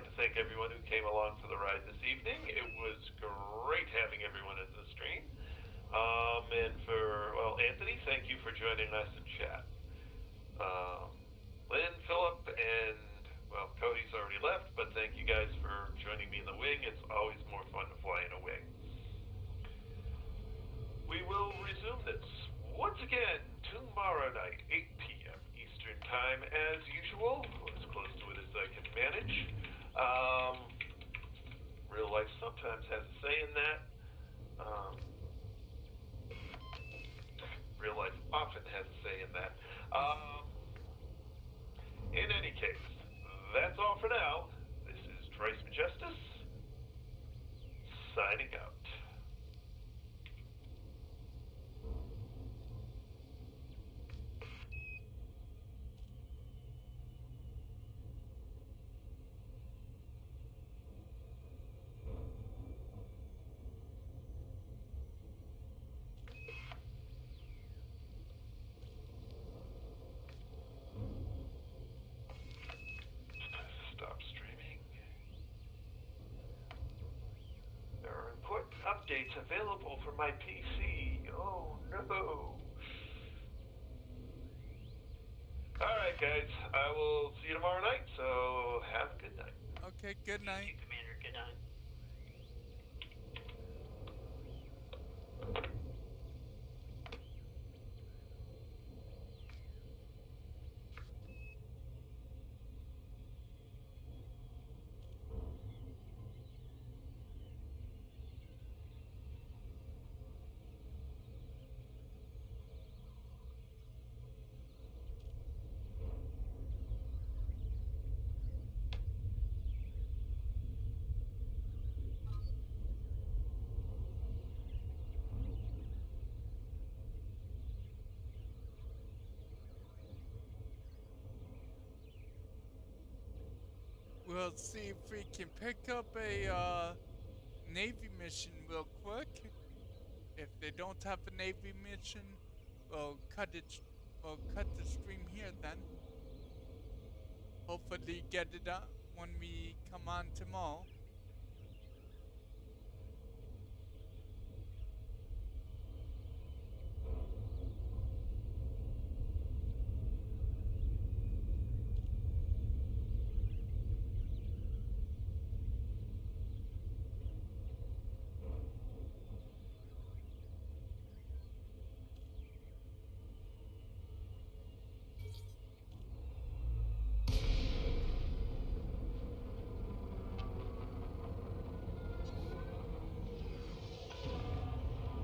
to thank everyone who came along for the ride this evening. It was great having everyone in the stream. And Anthony, thank you for joining us in chat. Lynn, Philip, and Cody's already left, but thank you guys for joining me in the wing. It's always more fun to fly in a wing. We will resume this once again tomorrow night, 8 p.m. Eastern Time, as usual, or as close to it as I can manage. Real life sometimes has a say in that. Real life often has a say in that. In any case, that's all for now. This is Trice Majestus, signing out. Stop streaming. There are important updates available for my PC. Oh no. Alright guys, I will see you tomorrow night, so have a good night. Okay, good night. Commander, good night. We'll see if we can pick up a Navy mission real quick. If they don't have a Navy mission, we'll cut it. We'll cut the stream here then. Hopefully get it up when we come on tomorrow.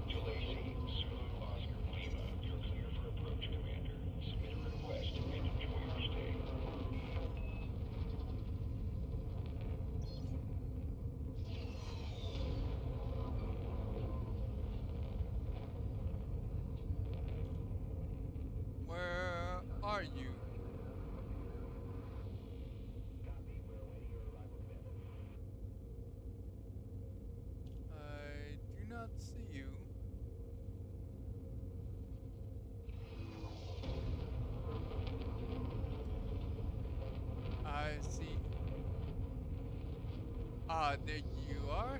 Ulacy, Zulu, Oscar, Lima, you're clear for approach, Commander. Submit a request and enjoy your stay. Where are you? I do not see you. I see. Ah, there you are.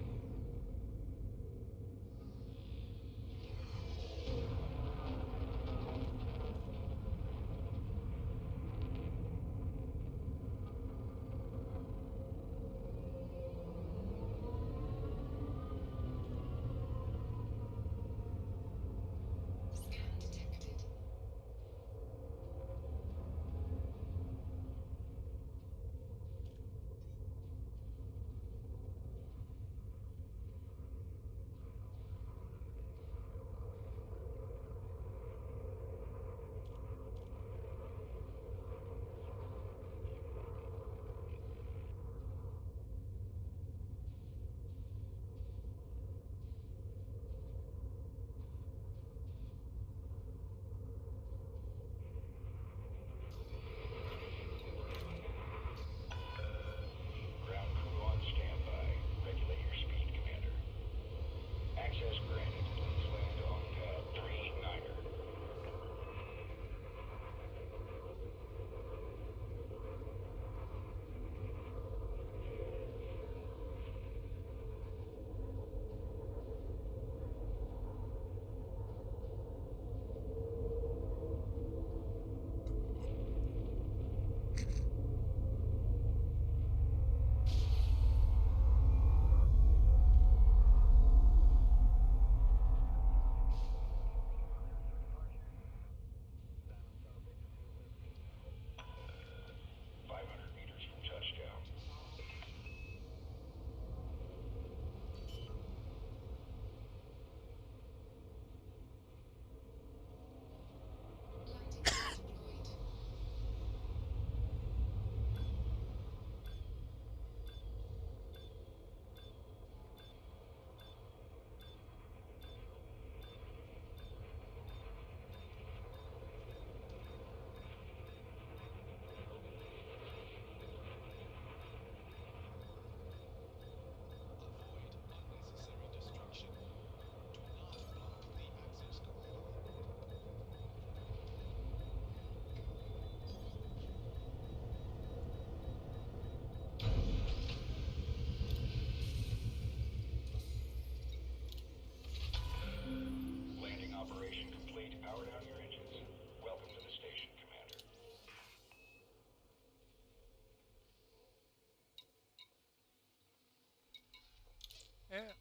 Yeah,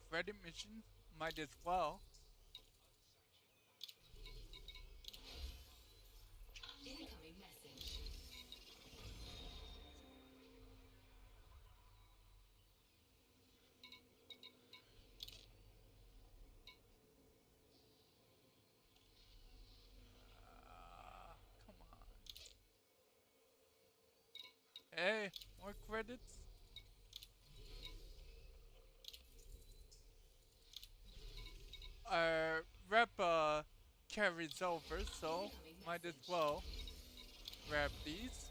credit missions might as well. Incoming message. Come on. Hey, more credits. Our rep carries over, so might as well grab these.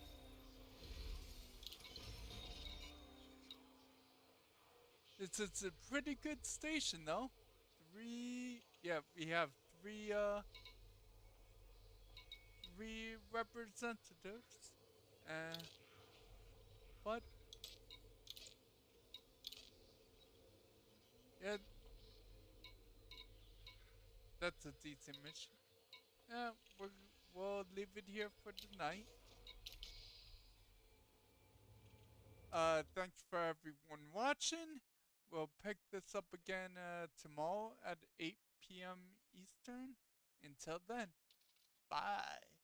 It's a pretty good station though. Yeah, we have three representatives. Uh, but yeah, that's a decent mission. Yeah, we'll leave it here for the night. Thanks for everyone watching. We'll pick this up again tomorrow at 8 p.m. Eastern. Until then, bye.